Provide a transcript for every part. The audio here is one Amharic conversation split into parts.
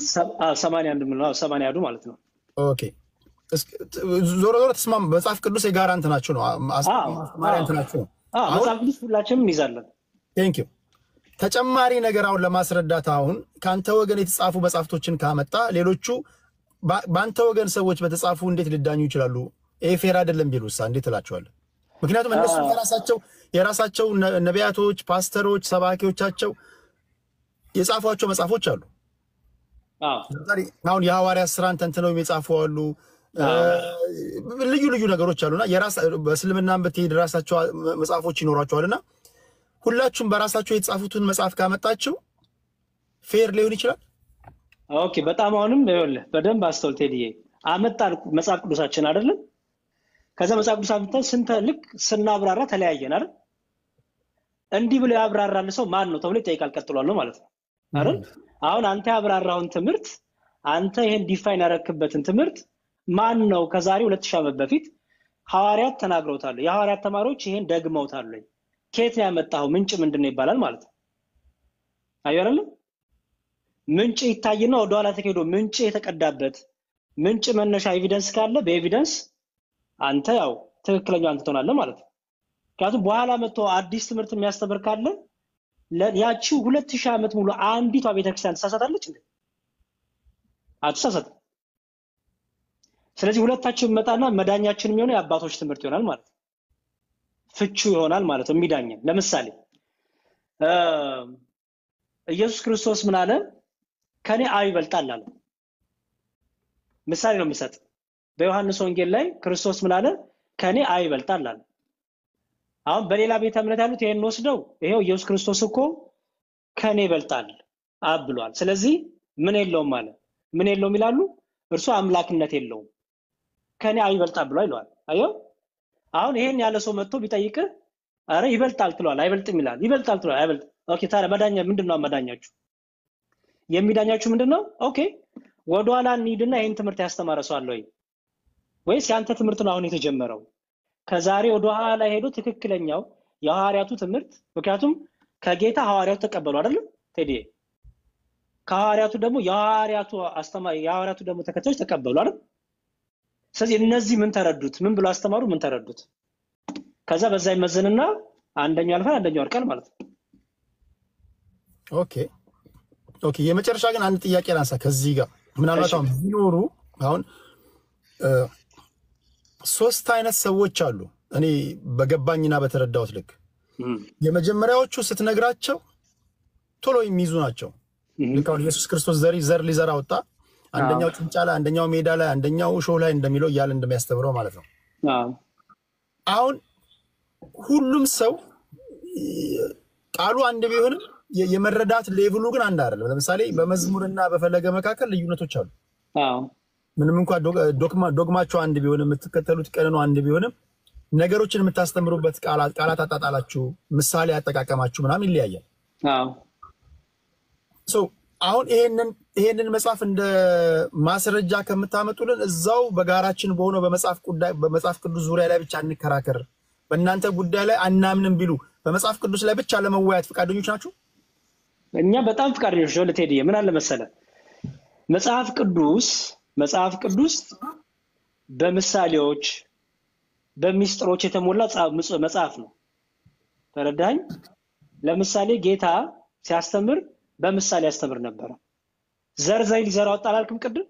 81 ምንለው 81 ማለት ነው ኦኬ ዞሮ ዞሮ ተስማም መጽሐፍ ቅዱስ የጋራ እንት ናቸው ነው ማሪያ እንት ናቸው መጽሐፍ ቅዱስ ሁላችንም እንይዛለን ቴንክ ዩ ተጨማሪ ነገር አሁን ለማስረዳት አሁን ካንተ ወገን የተጻፉ መጽሐፍቶችን ካመጣ ሌሎቹ ባንተ ወገን ሰዎች በተጻፉ እንዴት ሊዳኙ ይችላሉ ኤፌር አይደለም ቢሉሳ እንዴት እላቸዋለሁ ምክንያቱም እነሱ የራሳቸው ነቢያቶች ፓስተሮች ሰባኪዎቻቸው የጻፏቸው መጽሐፎች አሉ አሁን የሐዋርያት ሥራን ተንትነው የሚጻፉ አሉ ልዩ ነገሮች አሉና በእስልምናም በተሄድ ራሳቸው መጽሐፎች ይኖራቸዋልና ሁላችሁም በራሳቸው የተጻፉትን መጽሐፍ ካመጣችሁ ፌር ሊሆን ይችላል ኦኬ በጣም አሁንም ይኸውልህ በደንብ አስተውል ቴዲዬ አመጣን መጽሐፍ ቅዱሳችን አይደለም ከዛ መጽሐፍ ቅዱስ አምጥተን ስንት ልክ ስናብራራ ተለያየን አይደል እንዲህ ብሎ ያብራራል ሰው ማን ነው ተብሎ ይጠይቃል ቀጥሏል ነው ማለት ነው አይደል አሁን አንተ ያብራራውን ትምህርት አንተ ይሄን ዲፋይን ያረክበትን ትምህርት ማን ነው ከዛሬ 2000 ዓመት በፊት ሐዋርያት ተናግረውታል የሐዋርያት ተማሪዎች ይሄን ደግመውታል ከየት ያመጣው ምንጭ ምንድነው ይባላል ማለት ነው አይደል ምንጭ ይታይና ወደ ኋላ ተከዶ ምንጭ የተቀዳበት ምንጭ መነሻ ኤቪደንስ ካለ በኤቪደንስ አንተ ያው ትክክለኛው አንተ ትሆናለህ ማለት ነው ካቱ በኋላ መጥቶ አዲስ ትምህርት የሚያስተምር ካለ ያቺው 2000 ዓመት ሙሉ አንዲቷ ቤተክርስቲያን ተሳሳታለች እንዴ አትሳሳት ስለዚህ ሁለታችን መጣና መዳኛችን የሚሆነው የአባቶች ትምህርት ይሆናል ማለት ፍቹ ይሆናል ማለት የሚዳኘን ለምሳሌ ኢየሱስ ክርስቶስ ምን አለ ከኔ አብ ይበልጣል አለ ምሳሌ ነው የሚሰጥ በዮሐንስ ወንጌል ላይ ክርስቶስ ምን አለ ከኔ አብ ይበልጣል አለ አሁን በሌላ ቤተ እምነት ያሉት ይሄን ወስደው ይሄው ኢየሱስ ክርስቶስ እኮ ከኔ ይበልጣል አብ ብሏል ስለዚህ ምን የለውም ማለት ምን የለውም ይላሉ እርሱ አምላክነት የለውም ከኔ አብ ይበልጣል ብሏል ይላል አዮ አሁን ይሄን ያለ ሰው መጥቶ ቢጠይቅ አረ ይበልጣል ትሏል አይበልጥም ይላል ይበልጣል ትሏል አይበልጥ ኦኬ ታዲያ መዳኛ ምንድነው መዳኛችሁ የሚዳኛችሁ ምንድነው ኦኬ ወደኋላ እንሂድና ይሄን ትምህርት ያስተማረ ሰው አለ ወይስ ያንተ ትምህርት ነው አሁን የተጀመረው ከዛሬ ወደኋላ ሄዶ ትክክለኛው የሐዋርያቱ ትምህርት ምክንያቱም ከጌታ ሐዋርያቱ ተቀበሉ አይደል ቴዲ ከሐዋርያቱ ደግሞ የሐዋርያቱ አስተማሪ የሐዋርያቱ ደግሞ ተከታዮች ተቀበሉ አይደል ስለዚህ እነዚህ ምን ተረዱት ምን ብለው አስተማሩ ምን ተረዱት ከዛ በዛ ይመዘንና አንደኛው ያልፋል አንደኛው ያርቃል ማለት ነው ኦኬ የመጨረሻ ግን አንድ ጥያቄ ላንሳ ከዚህ ጋር ምናልባት አሁን ቢኖሩ አሁን ሶስት አይነት ሰዎች አሉ እኔ በገባኝና በተረዳሁት ልክ የመጀመሪያዎቹ ስትነግራቸው ቶሎ የሚይዙ ናቸው ልካው ኢየሱስ ክርስቶስ ዘር ሊዘራ ወጣ አንደኛው ጭንጫ ላይ አንደኛው ሜዳ ላይ አንደኛው ሾህ ላይ እንደሚለው ያለ እንደሚያስተምረው ማለት ነው አሁን ሁሉም ሰው ቃሉ አንድ ቢሆንም የመረዳት ሌቭሉ ግን አንድ አይደለም ለምሳሌ በመዝሙርና በፈለገ መካከል ልዩነቶች አሉ ምንም እንኳን ዶግማቸው አንድ ቢሆንም የምትከተሉት ቀኖና አንድ ቢሆንም ነገሮችን የምታስተምሩበት ቃላት አጣጣላችሁ ምሳሌ አጠቃቀማችሁ ምናምን ይለያያል አሁን ይሄንን መጽሐፍ እንደ ማስረጃ ከምታመጡልን እዛው በጋራችን በሆነው በመጽሐፍ ቅዱስ ዙሪያ ላይ ብቻ እንከራከር በእናንተ ጉዳይ ላይ አናምንም ቢሉ በመጽሐፍ ቅዱስ ላይ ብቻ ለመወያየት ፈቃደኞች ናችሁ እኛ በጣም ፈቃደኞች ነን ለቴዲ ምን አለ መሰለ መጽሐፍ ቅዱስ በምሳሌዎች በሚስጥሮች የተሞላ መጽሐፍ ነው ተረዳኝ ለምሳሌ ጌታ ሲያስተምር በምሳሌ ያስተምር ነበር ዘርዘይ ሊዘራ ወጣ አልኩም ቅድም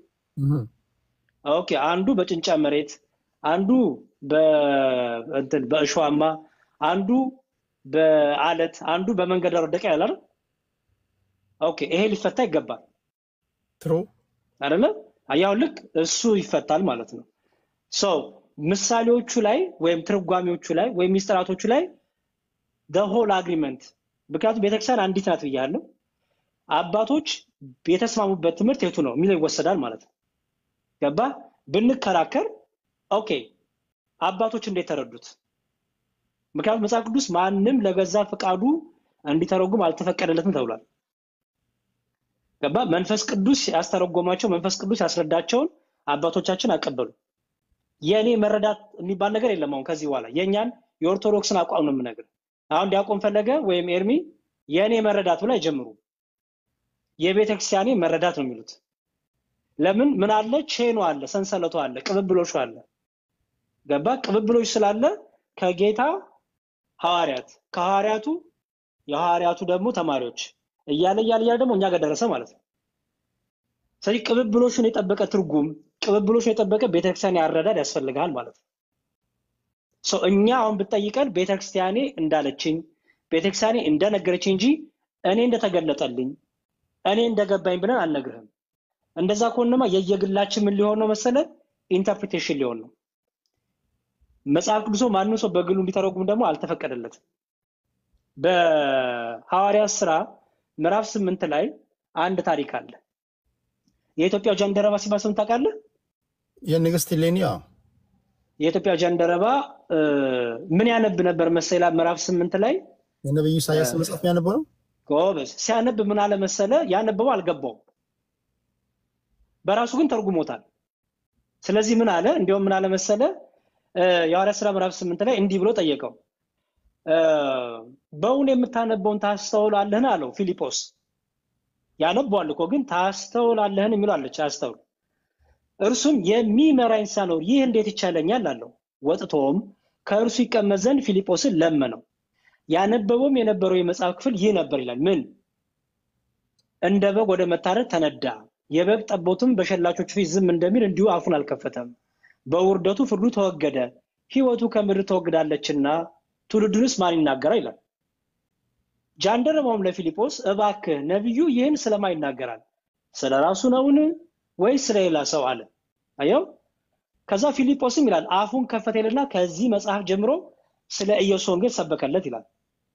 ኦኬ አንዱ በጭንጫ መሬት አንዱ በእሾሃማ አንዱ በአለት አንዱ በመንገድ ዳር ወደቀ ያላል ኦኬ ይሄ ሊፈታ ይገባል ትሩ አይደለ አያው ልክ እሱ ይፈታል ማለት ነው ምሳሌዎቹ ላይ ወይም ትርጓሜዎቹ ላይ ወይም ሚስጥራቶቹ ላይ the whole agreement በቃቱ ቤተክርስቲያን አንዲት ናት ብያለሁ አባቶች የተስማሙበት ትምህርት የቱ ነው የሚለው ይወሰዳል ማለት ነው ገባ ብንከራከር ኦኬ አባቶች እንዴት ተረዱት ምክንያቱም መጽሐፍ ቅዱስ ማንንም ለገዛ ፍቃዱ እንዲተረጉም አልተፈቀደለትም ተብሏል ገባ መንፈስ ቅዱስ ያስተረጎማቸው መንፈስ ቅዱስ ያስረዳቸውን አባቶቻችን አቀበሉ የኔ መረዳት የሚባል ነገር የለም አሁን ከዚህ በኋላ የኛን የኦርቶዶክስን አቋም ነው የምነግር አሁን ዲያቆን ፈለገ ወይም ኤርሚ የኔ መረዳት ብላ ይጀምሩ የቤተክርስቲያኔ መረዳት ነው የሚሉት ለምን ምን አለ ቼኑ አለ ሰንሰለቱ አለ ቅብብሎሹ አለ ገባ ቅብብሎሽ ስላለ ከጌታ ሐዋርያት ከሐዋርያቱ የሐዋርያቱ ደግሞ ተማሪዎች እያለ ደግሞ እኛ ጋር ደረሰ ማለት ነው ስለዚህ ቅብብሎሹን የጠበቀ ትርጉም ቅብብሎሹን የጠበቀ ቤተክርስቲያን ያረዳድ ያስፈልጋል ማለት ነው እኛ አሁን ብትጠይቀን ቤተክርስቲያኔ እንዳለችኝ ቤተክርስቲያኔ እንደነገረችኝ እንጂ እኔ እንደተገለጠልኝ እኔ እንደገባኝ ብለን አልነግርህም እንደዛ ከሆነማ የየግላችን ምን ሊሆን ነው መሰለ ኢንተርፕሪቴሽን ሊሆን ነው መጽሐፍ ቅዱስ ማንንም ሰው በግሉ እንዲተረጉም ደግሞ አልተፈቀደለትም በሐዋርያት ሥራ ምዕራፍ 8 ላይ አንድ ታሪክ አለ የኢትዮጵያ ጃንደረባ ሲባል ታውቃለህ የንግስት ሌኒ የኢትዮጵያ ጃንደረባ ምን ያነብ ነበር መሰላ ምዕራፍ 8 ላይ የነብዩ ኢሳይያስ መጽሐፍ ያነበው ነው ጎበዝ ሲያነብ ምን አለ መሰለ ያነበው አልገባው በራሱ ግን ተርጉሞታል ስለዚህ ምን አለ እንዲያው ምን አለ መሰለ የሐዋርያት ሥራ ምዕራፍ 8 ላይ እንዲህ ብሎ ጠየቀው በእውን የምታነበውን ታስተውላለህን አለው ፊሊጶስ ያነባዋል እኮ ግን ታስተውላለህን የሚሏለች አስተውል እርሱም የሚመራኝ ሳይኖር ይህ እንዴት ይቻለኛል አለው ወጥቶም ከእርሱ ይቀመጥ ዘንድ ፊሊጶስን ለመነው ያነበበውም የነበረው የመጽሐፍ ክፍል ይህ ነበር ይላል ምን እንደ በግ ወደ መታረድ ተነዳ የበግ ጠቦትም በሸላቾቹ ፊት ዝም እንደሚል እንዲሁ አፉን አልከፈተም በውርደቱ ፍርዱ ተወገደ ሕይወቱ ከምድር ተወግዳለችና ትውልዱንስ ማን ይናገራል ይላል ጃንደረባውም ለፊሊጶስ እባክህ ነብዩ ይህን ስለማን ይናገራል ስለራሱ ነውን ወይስ ስለሌላ ሰው አለ አየው ከዛ ፊሊጶስም ይላል አፉን ከፈተልና ከዚህ መጽሐፍ ጀምሮ ስለ ኢየሱስ ወንጌል ሰበከለት ይላል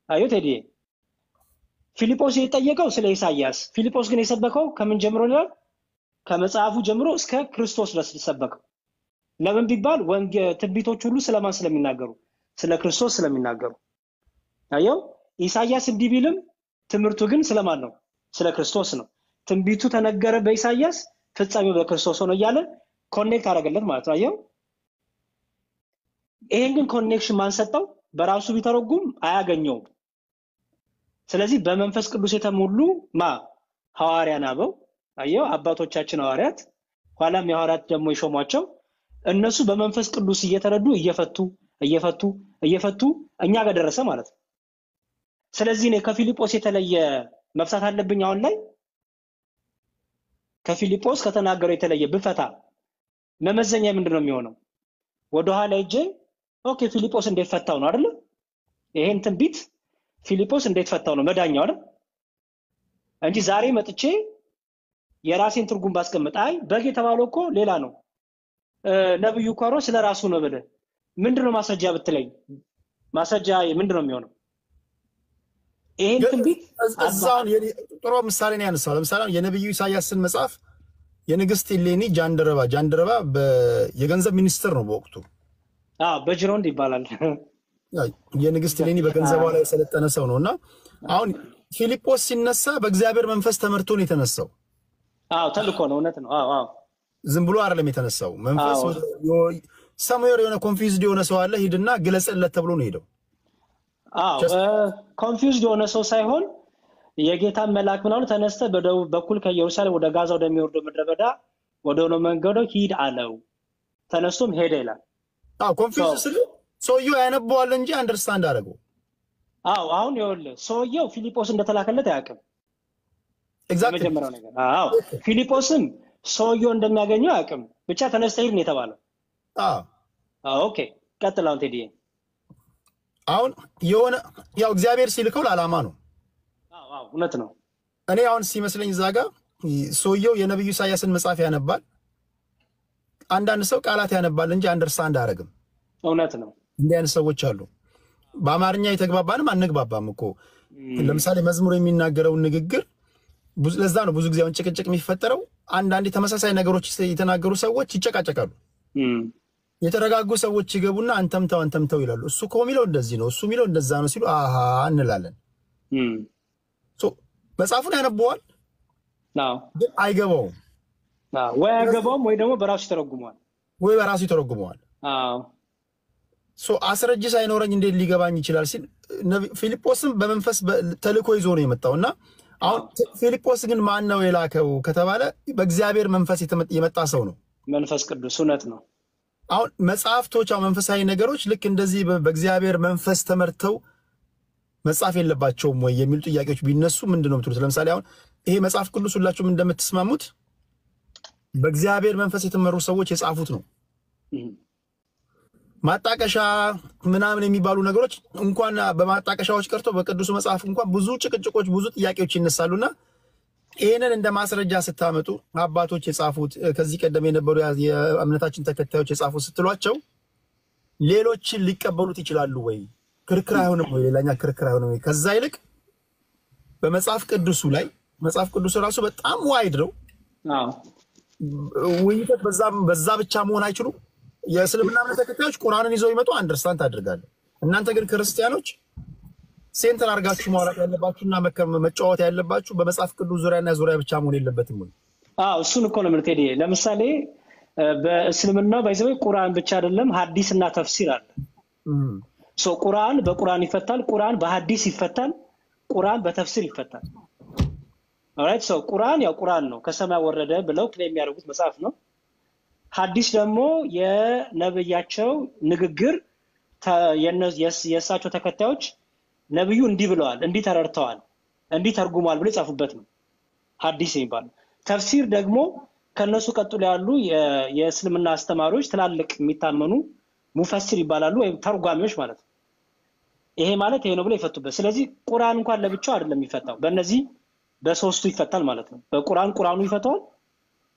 አየው ቴዲ ፊሊጶስ የጠየቀው ስለ ኢሳይያስ ፊሊጶስ ግን የሰበከው ከምን ጀምሮ ነው ከመጽሐፉ ጀምሮ እስከ ክርስቶስ ድረስ ሰበከው ለምን ቢባል ወንጌል ትንቢቶች ሁሉ ስለማን ስለሚናገሩ ስለ ክርስቶስ ስለሚናገሩ አየው ኢሳይያስ እንዲቢልም ትምርቱ ግን ስለማን ነው ስለ ክርስቶስ ነው ትንቢቱ ተነገረ በኢሳይያስ ፍጻሜው በክርስቶስ ሆኖ ያለ ኮኔክት አደረገለት ማለት ነው አየው ይሄን ግን ኮኔክሽን ማን ሰጠው በራሱ ቢተረጉም አያገኘው ስለዚህ በመንፈስ ቅዱስ የተሞሉ ሐዋርያን አበው አየው አባቶቻችን ሐዋርያት ኋላም የሐዋርያት ደግሞ ይሾሟቸው እነሱ በመንፈስ ቅዱስ እየተረዱ እየፈቱ እኛ ጋር ደረሰ ማለት ነው ስለዚህ ነው ከፊሊጶስ የተለየ መፍታት አለብኝ አሁን ላይ ከፊሊጶስ ከተናገረው የተለየ ብፈታ መመዘኛ ምንድነው የሚሆነው ወደ ኋላ እጄ ኦኬ ፊሊጶስ እንዴት ፈታው ነው አይደል ይሄን ትንቢት ፊሊጶስ እንዴት ፈታው ነው መዳኛው አይደል እንጂ ዛሬ መጥቼ የራሴን ትርጉም ባስቀምጥ አይ በግ የተባለው እኮ ሌላ ነው ነብዩ ቆሮ ስለራሱ ነው ብለ ምንድነው ማስረጃ ብትለኝ ማስረጃ ምንድነው የሚሆነው ይሄን ትንቢት አዛን ጥሩ ምሳሌ ነው ያነሳው ለምሳሌ የነብዩ ኢሳይያስን መጽሐፍ የንግስት ሌኒ ጃንደረባ የገንዘብ ሚኒስትር ነው በወቅቱ በጅሮንድ ይባላል የንግስት ሌኒ በገንዘቧ ላይ የሰለጠነ ሰው ነውና አሁን ፊሊጶስ ሲነሳ በእግዚአብሔር መንፈስ ተመርቶ ነው የተነሳው ተልኮ ነው እውነት ነው ዝም ብሎ አይደለም የተነሳው መንፈስ ሰሙኤል የሆነ ኮንፊውዝድ የሆነ ሰው አለ ሂድና ግለጽለት ተብሎ ነው ሄደው ኮንፊውዝድ የሆነ ሰው ሳይሆን የጌታ መልአክ ምናሉ ተነስተ በደቡብ በኩል ከኢየሩሳሌም ወደ ጋዛ ወደሚወርደው ምድረ በዳ ወደ ሆነ መንገዶ ሂድ አለው ተነስቶም ሄደ ይላል ኮንፊውዝድ ሰውየው ያነበዋል እንጂ አንደርስታንድ አደረገው አሁን ይኸውልህ ሰውየው ፊሊጶስ እንደተላከለት አያውቅም መጀመሪያው ነገር ፊሊጶስም ሰውየው እንደሚያገኘው አያውቅም ብቻ ተነስተ ሂድ ነው የተባለው ኦኬ ቀጥላው ቴዲ አሁን የሆነ ያው እግዚአብሔር ሲልከው ለዓላማ ነው እውነት ነው እኔ አሁን ሲመስለኝ ዛጋ ሰውየው የነብዩ ኢሳይያስን መጽሐፍ ያነባል አንዳንድ ሰው ቃላት ያነባል እንጂ አንደርስታንድ አያደርግም እውነት ነው እንዴ አይነት ሰዎች አሉ በአማርኛ የተግባባንም አንግባባም እኮ ለምሳሌ መዝሙር የሚናገረው ንግግር ለዛ ነው ብዙ ጊዜ አሁን ጭቅጭቅ የሚፈጠረው አንዳንድ ተመሳሳይ ነገሮች የተናገሩ ሰዎች ይጨቃጨቃሉ የተረጋጉ ሰዎች ይገቡና አንተምታው ይላሉ እሱ ኮሚለው እንደዚህ ነው እሱ ሚለው እንደዛ ነው ሲሉ እንላለን መጽሐፉን ያነበዋል ግን አይገባውም ወይ አይገባውም ወይ ደግሞ በራሱ ይተረጉመዋል አስረጅ ሳይኖረኝ እንዴት ሊገባኝ ይችላል ሲል ፊሊጶስም በመንፈስ ተልኮ ይዞ ነው የመጣውና አሁን ፊልጶስ ግን ማን ነው የላከው ከተባለ በእግዚአብሔር መንፈስ የመጣ ሰው ነው። መንፈስ ቅዱስ እውነት ነው። አሁን መጽሐፍቶች መንፈሳዊ ነገሮች ልክ እንደዚህ በእግዚአብሔር መንፈስ ተመርተው መጽሐፍ የለባቸውም ወይ የሚሉ ጥያቄዎች ቢነሱ ምንድነው የምትሉት? ለምሳሌ አሁን ይሄ መጽሐፍ ቅዱስ ሁላችሁም እንደምትስማሙት በእግዚአብሔር መንፈስ የተመሩ ሰዎች የጻፉት ነው። ማጣቀሻ ምናምን የሚባሉ ነገሮች እንኳን በማጣቀሻዎች ቀርቶ በቅዱስ መጽሐፍ እንኳን ብዙ ጭቅጭቆች ብዙ ጥያቄዎች ይነሳሉና ይሄንን እንደ ማስረጃ ስታመጡ አባቶች የጻፉት ከዚህ ቀደም የነበሩ የእምነታችን ተከታዮች የጻፉት ስትሏቸው ሌሎችን ሊቀበሉት ይችላሉ ወይ? ክርክር አይሆንም ወይ? ሌላኛ ክርክር አይሆንም ወይ? ከዛ ይልቅ በመጽሐፍ ቅዱሱ ላይ መጽሐፍ ቅዱስ ራሱ በጣም ዋይድ ነው። ውይይት በዛ ብቻ መሆን አይችሉም። የእስልምና እምነት ተከታዮች ቁርአንን ይዘው ይመጡ አንደርስታንድ አድርጋለሁ። እናንተ ግን ክርስቲያኖች ሴንተር አድርጋችሁ ማውራት ያለባችሁና መጫወት ያለባችሁ በመጽሐፍ ቅዱስ ዙሪያና ዙሪያ ብቻ መሆን የለበትም ወይ? እሱን እኮ ነው የምልህ። ለምሳሌ በእስልምና ባይዘው ቁርአን ብቻ አይደለም ሐዲስና ተፍሲር አለ። ቁርአን በቁርአን ይፈታል፣ ቁርአን በሐዲስ ይፈታል፣ ቁርአን በተፍሲር ይፈታል። ኦራይት ቁርአን ያው ቁርአን ነው ከሰማይ ወረደ ብለው ክሌም የሚያደርጉት መጽሐፍ ነው። ሐዲስ ደግሞ የነብያቸው ንግግር የእሳቸው ተከታዮች ነብዩ እንዲህ ብለዋል፣ እንዲህ ተረድተዋል፣ እንዲህ ተርጉሟል ብለው የጻፉበት ነው ሐዲስ የሚባለው። ተፍሲር ደግሞ ከነሱ ቀጥሎ ያሉ የእስልምና አስተማሪዎች ትላልቅ የሚታመኑ ሙፈሲር ይባላሉ ወይም ተርጓሚዎች ማለት ነው። ይሄ ማለት ይሄ ነው ብለው ይፈቱበት። ስለዚህ ቁርአን እንኳን ለብቻው አይደለም የሚፈታው፣ በእነዚህ በሶስቱ ይፈታል ማለት ነው። በቁርአን ቁርአኑ ይፈታዋል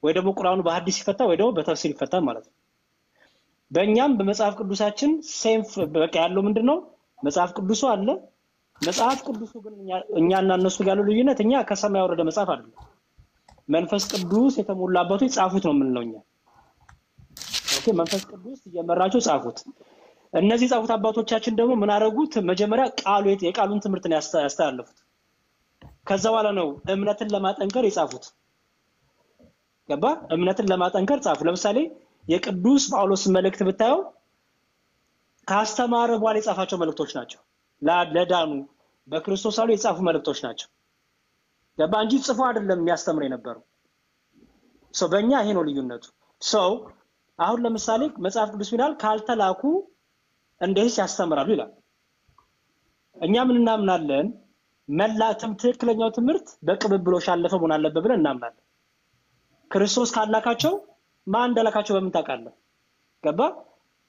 ወይ ደግሞ ቁርአኑ በሐዲስ ይፈታል ወይ ደግሞ በተፍሲር ይፈታል ማለት ነው። በእኛም በመጽሐፍ ቅዱሳችን ሴንፍ በቃ ያለው ምንድነው? መጽሐፍ ቅዱሱ አለ። መጽሐፍ ቅዱሱ ግን እኛና እነሱ ጋር ያለው ልዩነት እኛ ከሰማይ ያወረደ መጽሐፍ አይደለም፣ መንፈስ ቅዱስ የተሞላበት ጻፉት ነው የምንለው እኛ። ኦኬ መንፈስ ቅዱስ እየመራቸው ጻፉት። እነዚህ ጻፉት አባቶቻችን ደግሞ ምን አደረጉት? መጀመሪያ የቃሉን ትምህርት ነው ያስተላለፉት። ከዛ በኋላ ነው እምነትን ለማጠንከር የጻፉት። ገባ? እምነትን ለማጠንከር ጻፉ። ለምሳሌ የቅዱስ ጳውሎስ መልእክት ብታየው ካስተማረ በኋላ የጻፋቸው መልእክቶች ናቸው። ለዳኑ በክርስቶስ አሉ የጻፉ መልእክቶች ናቸው። ገባ? እንጂ ጽፎ አይደለም የሚያስተምር የነበረው። በእኛ ይሄ ነው ልዩነቱ። አሁን ለምሳሌ መጽሐፍ ቅዱስ ይላል ካልተላኩ እንዴት ያስተምራሉ ይላል። እኛ ምን እናምናለን? መላእክትም ትክክለኛው ትምህርት በቅብብሎሽ አለፈ መሆን አለበት ብለን እናምናለን። ክርስቶስ ካላካቸው ማን እንደላካቸው በምን ታውቃለህ? ገባ?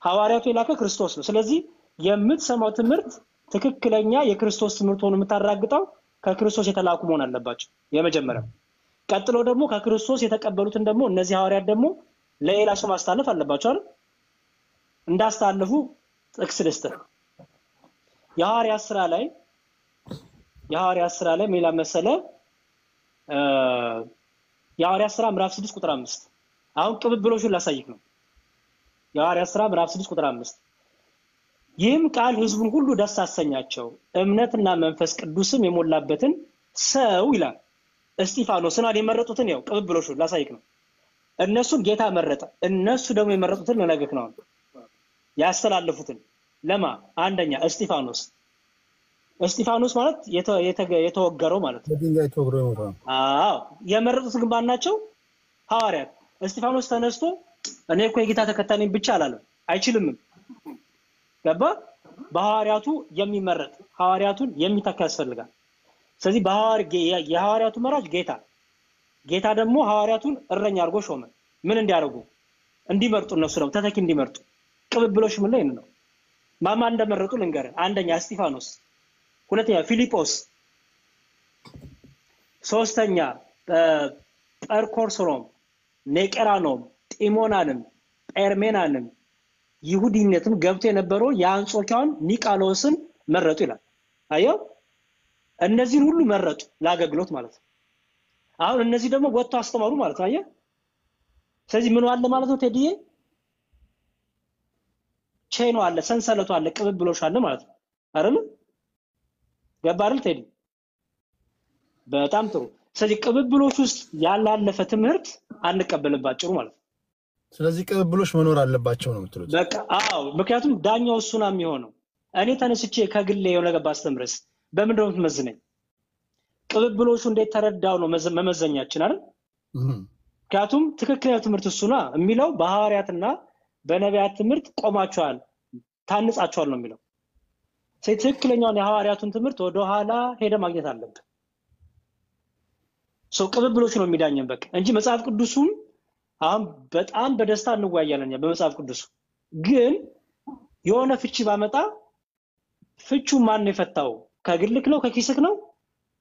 ሐዋርያቱ የላከ ክርስቶስ ነው። ስለዚህ የምትሰማው ትምህርት ትክክለኛ የክርስቶስ ትምህርት ሆኖ የምታራግጠው ከክርስቶስ የተላኩ መሆን አለባቸው የመጀመሪያው። ቀጥሎ ደግሞ ከክርስቶስ የተቀበሉትን ደግሞ እነዚህ ሐዋርያት ደግሞ ለሌላ ሰው ማስተላለፍ አለባቸው አይደል? እንዳስተላለፉ ጥቅስ ልስጥህ። የሐዋርያት ሥራ ላይ ሜላ መሰለ የሐዋርያት ሥራ ምዕራፍ 6 ቁጥር 5 አሁን ቅብብሎሹን ላሳይክ ነው። የሐዋርያት ሥራ ምዕራፍ 6 ቁጥር 5 ይህም ቃል ህዝቡን ሁሉ ደስ አሰኛቸው፣ እምነትና መንፈስ ቅዱስም የሞላበትን ሰው ይላል እስጢፋኖስን የመረጡትን ያው ቅብብሎሹን ላሳይክ ነው። እነሱን ጌታ መረጠ፣ እነሱ ደግሞ የመረጡትን ለነገክ ነው ያስተላለፉትን። ለማ አንደኛ እስጢፋኖስ ማለት የተወገረው ማለት ነው። በድንጋይ ተወግሮ ነው። የመረጡት ግን ባናቸው ሐዋርያት። እስጢፋኖስ ተነስቶ እኔ እኮ የጌታ ተከታይ ነኝ ብቻ አላለም፣ አይችልም። ገባ? በሐዋርያቱ የሚመረጥ ሐዋርያቱን የሚተካ ያስፈልጋል። ስለዚህ የሐዋርያቱ መራጭ ጌታ ደግሞ ሐዋርያቱን እረኛ አድርጎ ሾመ። ምን እንዲያደርጉ? እንዲመርጡ፣ እነሱ ነው ተተኪ እንዲመርጡ። ቅብብሎሽ ምን ላይ ነው? ማማ እንደመረጡ ልንገር። አንደኛ እስጢፋኖስ፣ ሁለተኛ ፊልጶስ፣ ሶስተኛ ጰርኮርሶሮም፣ ኔቄራኖም፣ ጢሞናንም፣ ጴርሜናንም ይሁዲነትም ገብቶ የነበረው የአንጾኪያውን ኒቃሎስን መረጡ ይላል። አየው፣ እነዚህን ሁሉ መረጡ ለአገልግሎት ማለት ነው። አሁን እነዚህ ደግሞ ወጥተው አስተማሩ ማለት ነው። አየህ፣ ስለዚህ ምን አለ ማለት ነው ቴዲዬ? ቼኑ አለ፣ ሰንሰለቱ አለ፣ ቅብብሎሽ አለ ማለት ነው አይደል? ገባ አይደል ቴዲ? በጣም ጥሩ። ስለዚህ ቅብብሎሽ ውስጥ ያላለፈ ትምህርት አንቀበልባቸው ማለት ነው። ስለዚህ ቅብብሎሽ መኖር አለባቸው ነው የምትሉት? በቃ ምክንያቱም ዳኛው እሱ ነው የሚሆነው። እኔ ተነስቼ ከግሌ የሆነ ነገር ባስተምርስ በምንድን ነው የምትመዝነኝ? ቅብብሎሹ እንዴት ተረዳው ነው መመዘኛችን አይደል? ምክንያቱም ትክክለኛው ትምህርት እሱና የሚለው በሐዋርያትና በነቢያት ትምህርት ቆማቸዋል ታንጻቸዋል ነው የሚለው። ትክክለኛውን የሐዋርያቱን ትምህርት ወደ ኋላ ሄደ ማግኘት አለብን። ቅብብሎሹ ነው የሚዳኘን በቃ እንጂ መጽሐፍ ቅዱሱን አሁን በጣም በደስታ እንወያያለን በመጽሐፍ ቅዱሱ ግን የሆነ ፍቺ ባመጣ ፍቹ ማን የፈታው ከግልክ ነው ከኪስክ ነው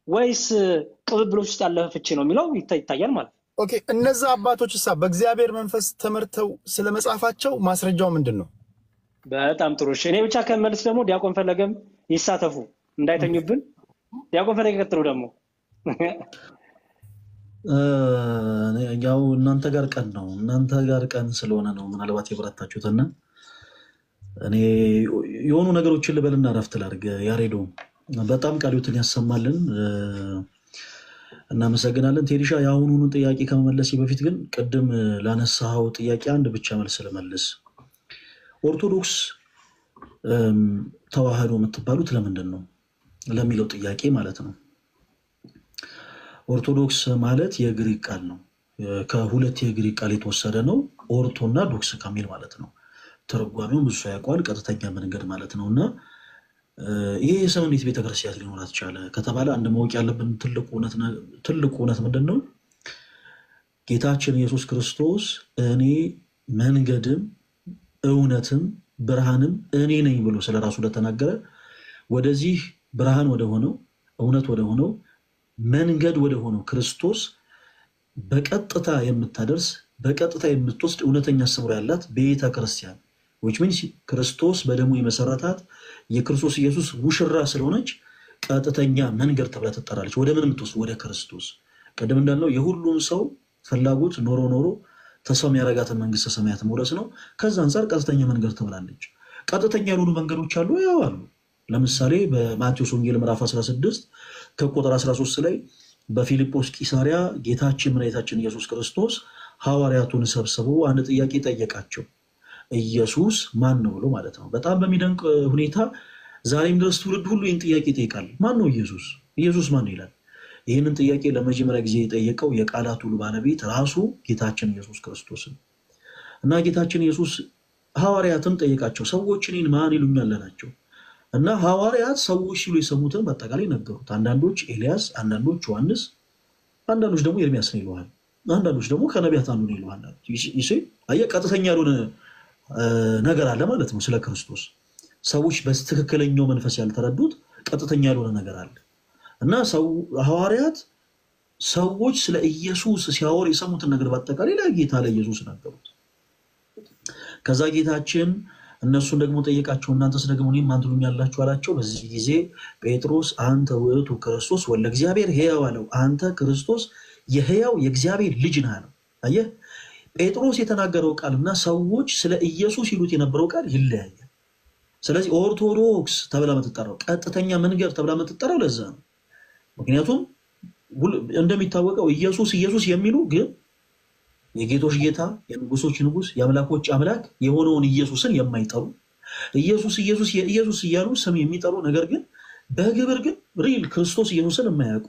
ወይስ ቅብብሎሽ ውስጥ ያለ ፍቺ ነው የሚለው ይታያል ማለት ነው። ኦኬ እነዛ አባቶችሳ በእግዚአብሔር መንፈስ ተመርተው ስለመጻፋቸው ማስረጃው ምንድነው? በጣም ጥሩ እሺ እኔ ብቻ ከመልስ ደግሞ ዲያቆን ፈለገም ይሳተፉ እንዳይተኙብን። ዲያቆን ፈለገ ቀጥሩ ደግሞ ያው እናንተ ጋር ቀን ስለሆነ ነው ምናልባት የበረታችሁትና እኔ የሆኑ ነገሮችን ልበልና ረፍት ላድርግ። ያሬዶ በጣም ቃሉትን ያሰማልን እናመሰግናለን። ቴዲሻ ያሁኑን ጥያቄ ከመመለስ በፊት ግን ቀደም ላነሳው ጥያቄ አንድ ብቻ መልስ ለመልስ ኦርቶዶክስ ተዋህዶ የምትባሉት ለምንድን ነው ለሚለው ጥያቄ ማለት ነው። ኦርቶዶክስ ማለት የግሪክ ቃል ነው። ከሁለት የግሪክ ቃል የተወሰደ ነው። ኦርቶና ዶክስ ከሚል ማለት ነው። ተርጓሚው ብዙ ያውቃል ቀጥተኛ መንገድ ማለት ነውና ይሄ የሰውነት ቤተክርስቲያን ሊኖራት ይችላል ከተባለ አንድ ማወቅ ያለብን ትልቁ እውነት ምንድነው? ጌታችን ኢየሱስ ክርስቶስ እኔ መንገድም እውነትም ብርሃንም እኔ ነኝ ብሎ ስለራሱ ለተናገረ ወደዚህ ብርሃን ወደ ሆነው እውነት ወደ ሆነው መንገድ ወደ ሆነው ክርስቶስ በቀጥታ የምታደርስ በቀጥታ የምትወስድ እውነተኛ ስምራ ያላት ቤተክርስቲያን which means ክርስቶስ በደሙ የመሰረታት የክርስቶስ ኢየሱስ ሙሽራ ስለሆነች ቀጥተኛ መንገድ ተብላ ተጠራለች። ወደ ምን የምትወስድ ወደ ክርስቶስ። ቀደም እንዳልነው የሁሉም ሰው ፍላጎት ኖሮ ተሰም ያረጋትን መንግስተ ሰማያት መውረስ ነው። ከዛ አንፃር ቀጥተኛ መንገድ ተብላለች። ቀጥተኛ ያልሆኑ መንገዶች አሉ ያው አሉ። ለምሳሌ በማቴዎስ ወንጌል ምዕራፍ 16 ከቁጥር 13 ላይ በፊልጶስ ቂሳሪያ ጌታችን መድኃኒታችን ኢየሱስ ክርስቶስ ሐዋርያቱን ሰብስቦ አንድ ጥያቄ ጠየቃቸው። ኢየሱስ ማን ነው ብሎ ማለት ነው። በጣም በሚደንቅ ሁኔታ ዛሬም ድረስ ትውልድ ሁሉ ይህን ጥያቄ ይጠይቃል። ማን ነው ኢየሱስ? ኢየሱስ ማን ይላል? ይህንን ጥያቄ ለመጀመሪያ ጊዜ የጠየቀው የቃላት ሁሉ ባለቤት ራሱ ጌታችን ኢየሱስ ክርስቶስ ነው። እና ጌታችን ኢየሱስ ሐዋርያትን ጠየቃቸው። ሰዎች እኔን ማን ይሉኛል አላቸው። እና ሐዋርያት ሰዎች ሲሉ የሰሙትን በአጠቃላይ ነገሩት። አንዳንዶች ኤልያስ፣ አንዳንዶች ዮሐንስ፣ አንዳንዶች ደግሞ ኤርሚያስ ነው ይሉሃል። አንዳንዶች ደግሞ ከነቢያት አንዱ ነው ይሉሃል። ይሄ ቀጥተኛ ያልሆነ ነገር አለ ማለት ነው። ስለ ክርስቶስ ሰዎች በትክክለኛው መንፈስ ያልተረዱት ቀጥተኛ ያልሆነ ነገር አለ። እና ሐዋርያት ሰዎች ስለ ኢየሱስ ሲያወሩ የሰሙትን ነገር በአጠቃላይ ለጌታ ለኢየሱስ ነገሩት። ከዛ ጌታችን እነሱን ደግሞ ጠየቃቸው። እናንተስ ደግሞ እኔን ማን ትሉኛላችሁ አላቸው። በዚህ ጊዜ ጴጥሮስ አንተ ውእቱ ክርስቶስ ወልደ እግዚአብሔር ሕያው አለው። አንተ ክርስቶስ የሕያው የእግዚአብሔር ልጅ ነህ አለው። አየህ ጴጥሮስ የተናገረው ቃልና ሰዎች ስለ ኢየሱስ ይሉት የነበረው ቃል ይለያያል። ስለዚህ ኦርቶዶክስ ተብላ የምትጠራው ቀጥተኛ መንገድ ተብላ የምትጠራው ለዛ ነው። ምክንያቱም እንደሚታወቀው ኢየሱስ የሚሉ ግን የጌቶች ጌታ የንጉሶች ንጉስ የአምላኮች አምላክ የሆነውን ኢየሱስን የማይጠሩ ኢየሱስ እያሉ ስም የሚጠሩ ነገር ግን በግብር ግን ሪል ክርስቶስ ኢየሱስን የማያውቁ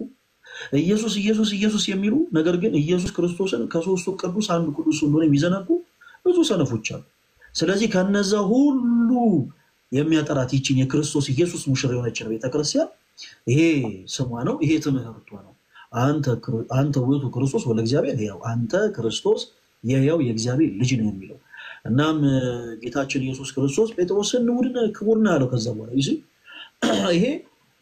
ኢየሱስ የሚሉ ነገር ግን ኢየሱስ ክርስቶስን ከሶስቱ ቅዱስ አንዱ ቅዱስ እንደሆነ የሚዘነጉ ብዙ ሰነፎች አሉ። ስለዚህ ከነዛ ሁሉ የሚያጠራት ይችን የክርስቶስ ኢየሱስ ሙሽራ የሆነችን ቤተክርስቲያን ይሄ ስሟ ነው፣ ይሄ ትምህርቷ ነው። አንተ ውእቱ ክርስቶስ ወልደ እግዚአብሔር ሕያው፣ አንተ ክርስቶስ የሕያው የእግዚአብሔር ልጅ ነው የሚለው። እናም ጌታችን ኢየሱስ ክርስቶስ ጴጥሮስን ንዑድና ክቡርና ያለው ከዛ በኋላ ይሄ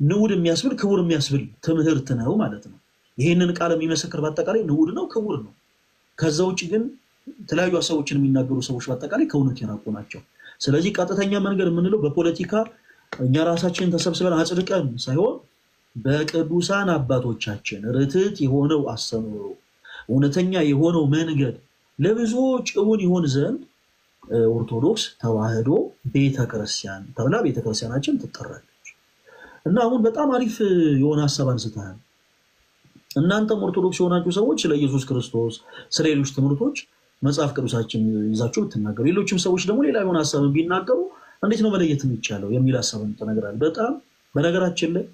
ንዑድ የሚያስብል ክቡር የሚያስብል ትምህርት ነው ማለት ነው። ይሄንን ቃል የሚመሰክር በአጠቃላይ ንዑድ ነው ክቡር ነው። ከዛ ውጭ ግን የተለያዩ ሐሳቦችን የሚናገሩ ሰዎች በአጠቃላይ ከእውነት የራቁ ናቸው። ስለዚህ ቀጥተኛ መንገድ የምንለው በፖለቲካ እኛ ራሳችንን ተሰብስበን አጽድቀን ሳይሆን በቅዱሳን አባቶቻችን ርትዕት የሆነው አስተምህሮ እውነተኛ የሆነው መንገድ ለብዙዎች እውን ይሆን ዘንድ ኦርቶዶክስ ተዋህዶ ቤተክርስቲያን ተብላ ቤተክርስቲያናችን ትጠራለች። እና አሁን በጣም አሪፍ የሆነ ሐሳብ አንስተሃል። እናንተም ኦርቶዶክስ የሆናችሁ ሰዎች ስለ ኢየሱስ ክርስቶስ ስለ ሌሎች ትምህርቶች መጽሐፍ ቅዱሳችን ይዛችሁ ብትናገሩ፣ ሌሎችም ሰዎች ደግሞ ሌላ የሆነ ሐሳብ ቢናገሩ እንዴት ነው መለየት የሚቻለው የሚል ሐሳብን ተነግራል። በጣም በነገራችን ላይ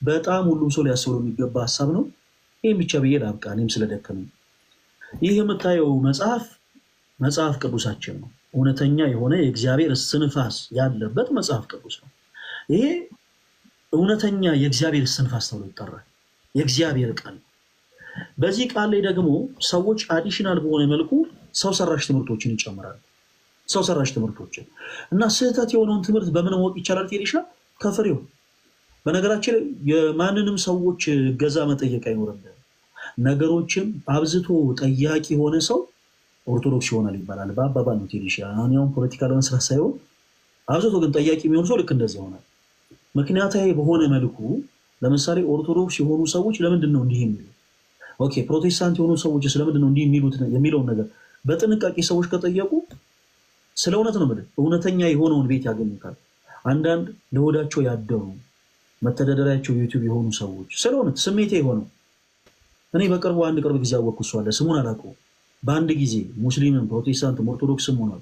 በጣም ሁሉም ሰው ሊያስበው የሚገባ ሐሳብ ነው። ይሄን ብቻ ብዬ ላብቃ፣ እኔም ስለደከመኝ። ይህ የምታየው መጽሐፍ ቅዱሳችን ነው። እውነተኛ የሆነ የእግዚአብሔር እስትንፋስ ያለበት መጽሐፍ ቅዱስ ነው። ይሄ እውነተኛ የእግዚአብሔር እስትንፋስ ተብሎ ይጠራል። የእግዚአብሔር ቃል። በዚህ ቃል ላይ ደግሞ ሰዎች አዲሽናል በሆነ መልኩ ሰው ሰራሽ ትምህርቶችን ይጨምራሉ። ሰው ሰራሽ ትምህርቶችን እና ስህተት የሆነውን ትምህርት በምን ማወቅ ይቻላል? ቴሪሻ ከፍሬው። በነገራችን ላይ የማንንም ሰዎች ገዛ መጠየቅ አይኖርም። ነገሮችን አብዝቶ ጠያቂ የሆነ ሰው ኦርቶዶክስ ይሆናል ይባላል በአባባል ነው ቴሪሻ። አሁን ፖለቲካል መስራት ሳይሆን አብዝቶ ግን ጠያቂ የሚሆን ሰው ልክ እንደዚህ ይሆናል። ምክንያታዊ በሆነ መልኩ ለምሳሌ ኦርቶዶክስ የሆኑ ሰዎች ለምንድን ነው እንዲህ የሚሉት? ኦኬ ፕሮቴስታንት የሆኑ ሰዎች ስለምንድን ነው እንዲህ የሚሉት የሚለውን ነገር በጥንቃቄ ሰዎች ከጠየቁ ስለ እውነት ነው ማለት እውነተኛ የሆነውን ቤት ያገኙታል። አንዳንድ ለሆዳቸው ያደሩ መተዳደሪያቸው ዩቲዩብ የሆኑ ሰዎች ስለ እውነት ስሜቴ የሆነው እኔ በቅርቡ አንድ ቅርብ ጊዜ አወቅኩ። እሱ አለ ስሙን አላውቀውም። በአንድ ጊዜ ሙስሊምም ፕሮቴስታንትም ኦርቶዶክስም ሆኗል።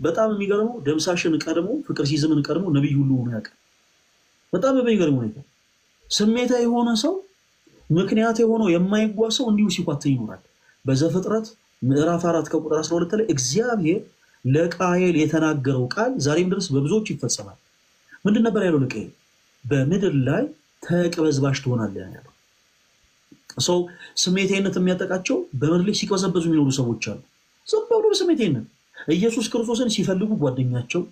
በጣም የሚገርመው ደምሳሽን ቀድሞ ፍቅር ሲዝምን ቀድሞ ነብይ ሁሉ ሆኖ ያውቃል። በጣም በሚገርም ሁኔታ ስሜታ የሆነ ሰው ምክንያት የሆነው የማይጓዝ ሰው እንዲሁ ሲኳተን ይኖራል። በዘፍጥረት ምዕራፍ 4 ከቁጥር 12 ላይ እግዚአብሔር ለቃየል የተናገረው ቃል ዛሬም ድረስ በብዙዎች ይፈጸማል። ምንድን ነበር ያለው ለቃየል? በምድር ላይ ተቅበዝባዥ ትሆናለህ ያለው። ሰው ስሜታዊነት የሚያጠቃቸው በምድር ላይ ሲቀበዘበዙ የሚኖሩ ሰዎች አሉ። ዝም ብሎ ስሜታዊነት ኢየሱስ ክርስቶስን ሲፈልጉ ጓደኛቸው፣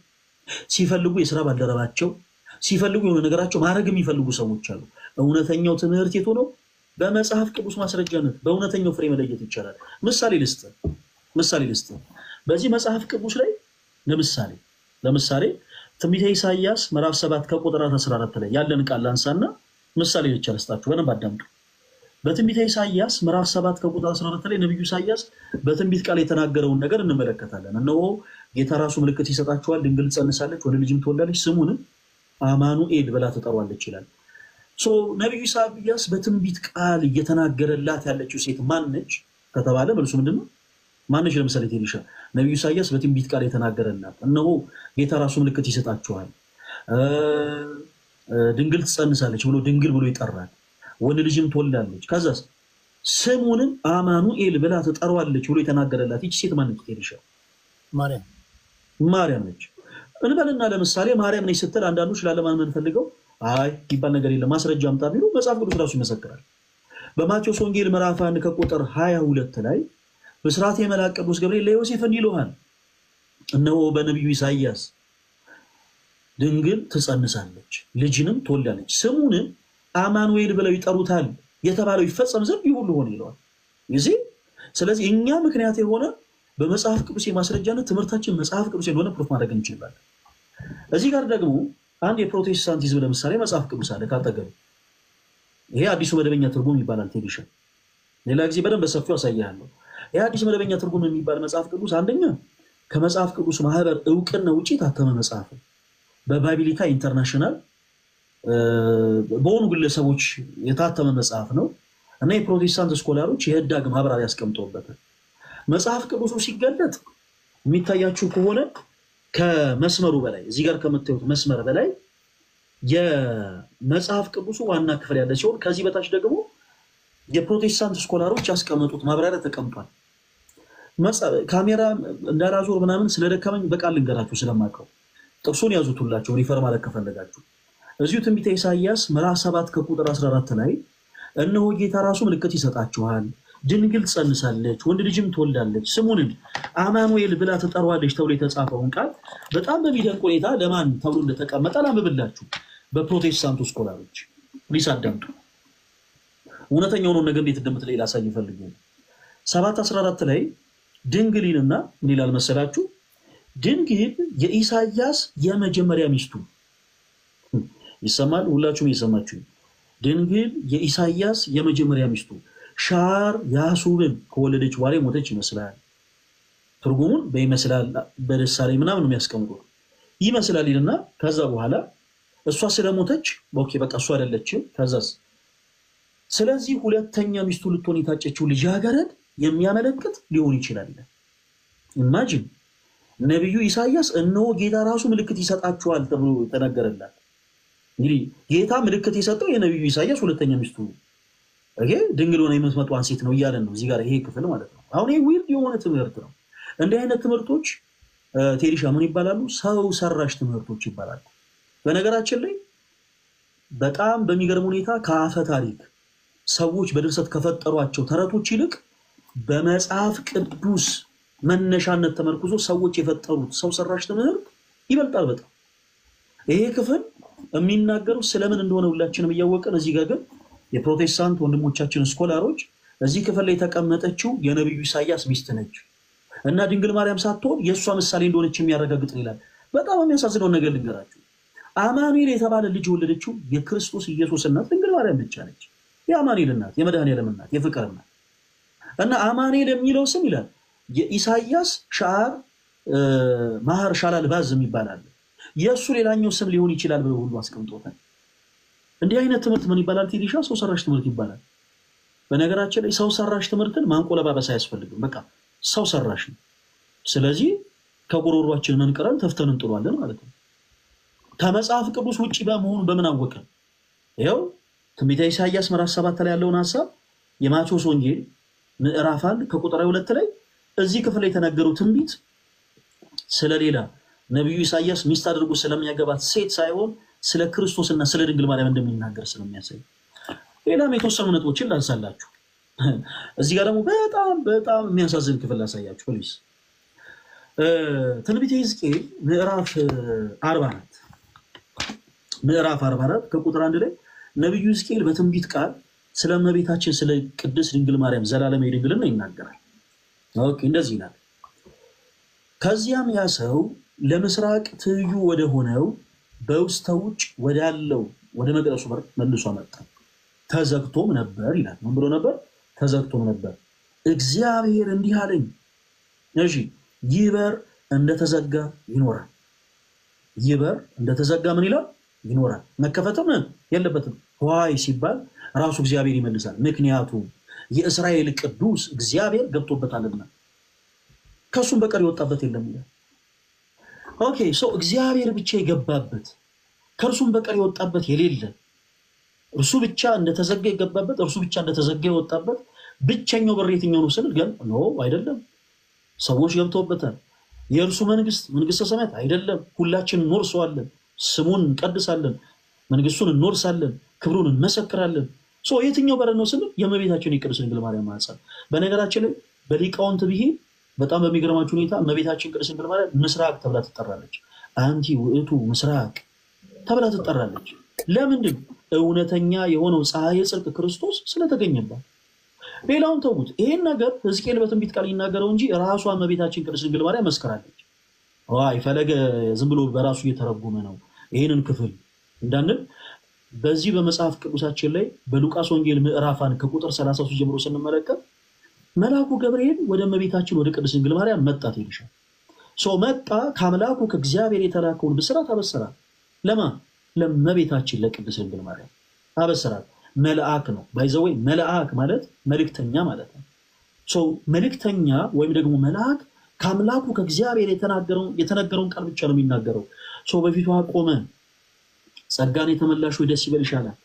ሲፈልጉ የሥራ ባልደረባቸው፣ ሲፈልጉ የሆነ ነገራቸው ማድረግ የሚፈልጉ ሰዎች አሉ። እውነተኛው ትምህርት የቱ ነው? በመጽሐፍ ቅዱስ ማስረጃነት በእውነተኛው ፍሬ መለየት ይቻላል። ምሳሌ ልስጥ። በዚህ መጽሐፍ ቅዱስ ላይ ለምሳሌ ትንቢተ ኢሳይያስ ምዕራፍ 7 ከቁጥር 14 ላይ ያለን ቃል አንሳና ምሳሌ ልስጣችሁ። በደንብ አዳምጡ። በትንቢተ ኢሳይያስ ምዕራፍ 7 ከቁጥር 14 ላይ ነብዩ ኢሳይያስ በትንቢት ቃል የተናገረውን ነገር እንመለከታለን። እነሆ ጌታ ራሱ ምልክት ይሰጣችኋል፣ ድንግል ጸንሳለች፣ ወንድ ልጅም ትወልዳለች፣ ስሙንም አማኑኤል ብላ ትጠራዋለች ይላል። ነብዩ ኢሳይያስ በትንቢት ቃል እየተናገረላት ያለችው ሴት ማነች ከተባለ መልሱ ምንድነው? ማነች? ለምሳሌ ቴሪሻ ነብዩ ኢሳይያስ በትንቢት ቃል የተናገረላት እነሆ ጌታ ራሱ ምልክት ይሰጣችኋል፣ ድንግል ትጸንሳለች ብሎ ድንግል ብሎ ይጠራል፣ ወንድ ልጅም ትወልዳለች፣ ከዛስ ስሙንም አማኑኤል ብላ ትጠራዋለች ብሎ የተናገረላት ይህች ሴት ማነች ቴሪሻ? ማርያም ነች። እንበልና ለምሳሌ ማርያም ነች ስትል አንዳንዶች ላለማመን ፈልገው አይ ይባል ነገር የለም ማስረጃ አምጣ ቢሉ መጽሐፍ ቅዱስ ራሱ ይመሰክራል። በማቴዎስ ወንጌል ምዕራፍ 1 ከቁጥር 22 ላይ በስርዓተ መልአክ ቅዱስ ገብርኤል ለዮሴፍ እንዲህ ይለዋል፣ እነሆ በነቢዩ ኢሳይያስ ድንግል ትጸንሳለች፣ ልጅንም ትወልዳለች፣ ስሙንም አማኑኤል ብለው ይጠሩታል የተባለው ይፈጸም ዘንድ ይህ ሁሉ ሆነ ይለዋል። እዚህ ስለዚህ እኛ ምክንያት የሆነ በመጽሐፍ ቅዱስ የማስረጃነት ትምህርታችን መጽሐፍ ቅዱስ እንደሆነ ፕሩፍ ማድረግ እንችላለን። እዚህ ጋር ደግሞ አንድ የፕሮቴስታንቲዝም ለምሳሌ መጽሐፍ ቅዱስ አለ ካጠገብ። ይሄ አዲሱ መደበኛ ትርጉም ይባላል። ቴዲሻ ሌላ ጊዜ በደንብ በሰፊው አሳያለሁ። ይሄ አዲሱ መደበኛ ትርጉም የሚባል መጽሐፍ ቅዱስ አንደኛ ከመጽሐፍ ቅዱስ ማህበር እውቅና ውጪ ታተመ መጽሐፍ በባይብሊካ ኢንተርናሽናል በሆኑ ግለሰቦች የታተመ መጽሐፍ ነው እና የፕሮቴስታንት ስኮላሮች የህዳግ ማብራሪያ ያስቀምጠውበታል። መጽሐፍ ቅዱሱ ሲገለጥ የሚታያችሁ ከሆነ ከመስመሩ በላይ እዚህ ጋር ከምታዩት መስመር በላይ የመጽሐፍ ቅዱሱ ዋና ክፍል ያለ ሲሆን ከዚህ በታች ደግሞ የፕሮቴስታንት ስኮላሮች ያስቀመጡት ማብራሪያ ተቀምጧል። ካሜራ እንዳላዞር ምናምን ስለደከመኝ በቃል ልንገራችሁ ስለማቀው ጥቅሱን ያዙትላችሁ ሪፈር ማለት ከፈለጋችሁ እዚሁ ትንቢተ ኢሳይያስ ምዕራፍ 7 ከቁጥር 14 ላይ እነሆ ጌታ ራሱ ምልክት ይሰጣችኋል፣ ድንግል ትጸንሳለች፣ ወንድ ልጅም ትወልዳለች፣ ስሙንም አማኑኤል ብላ ትጠራዋለች ተብሎ የተጻፈውን ቃል በጣም በሚደንቅ ሁኔታ ለማን ተብሎ እንደተቀመጠ ላንብብላችሁ። በፕሮቴስታንቱ ስኮላሮች ሊሳደምጡ እውነተኛው ነው ነገር እንዴት እንደምትለይ ላሳይ ፈልጌ 7:14 ላይ ድንግልና ምን ይላል መሰላችሁ? ድንግል የኢሳይያስ የመጀመሪያ ሚስቱ ይሰማል። ሁላችሁም እየሰማችሁ ድንግል የኢሳይያስ የመጀመሪያ ሚስቱ ሻር ያሱብን ከወለደች በኋላ ሞተች ይመስላል። ትርጉሙን በይመስላል በደሳሌ ምናምን ነው የሚያስቀምጡት። ይመስላል ይልና ከዛ በኋላ እሷ ስለሞተች ኦኬ በቃ እሷ አይደለችም። ከዛስ ስለዚህ ሁለተኛ ሚስቱ ልትሆን የታጨችው ልጃገረድ የሚያመለክት ሊሆን ይችላል። ኢማጂን ነብዩ ኢሳይያስ እነሆ ጌታ ራሱ ምልክት ይሰጣችኋል ተብሎ ተነገረላት። እንግዲህ ጌታ ምልክት የሰጠው የነብዩ ኢሳይያስ ሁለተኛ ሚስቱ ኦኬ ድንግል ሆና የምትመጣዋን ሴት ነው እያለን ነው እዚህ ጋር ይሄ ክፍል ማለት ነው። አሁን ይሄ ዊርድ የሆነ ትምህርት ነው። እንዲህ አይነት ትምህርቶች ቴሪሻ ምን ይባላሉ? ሰው ሰራሽ ትምህርቶች ይባላሉ። በነገራችን ላይ በጣም በሚገርም ሁኔታ ከአፈ ታሪክ ሰዎች በድርሰት ከፈጠሯቸው ተረቶች ይልቅ በመጽሐፍ ቅዱስ መነሻነት ተመርኩዞ ሰዎች የፈጠሩት ሰው ሰራሽ ትምህርት ይበልጣል በጣም። ይሄ ክፍል የሚናገረው ስለምን እንደሆነ ሁላችንም እያወቀን እዚህ ጋር ግን የፕሮቴስታንት ወንድሞቻችን ስኮላሮች እዚህ ክፍል ላይ የተቀመጠችው የነብዩ ኢሳይያስ ሚስት ነች እና ድንግል ማርያም ሳትሆን የእሷ ምሳሌ እንደሆነች የሚያረጋግጥ ይላል። በጣም የሚያሳዝነው ነገር ልንገራችሁ። አማኑኤል የተባለ ልጅ የወለደችው የክርስቶስ ኢየሱስ እናት ድንግል ማርያም ብቻ ነች። የአማኑኤል እናት፣ የመድኃኔዓለም እናት፣ የፍቅር እናት እና አማኑኤል የሚለው ስም ይላል የኢሳይያስ ሻር ማህር ሻላል ባዝ ይባላል። የእሱ ሌላኛው ስም ሊሆን ይችላል ብለው ሁሉ አስቀምጦታል። እንዲህ አይነት ትምህርት ምን ይባላል? ቴዲሻ ሰው ሰራሽ ትምህርት ይባላል። በነገራችን ላይ ሰው ሰራሽ ትምህርትን ማንቆለባበስ አያስፈልግም። በቃ ሰው ሰራሽ ነው። ስለዚህ ከጉሮሯችን መንቀረን ተፍተን እንጥሏለን ማለት ነው። ከመጽሐፍ ቅዱስ ውጪ በመሆኑ በምን አወቀን? ይኸው ትንቢተ ኢሳይያስ ምዕራፍ 7 ላይ ያለውን ሐሳብ የማቴዎስ ወንጌል ምዕራፍ 1 ከቁጥር 2 ላይ እዚህ ክፍል ላይ የተነገረው ትንቢት ስለሌላ ነብዩ ኢሳይያስ ሚስት አድርጎ ስለሚያገባት ሴት ሳይሆን ስለ ክርስቶስና ስለ ድንግል ማርያም እንደሚናገር ስለሚያሳይ ሌላም የተወሰኑ ነጥቦችን ላንሳላችሁ። እዚህ ጋር ደግሞ በጣም የሚያሳዝን ክፍል ላሳያችሁ ፕሊዝ። ትንቢተ ሕዝቅኤል ምዕራፍ 44 ከቁጥር 1 ላይ ነብዩ ሕዝቅኤል በትንቢት ቃል ስለ እመቤታችን ስለ ቅድስት ድንግል ማርያም ዘላለማዊ ድንግልና ይናገራል። ኦኬ እንደዚህ ይላል። ከዚያም ያ ሰው ለምስራቅ ትይዩ ወደ ሆነው በውስተ ውጭ ወዳለው ወደ መቅደሱ በር መልሶ መጣ። ተዘግቶም ነበር ይላል። ምን ብሎ ነበር? ተዘግቶም ነበር። እግዚአብሔር እንዲህ አለኝ፣ እሺ ይህ በር እንደተዘጋ ይኖራል። ይህ በር እንደተዘጋ ምን ይላል? ይኖራል። መከፈትም የለበትም። ዋይ ሲባል ራሱ እግዚአብሔር ይመልሳል። ምክንያቱም የእስራኤል ቅዱስ እግዚአብሔር ገብቶበታልና ከሱም በቀር የወጣበት የለም ይላል። ኦኬ ሶ እግዚአብሔር ብቻ የገባበት ከእርሱም በቀር የወጣበት የሌለ እርሱ ብቻ እንደተዘጋ የገባበት እርሱ ብቻ እንደተዘጋ የወጣበት ብቸኛው በር የትኛው ነው ስንል ግን ኖ አይደለም፣ ሰዎች ገብተውበታል። የእርሱ መንግስተ ሰማያት አይደለም፣ ሁላችን እንወርሰዋለን፣ ስሙን እንቀድሳለን፣ መንግስቱን እንወርሳለን፣ ክብሩን እንመሰክራለን። ሶ የትኛው በር ነው ስንል የእመቤታችን የቅድስት ድንግል ማርያም ማኅፀን። በነገራችን ላይ በሊቃውንት ብሂል በጣም በሚገርማችሁ ሁኔታ እመቤታችን ቅድስት ድንግል ማርያም ምስራቅ ተብላ ትጠራለች። አንቲ ውእቱ ምስራቅ ተብላ ትጠራለች። ለምንድን? እውነተኛ የሆነው ፀሐይ ጽድቅ ክርስቶስ ስለተገኘባት። ሌላውን ተውት። ይሄን ነገር ሕዝቅኤል በትንቢት ቃል ይናገረው እንጂ ራሷ እመቤታችን ቅድስት ድንግል ማርያም መስከራለች። ዋይ ፈለገ ዝም ብሎ በራሱ እየተረጎመ ነው ይሄንን ክፍል እንዳንል በዚህ በመጽሐፍ ቅዱሳችን ላይ በሉቃስ ወንጌል ምዕራፍ 1 ከቁጥር 33 ጀምሮ ስንመለከት መልአኩ ገብርኤል ወደ እመቤታችን ወደ ቅድስት ድንግል ማርያም መጣ። ይልሻል ሶ መጣ ከአምላኩ ከእግዚአብሔር የተላከውን ብስራት አበሰራት። ለማን? ለእመቤታችን ለቅድስት ድንግል ማርያም አበሰራት። መልአክ ነው ባይዘወይ መልአክ ማለት መልእክተኛ ማለት ነው። ሶ መልእክተኛ ወይም ደግሞ መልአክ ከአምላኩ ከእግዚአብሔር የተነገረውን ቃል ብቻ ነው የሚናገረው። ሶ በፊቷ ቆመ። ጸጋን የተመላሽ ሆይ ደስ ይበልሽ አላት።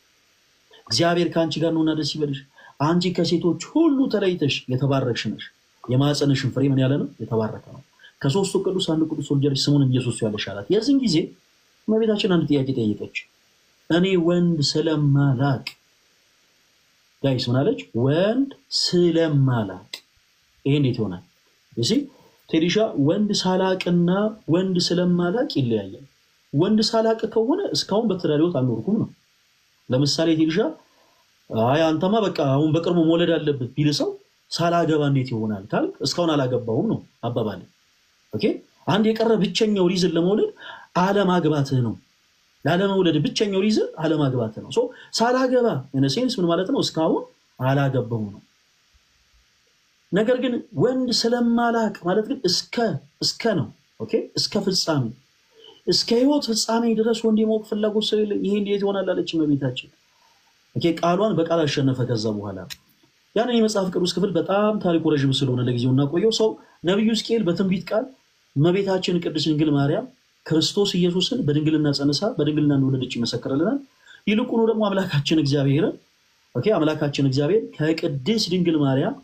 እግዚአብሔር ከአንቺ ጋር ነውና ደስ ይበልሽ፣ አንቺ ከሴቶች ሁሉ ተለይተሽ የተባረክሽ ነሽ፣ የማኅፀንሽን ፍሬ ምን ያለ ነው? የተባረከ ነው። ከሦስቱ ቅዱስ አንዱ ቅዱስ ወልደሽ ስሙንም ኢየሱስ ያለሽ አላት። የዚህን ጊዜ እመቤታችን አንድ ጥያቄ ጠየቀች። እኔ ወንድ ስለማላቅ ጋይስ ምን አለች? ወንድ ስለማላቅ። ይሄ እንዴት ይሆናል? እሺ ቴዲሻ ወንድ ሳላቅና ወንድ ስለማላቅ ይለያያል። ወንድ ሳላቅ ከሆነ እስካሁን በትዳር ሕይወት አልኖርኩም ነው። ለምሳሌ ቴዲሻ አይ አንተማ በቃ አሁን በቅርቡ መውለድ አለበት ቢል ሰው ሳላገባ እንዴት ይሆናል ካልክ እስካሁን አላገባውም ነው አባባል። ኦኬ አንድ የቀረ ብቸኛው ሪዝን ለመውለድ አለማግባትህ ነው። ላለመውለድ ብቸኛው ሪዝን አለማግባትህ ነው። ሶ ሳላገባ እነ ሴንስ ምን ማለት ነው? እስካሁን አላገባው ነው። ነገር ግን ወንድ ስለማላቅ ማለት ግን እስከ ነው። ኦኬ እስከ ፍጻሜ እስከ ሕይወት ፍጻሜ ድረስ ወንድ የማወቅ ፍላጎት ስለሌለ ይሄ እንዴት ይሆናል አለች እመቤታችን። ኦኬ ቃሏን በቃል አሸነፈ። ከዛ በኋላ ያንን የመጽሐፍ ቅዱስ ክፍል በጣም ታሪኩ ረጅም ስለሆነ ለጊዜው እናቆየው። ሰው ነብዩ ሕዝቅኤል በትንቢት ቃል እመቤታችን ቅድስት ድንግል ማርያም ክርስቶስ ኢየሱስን በድንግልና ጸንሳ በድንግልና እንደወለደች ይመሰክርልናል። ይልቁኑ ደግሞ አምላካችን እግዚአብሔር አምላካችን እግዚአብሔር ከቅድስት ድንግል ማርያም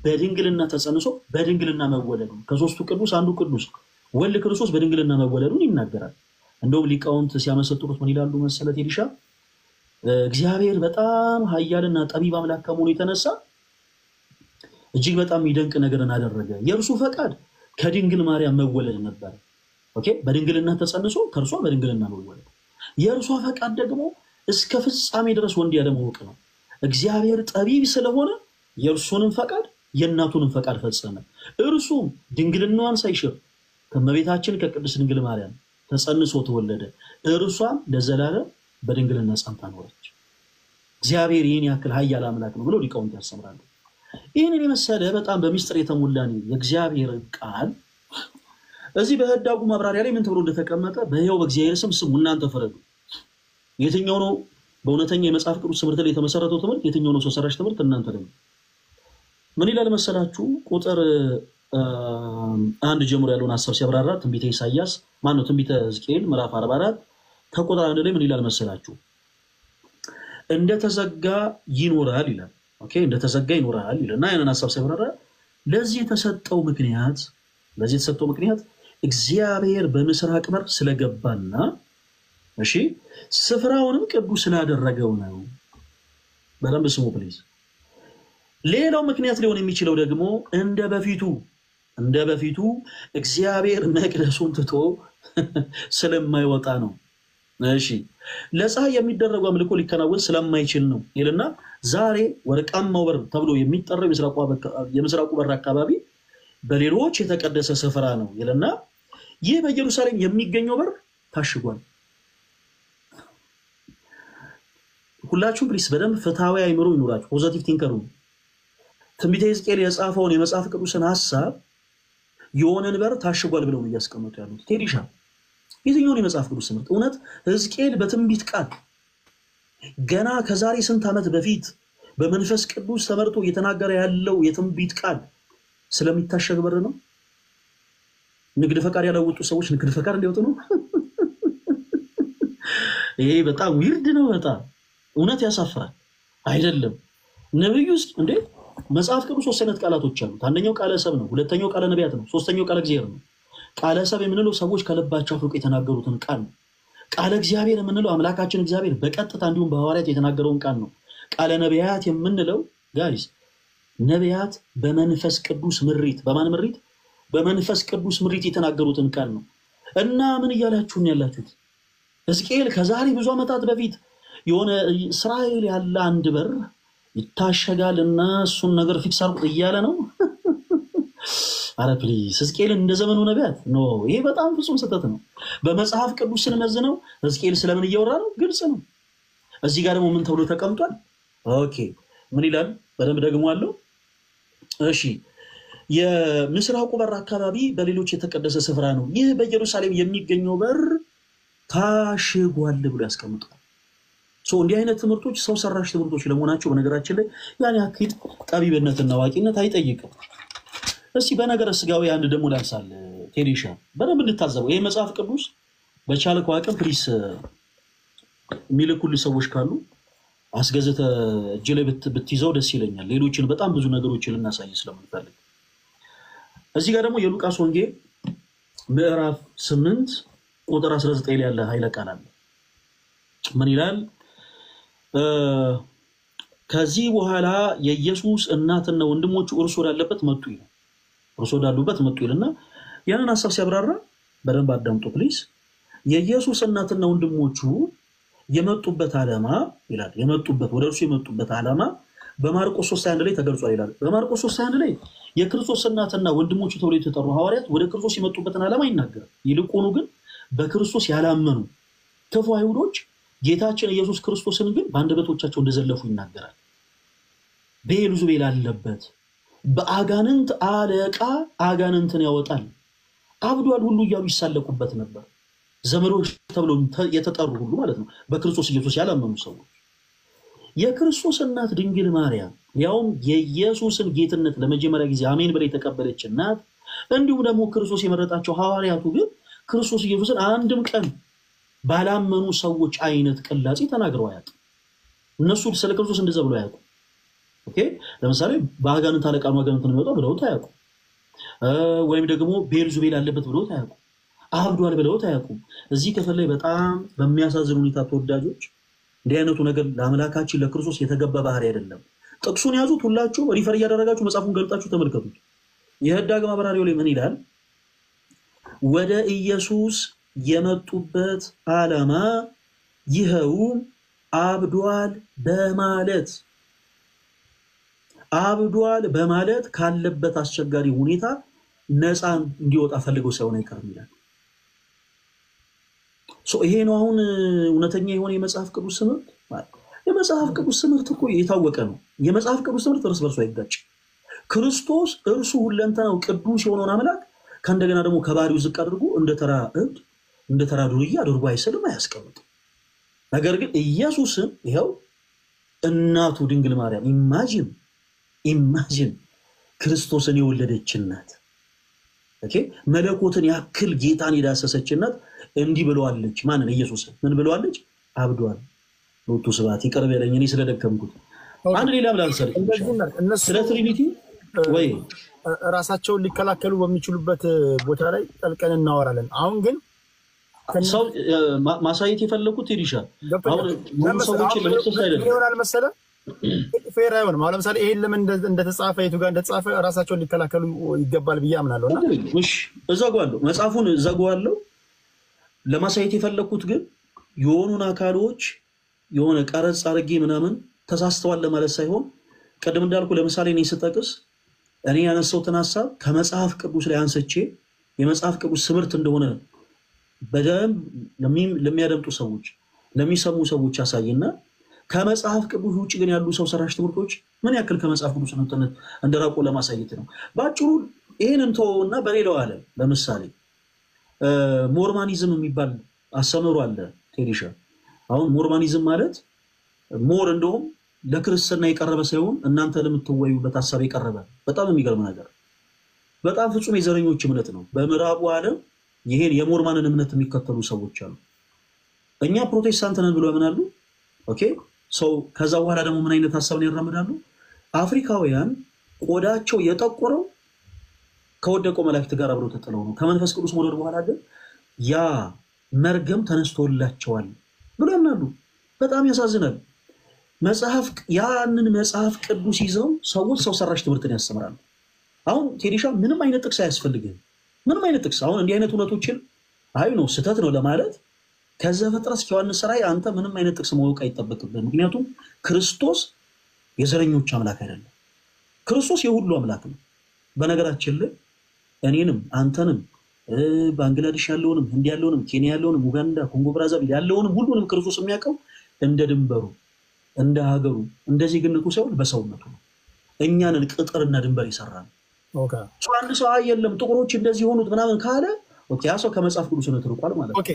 በድንግልና ተጸንሶ በድንግልና መወለዱ ከሶስቱ ቅዱስ አንዱ ቅዱስ ወልድ ክርስቶስ በድንግልና መወለዱን ይናገራል። እንደውም ሊቃውንት ሲያመሰጥሩት ምን ይላሉ መሰለት ኤሊሻ? እግዚአብሔር በጣም ኃያልና ጠቢብ አምላክ ከመሆኑ የተነሳ እጅግ በጣም የሚደንቅ ነገርን አደረገ። የእርሱ ፈቃድ ከድንግል ማርያም መወለድ ነበር። በድንግልና ተጸንሶ ከእርሷ በድንግልና መወለድ። የእርሷ ፈቃድ ደግሞ እስከ ፍጻሜ ድረስ ወንድ ያለማወቅ ነው። እግዚአብሔር ጠቢብ ስለሆነ የእርሱንም ፈቃድ የእናቱንም ፈቃድ ፈጸመ። እርሱም ድንግልናዋን ሳይሽር ከመቤታችን ከቅድስት ድንግል ማርያም ተጸንሶ ተወለደ። እርሷም ለዘላለም በድንግልና ጸንታ ኖረች። እግዚአብሔር ይህን ያክል ኃያል አምላክ ነው ብሎ ሊቃውንት ያስተምራሉ። ይህንን የመሰለ በጣም በሚስጥር የተሞላ የእግዚአብሔር ቃል እዚህ በህዳጉ ማብራሪያ ላይ ምን ተብሎ እንደተቀመጠ በሕያው በእግዚአብሔር ስም ስሙ እናንተ ፍረዱ። የትኛው ነው በእውነተኛ የመጽሐፍ ቅዱስ ትምህርት ላይ የተመሰረተው ትምህርት? የትኛው ነው ሰው ሰራሽ ትምህርት? እናንተ ደግሞ ምን ይላል መሰላችሁ? ቁጥር 1 ጀምሮ ያለውን ሐሳብ ሲያብራራ ትንቢተ ኢሳይያስ ትንቢተ ሕዝቅኤል ምዕራፍ 44 ከቁጥር 1 ላይ ምን ይላል መሰላችሁ? እንደተዘጋ ይኖራል ይላል። እንደተዘጋ ይኖራል ይላልና ያንን ሐሳብ ሲያብራራ ለዚህ የተሰጠው ምክንያት እግዚአብሔር በምስራቅ በር ስለገባና ስፍራውንም ቅዱስ ስላደረገው ነው። በደንብ ስሙ ፕሊዝ። ሌላው ምክንያት ሊሆን የሚችለው ደግሞ እንደ በፊቱ እግዚአብሔር መቅደሱን ትቶ ስለማይወጣ ነው። ለፀሐይ የሚደረጉ አምልኮ ሊከናወን ስለማይችል ነው ይልና ዛሬ ወርቃማው በር ተብሎ የሚጠራው የምስራቁ በር አካባቢ በሌሎች የተቀደሰ ስፍራ ነው ይልና ይህ በኢየሩሳሌም የሚገኘው በር ታሽጓል። ሁላችሁም ፕሊስ በደንብ ፍትሃዊ አይምሮ ይኑራችሁ፣ ፖዚቲቭ ቲንከሩ። ትንቢተ ሕዝቅኤል የጻፈውን የመጽሐፍ ቅዱስን ሐሳብ የሆነን በር ታሽጓል ብለው ነው እያስቀመጡ ያሉት። ቴዲሻ የትኛውን የመጽሐፍ ቅዱስ ትምህርት? እውነት ሕዝቅኤል በትንቢት ቃል ገና ከዛሬ ስንት ዓመት በፊት በመንፈስ ቅዱስ ተመርቶ እየተናገረ ያለው የትንቢት ቃል ስለሚታሸግ በር ነው? ንግድ ፈቃድ ያላወጡ ሰዎች ንግድ ፈቃድ እንዲወጡ ነው? ይሄ በጣም ዊርድ ነው። በጣም እውነት ያሳፍራል። አይደለም ነብዩ ውስጥ እንዴ መጽሐፍ ቅዱስ ሶስት አይነት ቃላቶች አሉት። አንደኛው ቃለ ሰብ ነው፣ ሁለተኛው ቃለ ነቢያት ነው፣ ሶስተኛው ቃለ እግዚአብሔር ነው። ቃለ ሰብ የምንለው ሰዎች ከልባቸው አፍልቆ የተናገሩትን ቃል ነው። ቃለ እግዚአብሔር የምንለው አምላካችን እግዚአብሔር በቀጥታ እንዲሁም በሐዋርያት የተናገረውን ቃል ነው። ቃለ ነቢያት የምንለው ጋይስ ነቢያት በመንፈስ ቅዱስ ምሪት፣ በማን ምሪት? በመንፈስ ቅዱስ ምሪት የተናገሩትን ቃል ነው። እና ምን እያላችሁ ነው ያላችሁት? ሕዝቅኤል ከዛሬ ብዙ ዓመታት በፊት የሆነ እስራኤል ያለ አንድ በር ይታሸጋል እና እሱን ነገር ፊክስ አድርጉት እያለ ነው። አረ ፕሊዝ ሕዝቅኤል እንደ ዘመኑ ነቢያት ነው። ይሄ በጣም ፍጹም ስህተት ነው። በመጽሐፍ ቅዱስ ስንመዝነው ሕዝቅኤል ስለምን እያወራ ነው? ግልጽ ነው። እዚህ ጋር ደግሞ ምን ተብሎ ተቀምጧል? ምን ይላል? በደንብ ደግሞ አለው። የምስራቁ በር አካባቢ በሌሎች የተቀደሰ ስፍራ ነው። ይህ በኢየሩሳሌም የሚገኘው በር ታሽጓል ብሎ ያስቀምጣል። እንዲህ አይነት ትምህርቶች ሰው ሰራሽ ትምህርቶች ለመሆናቸው በነገራችን ላይ ያን ያክል ጠቢብነትና አዋቂነት አይጠይቅም። እስቲ በነገረ ስጋዊ አንድ ደግሞ ላንሳል። ቴዲሻ በደንብ እንድታዘበው ይሄ መጽሐፍ ቅዱስ በቻልከው አቅም ፕሊስ የሚልኩልህ ሰዎች ካሉ አስገዝተ እጅ ላይ ብትይዘው ደስ ይለኛል። ሌሎችን በጣም ብዙ ነገሮችን ልናሳይ ስለምንፈልግ። እዚህ ጋር ደግሞ የሉቃስ ወንጌል ምዕራፍ 8 ቁጥር 19 ላይ ያለ ኃይለ ቃል አለ። ምን ይላል? ከዚህ በኋላ የኢየሱስ እናትና ወንድሞቹ እርሱ ወዳለበት መጡ ይላል። እርሱ ወዳሉበት መጡ ይልና ያንን ሐሳብ ሲያብራራ በደንብ አዳምጡ ፕሊዝ። የኢየሱስ እናትና ወንድሞቹ የመጡበት ዓላማ ይላል። ወደ እርሱ የመጡበት ዓላማ በማርቆስ 3:1 ላይ ተገልጿል ይላል። በማርቆስ 3:1 ላይ የክርስቶስ እናትና ወንድሞቹ ተብለው የተጠሩ ሐዋርያት ወደ ክርስቶስ የመጡበትን ዓላማ ይናገራል። ይልቁኑ ግን በክርስቶስ ያላመኑ ክፉ አይሁዶች ጌታችን ኢየሱስ ክርስቶስን ግን በአንደበቶቻቸው እንደዘለፉ ይናገራል። ቤልዙቤል አለበት፣ በአጋንንት አለቃ አጋንንትን ያወጣል፣ አብዷል ሁሉ እያሉ ይሳለቁበት ነበር። ዘመዶች ተብለው የተጠሩ ሁሉ ማለት ነው፣ በክርስቶስ ኢየሱስ ያላመኑ ሰዎች። የክርስቶስ እናት ድንግል ማርያም ያውም የኢየሱስን ጌትነት ለመጀመሪያ ጊዜ አሜን ብላ የተቀበለች እናት፣ እንዲሁም ደግሞ ክርስቶስ የመረጣቸው ሐዋርያቱ ግን ክርስቶስ ኢየሱስን አንድም ቀን ባላመኑ ሰዎች አይነት ቅላጼ ተናግረው አያውቁም። እነሱ ስለ ክርስቶስ እንደዛ ብለው አያውቁም። ኦኬ ለምሳሌ በአጋንንት አለቃ ማጋንንት ነው የሚወጣው ብለው አያውቁም። ወይም ደግሞ ቤልዙቤል አለበት ብለው አያውቁም። አብዷል ብለው አያውቁም። እዚህ ክፍል ላይ በጣም በሚያሳዝን ሁኔታ ተወዳጆች እንዲህ አይነቱ ነገር ለአምላካችን ለክርስቶስ የተገባ ባህሪ አይደለም። ጥቅሱን ያዙት፣ ሁላችሁ ሪፈር እያደረጋችሁ መጽሐፉን ገልጣችሁ ተመልከቱት። የህዳግ ማብራሪያው ላይ ምን ይላል? ወደ ኢየሱስ የመጡበት ዓላማ ይኸውም አብዷል በማለት ካለበት አስቸጋሪ ሁኔታ ነፃ እንዲወጣ ፈልገው ሳይሆን አይቀርም ይላል። ይሄ ነው አሁን እውነተኛ የሆነ የመጽሐፍ ቅዱስ ትምህርት ማለት። የመጽሐፍ ቅዱስ ትምህርት እኮ የታወቀ ነው። የመጽሐፍ ቅዱስ ትምህርት እርስ በርሱ አይጋጭ። ክርስቶስ እርሱ ሁለንተናው ቅዱስ የሆነውን አምላክ ከእንደገና ደግሞ ከባህሪው ዝቅ አድርጎ እንደ ተራ እብድ እንደ ተራ ዱርዬ አድርጎ አይሰልም፣ አያስቀምጥም። ነገር ግን ኢየሱስን ይኸው እናቱ ድንግል ማርያም ኢማጂን ክርስቶስን የወለደች እናት ኦኬ መለኮትን ያክል ጌታን የዳሰሰች እናት እንዲህ ብለዋለች። ማንን? ኢየሱስን ምን ብለዋለች? አብዷል። ሎቱ ስብሐት ይቅር በለኝ እኔ ስለደከምኩት። አንድ ሌላ ብላ አንሰር ስለ ትሪኒቲ ወይ ራሳቸውን ሊከላከሉ በሚችሉበት ቦታ ላይ ጠልቀን እናወራለን። አሁን ግን ሰው ማሳየት የፈለኩት ይዲሻል አሁን ሰዎች ለምሳሌ አይደለም ይሆናል መሰለ ፌር አይሆንም። አሁን ለምሳሌ ይሄን ለምን እንደተጻፈ የቱ ጋር እንደተጻፈ ራሳቸውን ሊከላከሉ ይገባል ብዬ አምናለሁና እሺ እዛጓለሁ መጽሐፉን እዛጓለሁ። ለማሳየት የፈለኩት ግን የሆኑን አካሎች የሆነ ቀረጽ አድርጌ ምናምን ተሳስተዋል ለማለት ሳይሆን ቀደም እንዳልኩ ለምሳሌ እኔ ስጠቅስ እኔ ያነሳሁትን ሐሳብ ከመጽሐፍ ቅዱስ ላይ አንስቼ የመጽሐፍ ቅዱስ ትምህርት እንደሆነ በደንብ ለሚያደምጡ ሰዎች ለሚሰሙ ሰዎች ያሳይና ከመጽሐፍ ቅዱስ ውጭ ግን ያሉ ሰው ሰራሽ ትምህርቶች ምን ያክል ከመጽሐፍ ቅዱስ እንደራቁ ለማሳየት ነው። ባጭሩ ይሄንን ተወውና በሌላው ዓለም ለምሳሌ ሞርማኒዝም የሚባል አስተምህሮ አለ ቴዲሻ። አሁን ሞርማኒዝም ማለት ሞር እንደውም ለክርስትና የቀረበ ሳይሆን እናንተ ለምትወዩበት ሐሳብ የቀረበ በጣም የሚገርም ነገር በጣም ፍጹም የዘረኞች እምነት ነው። በምዕራቡ ዓለም ይሄን የሞርማንን እምነት የሚከተሉ ሰዎች አሉ። እኛ ፕሮቴስታንት ነን ብለው ያምናሉ። ኦኬ ሰው ከዛ በኋላ ደግሞ ምን አይነት ሐሳብን ያራምዳሉ? አፍሪካውያን ቆዳቸው የጠቆረው ከወደቀው መላእክት ጋር አብረው ተጥለው ነው። ከመንፈስ ቅዱስ መውረድ በኋላ ግን ያ መርገም ተነስቶላቸዋል ብለው ያምናሉ። በጣም ያሳዝናል። ያንን መጽሐፍ ቅዱስ ይዘው ሰዎች ሰው ሰራሽ ትምህርትን ያስተምራሉ። አሁን ቴዲሻ ምንም አይነት ጥቅስ አያስፈልግም። ምንም አይነት ጥቅስ አሁን እንዲህ አይነት እውነቶችን አይ ነው ስህተት ነው ለማለት ከዘፍጥረት እስከ ዮሐንስ ራእይ አንተ ምንም አይነት ጥቅስ ማወቅ አይጠበቅብህም። ምክንያቱም ክርስቶስ የዘረኞች አምላክ አይደለም። ክርስቶስ የሁሉ አምላክ ነው። በነገራችን ላይ እኔንም አንተንም ባንግላዴሽ ያለውንም ህንድ ያለውንም ኬንያ ያለውንም ኡጋንዳ ኮንጎ ብራዛቪል ያለውንም ሁሉንም ክርስቶስ የሚያውቀው እንደ ድንበሩ እንደ ሀገሩ እንደ ዜግነቱ ሳይሆን በሰውነቱ ነው። እኛንን ቅጥርና ድንበር ይሰራል። ኦኬ አንድ ሰው አይደለም ጥቁሮች እንደዚህ ሆኑት ምናምን ካለ ኦኬ ያ ሰው ከመጽሐፍ ቅዱስ ነው ተርቋል ማለት ነው። ኦኬ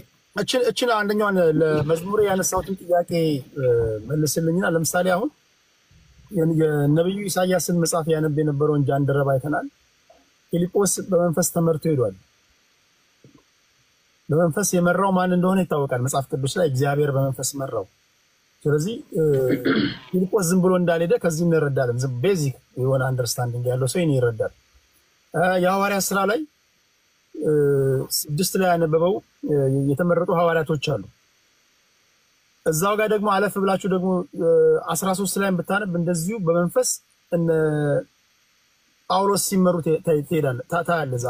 እቺን አንደኛውን ለመዝሙር ያነሳሁትን ጥያቄ መልስልኝና ለምሳሌ አሁን የነብዩ ኢሳይያስን መጽሐፍ ያነብ የነበረውን ጃንደረባ አይተናል። ፊልጶስ በመንፈስ ተመርቶ ሄዷል። በመንፈስ የመራው ማን እንደሆነ ይታወቃል። መጽሐፍ ቅዱስ ላይ እግዚአብሔር በመንፈስ መራው። ስለዚህ ፊልጶስ ዝም ብሎ እንዳልሄደ ከዚህ እንረዳለን። ዝም ቤዚክ የሆነ አንደርስታንዲንግ ያለው ሰው ይረዳል። የሐዋርያት ሥራ ላይ 6 ላይ ያነበበው የተመረጡ ሐዋርያቶች አሉ። እዛው ጋር ደግሞ አለፍ ብላችሁ ደግሞ 13 ላይ ብታነብ እንደዚሁ በመንፈስ እነ ጳውሎስ ሲመሩ ትሄዳለህ ታያለህ። እዛ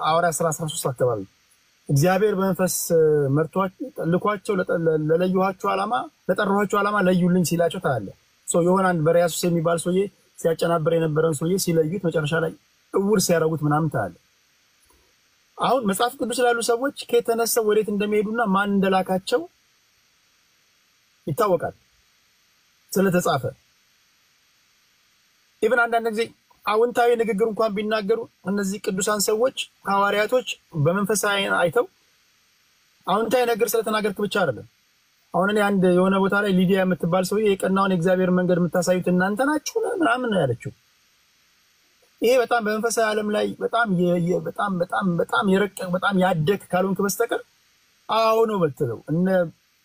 ሐዋርያት ሥራ 13 አካባቢ እግዚአብሔር በመንፈስ መርቷቸው ልኳቸው ለለዩዋቸው ዓላማ ለጠራኋቸው ዓላማ ለዩልኝ ሲላቸው ታያለህ። የሆነ አንድ በሪያሱስ የሚባል ሰውዬ ሲያጨናብር የነበረውን ሰውዬ ሲለዩት መጨረሻ ላይ እውር ሲያረጉት ምናምን ታያለህ። አሁን መጽሐፍ ቅዱስ ላይ ያሉ ሰዎች ከተነሳው ወዴት እንደሚሄዱና ማን እንደላካቸው ይታወቃል ስለተጻፈ። ኢቭን አንዳንድ ጊዜ አዎንታዊ ንግግር እንኳን ቢናገሩ እነዚህ ቅዱሳን ሰዎች ሐዋርያቶች በመንፈሳዊ አይተው አዎንታዊ ነገር ስለተናገርክ ብቻ አይደለም። አሁን እኔ አንድ የሆነ ቦታ ላይ ሊዲያ የምትባል ሰውዬ የቀናውን የእግዚአብሔር መንገድ የምታሳዩት እናንተ ናችሁ ምናምን ነው ያለችው። ይሄ በጣም በመንፈሳዊ ዓለም ላይ በጣም የረቀቅ በጣም ያደግ ካልሆንክ በስተቀር አዎ ነው የምትለው። እነ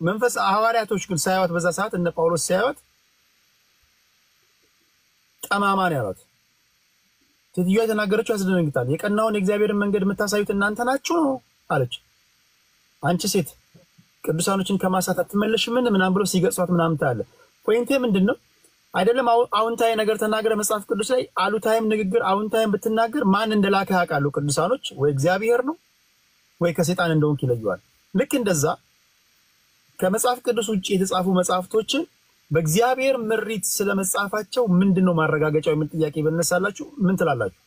መንፈስ ሐዋርያቶች ግን ሳይዋት በዛ ሰዓት እነ ጳውሎስ ሳይዋት ጠማማ ነው ያሏት። ሴትዮዋ የተናገረችው ያስደነግጣል። የቀናውን የእግዚአብሔርን መንገድ የምታሳዩት እናንተ ናችሁ አለች። አንቺ ሴት ቅዱሳኖችን ከማሳት አትመለሽምን ምናምን ብሎ ሲገጽዋት ምናምን ታያለ። ፖይንቴ ምንድነው? አይደለም አውንታዊ ነገር ተናገረ መጽሐፍ ቅዱስ ላይ አሉታዊም ንግግር አውንታዊም ብትናገር ማን እንደላከ ያውቃሉ ቅዱሳኖች። ወይ እግዚአብሔር ነው ወይ ከሰይጣን እንደሆንክ ይለዩዋል። ልክ እንደዛ ከመጽሐፍ ቅዱስ ውጪ የተጻፉ መጽሐፍቶችን በእግዚአብሔር ምሪት ስለመጻፋቸው ምንድነው ማረጋገጫው? ምን ጥያቄ በነሳላችሁ ምን ትላላችሁ?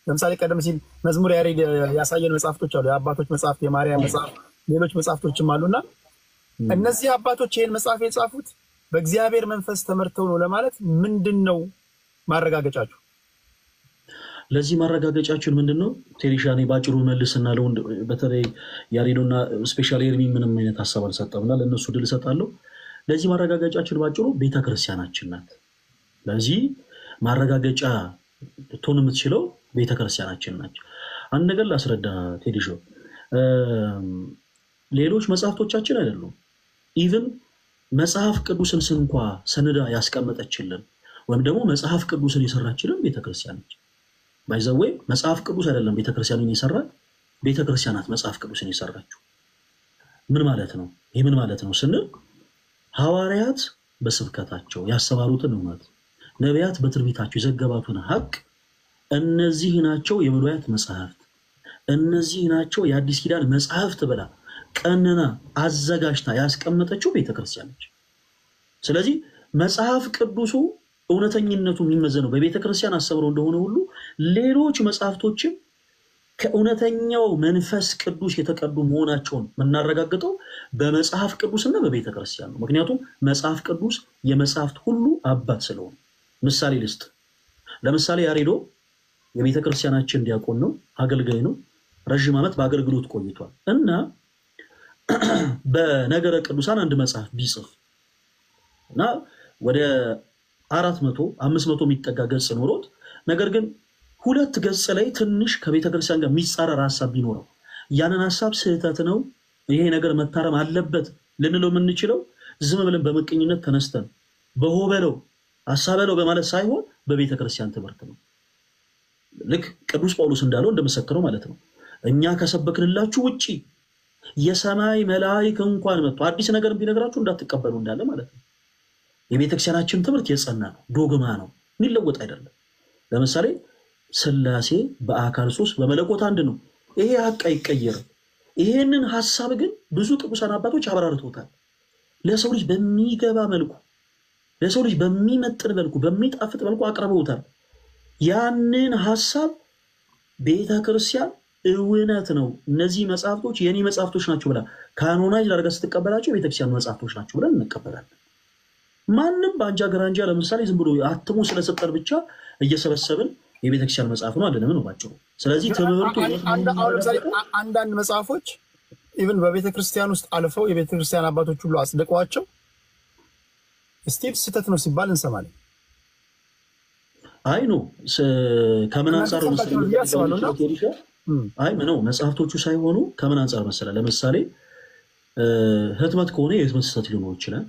ለምሳሌ ቀደም ሲል መዝሙር ያሬድ ያሳየን መጽሐፍቶች አሉ። የአባቶች መጽሐፍት፣ የማርያም መጽሐፍ፣ ሌሎች መጽሐፍቶችም አሉና እነዚህ አባቶች ይሄን መጽሐፍ የጻፉት በእግዚአብሔር መንፈስ ተመርተው ነው ለማለት ምንድነው ማረጋገጫችሁ? ለዚህ ማረጋገጫችን ምንድነው? ቴሪሻኔ ባጭሩ መልስና ለወንድ በተለይ ያሬዶና ስፔሻሊ ኤርሚ ምንም አይነት ሐሳብ አልሰጠምና ለነሱ ድል ሰጣለሁ። ለዚህ ማረጋገጫችን ባጭሩ ቤተክርስቲያናችን ናት። ለዚህ ማረጋገጫ ትሆን የምትችለው ቤተክርስቲያናችን ናት። አንድ ነገር ላስረዳ ቴዲሾ፣ ሌሎች መጽሐፍቶቻችን አይደሉም። ኢቭን መጽሐፍ ቅዱስን እንኳ ሰነዳ ያስቀመጠችልን ወይም ደግሞ መጽሐፍ ቅዱስን የሰራችልን ቤተክርስቲያን ነች። ባይዘዌ መጽሐፍ ቅዱስ አይደለም ቤተክርስቲያንን የሰራት፣ ቤተክርስቲያናት መጽሐፍ ቅዱስን የሰራችው። ምን ማለት ነው? ይሄ ምን ማለት ነው ስንል ሐዋርያት በስብከታቸው ያስተማሩትን እውነት፣ ነቢያት በትንቢታቸው የዘገባቱን ሐቅ እነዚህ ናቸው የብሉያት መጽሐፍት፣ እነዚህ ናቸው የአዲስ ኪዳን መጽሐፍት ብላ ቀንና አዘጋጅታ ያስቀመጠችው ቤተክርስቲያን ነች። ስለዚህ መጽሐፍ ቅዱሱ እውነተኝነቱ የሚመዘነው በቤተክርስቲያን አስተምሮ እንደሆነ ሁሉ ሌሎች መጽሐፍቶችም ከእውነተኛው መንፈስ ቅዱስ የተቀዱ መሆናቸውን የምናረጋግጠው በመጽሐፍ ቅዱስና በቤተክርስቲያን ነው። ምክንያቱም መጽሐፍ ቅዱስ የመጽሐፍት ሁሉ አባት ስለሆነ። ምሳሌ ልስጥ። ለምሳሌ ያሬዶ የቤተክርስቲያናችን ዲያቆን ነው፣ አገልጋይ ነው። ረጅም ዓመት በአገልግሎት ቆይቷል እና በነገረ ቅዱሳን አንድ መጽሐፍ ቢጽፍ እና ወደ 400-500 የሚጠጋ ገጽ ኖሮት ነገር ግን 2 ገጽ ላይ ትንሽ ከቤተክርስቲያን ጋር የሚጻረር ሐሳብ ቢኖረው ያንን ሐሳብ ስህተት ነው፣ ይሄ ነገር መታረም አለበት ልንለው የምንችለው ዝም ብለን በመቀኝነት ተነስተን በሆበለው ሐሳበለው በማለት ሳይሆን በቤተክርስቲያን ትምህርት ነው። ልክ ቅዱስ ጳውሎስ እንዳለው እንደመሰከረው ማለት ነው። እኛ ከሰበክንላችሁ ውጪ የሰማይ መላእክት እንኳን መጥቶ አዲስ ነገር ቢነግራችሁ እንዳትቀበሉ እንዳለ ማለት ነው። የቤተክርስቲያናችን ትምህርት የጸና ነው፣ ዶግማ ነው፣ የሚለወጥ አይደለም። ለምሳሌ ሥላሴ በአካል ሶስት በመለኮት አንድ ነው። ይሄ ሐቅ አይቀየርም። ይሄንን ሐሳብ ግን ብዙ ቅዱሳን አባቶች አብራርተውታል። ለሰው ልጅ በሚገባ መልኩ፣ ለሰው ልጅ በሚመጥን መልኩ፣ በሚጣፍጥ መልኩ አቅርበውታል። ያንን ሐሳብ ቤተክርስቲያን እውነት ነው እነዚህ መጽሐፍቶች የኔ መጽሐፍቶች ናቸው ብላ ካኖናይዝ አድርጋ ስትቀበላቸው ቤተክርስቲያን መጽሐፍቶች ናቸው ብለን እንቀበላለን። ማንም በአንጃ ገራንጃ ለምሳሌ ዝም ብሎ አትሞ ስለሰጠን ብቻ እየሰበሰብን የቤተክርስቲያን መጽሐፍ ነው አይደለም ነው ባጭሩ። ስለዚህ ትምህርቱ አንዳንድ መጽሐፎች ኢቭን በቤተክርስቲያን ውስጥ አልፈው የቤተክርስቲያን አባቶች ሁሉ አጽድቀዋቸው ስቲል ስህተት ነው ሲባል እንሰማለን። አይ ነው ከምን አንፃር መሰለህ አይ ነው መጽሐፍቶቹ ሳይሆኑ ከምን አንፃር መሰለህ ለምሳሌ ህትመት ከሆነ የህትመት ስህተት ሊኖር ይችላል፣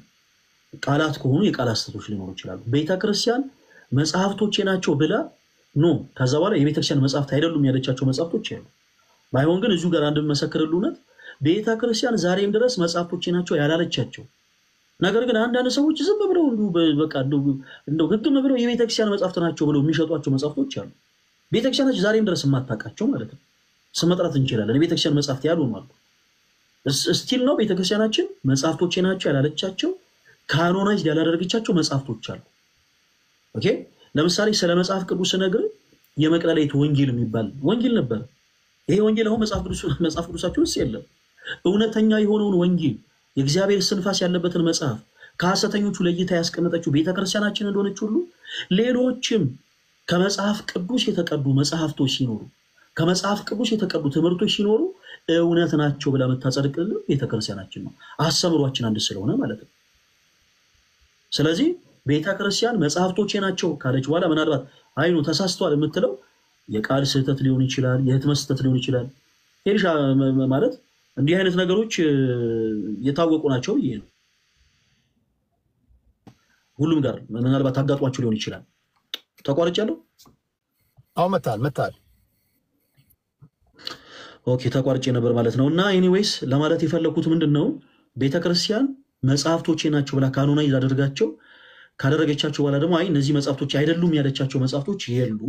ቃላት ከሆኑ የቃላት ስህተቶች ሊኖሩ ይችላሉ። ቤተክርስቲያን መጽሐፍቶቼ ናቸው ብላ ኖ ከዛ በኋላ የቤተክርስቲያን መጽሐፍት አይደሉም ያለቻቸው መጽሐፍቶች አሉ። ባይሆን ግን እዚሁ ጋር አንድ መሰከረልው እውነት ቤተክርስቲያን ዛሬም ድረስ መጽሐፍቶቼ ናቸው ያላለቻቸው ነገር ግን አንዳንድ ሰዎች ዝም ብለው በቃ እንደው ግግም ብለው የቤተክርስቲያን መጽሐፍት ናቸው ብለው የሚሸጧቸው መጽሐፍቶች አሉ። ቤተክርስቲያናችን ዛሬም ድረስ የማታውቃቸው ማለት ነው። ስመጥራት እንችላለን። የቤተክርስቲያን መጽሐፍት ያሉ ነው ስቲል ነው ቤተክርስቲያናችን መጽሐፍቶቼ ናቸው ያላለቻቸው ካኖናይዝ ያላደረገቻቸው መጽሐፍቶች አሉ። ኦኬ ለምሳሌ ስለ መጽሐፍ ቅዱስ ነገር የመቅደላዊት ወንጌል የሚባል ወንጌል ነበር። ይሄ ወንጌል አሁን መጽሐፍ ቅዱሳችን ውስጥ የለም። እውነተኛ የሆነውን ወንጌል የእግዚአብሔር ስንፋስ ያለበትን መጽሐፍ ከሐሰተኞቹ ለይታ ያስቀመጠችው ቤተክርስቲያናችን እንደሆነች ሁሉ ሌሎችም ከመጽሐፍ ቅዱስ የተቀዱ መጽሐፍቶች ሲኖሩ ከመጽሐፍ ቅዱስ የተቀዱ ትምህርቶች ሲኖሩ እውነት ናቸው ብላ መታጸድቅልን ቤተክርስቲያናችን ነው። አስተምሯችን አንድ ስለሆነ ማለት ነው። ስለዚህ ቤተክርስቲያን መጽሐፍቶቼ ናቸው ካለች በኋላ ምናልባት አይኑ ተሳስቷል የምትለው የቃል ስህተት ሊሆን ይችላል፣ የህትመት ስህተት ሊሆን ይችላል። ኤልሻ ማለት እንዲህ አይነት ነገሮች የታወቁ ናቸው። ይሄ ነው ሁሉም ጋር ምናልባት አጋጥሟቸው ሊሆን ይችላል። ተቋርጫለሁ። አዎ መታል። ኦኬ ተቋርጬ ነበር ማለት ነው። እና ኤኒዌይስ ለማለት የፈለኩት ምንድነው ቤተክርስቲያን መጽሐፍቶቼ ናቸው ብላ ካኖናይዝ አድርጋቸው ካደረገቻቸው በኋላ ደግሞ አይ እነዚህ መጽሐፍቶች አይደሉም ያለቻቸው መጽሐፍቶች የሉ።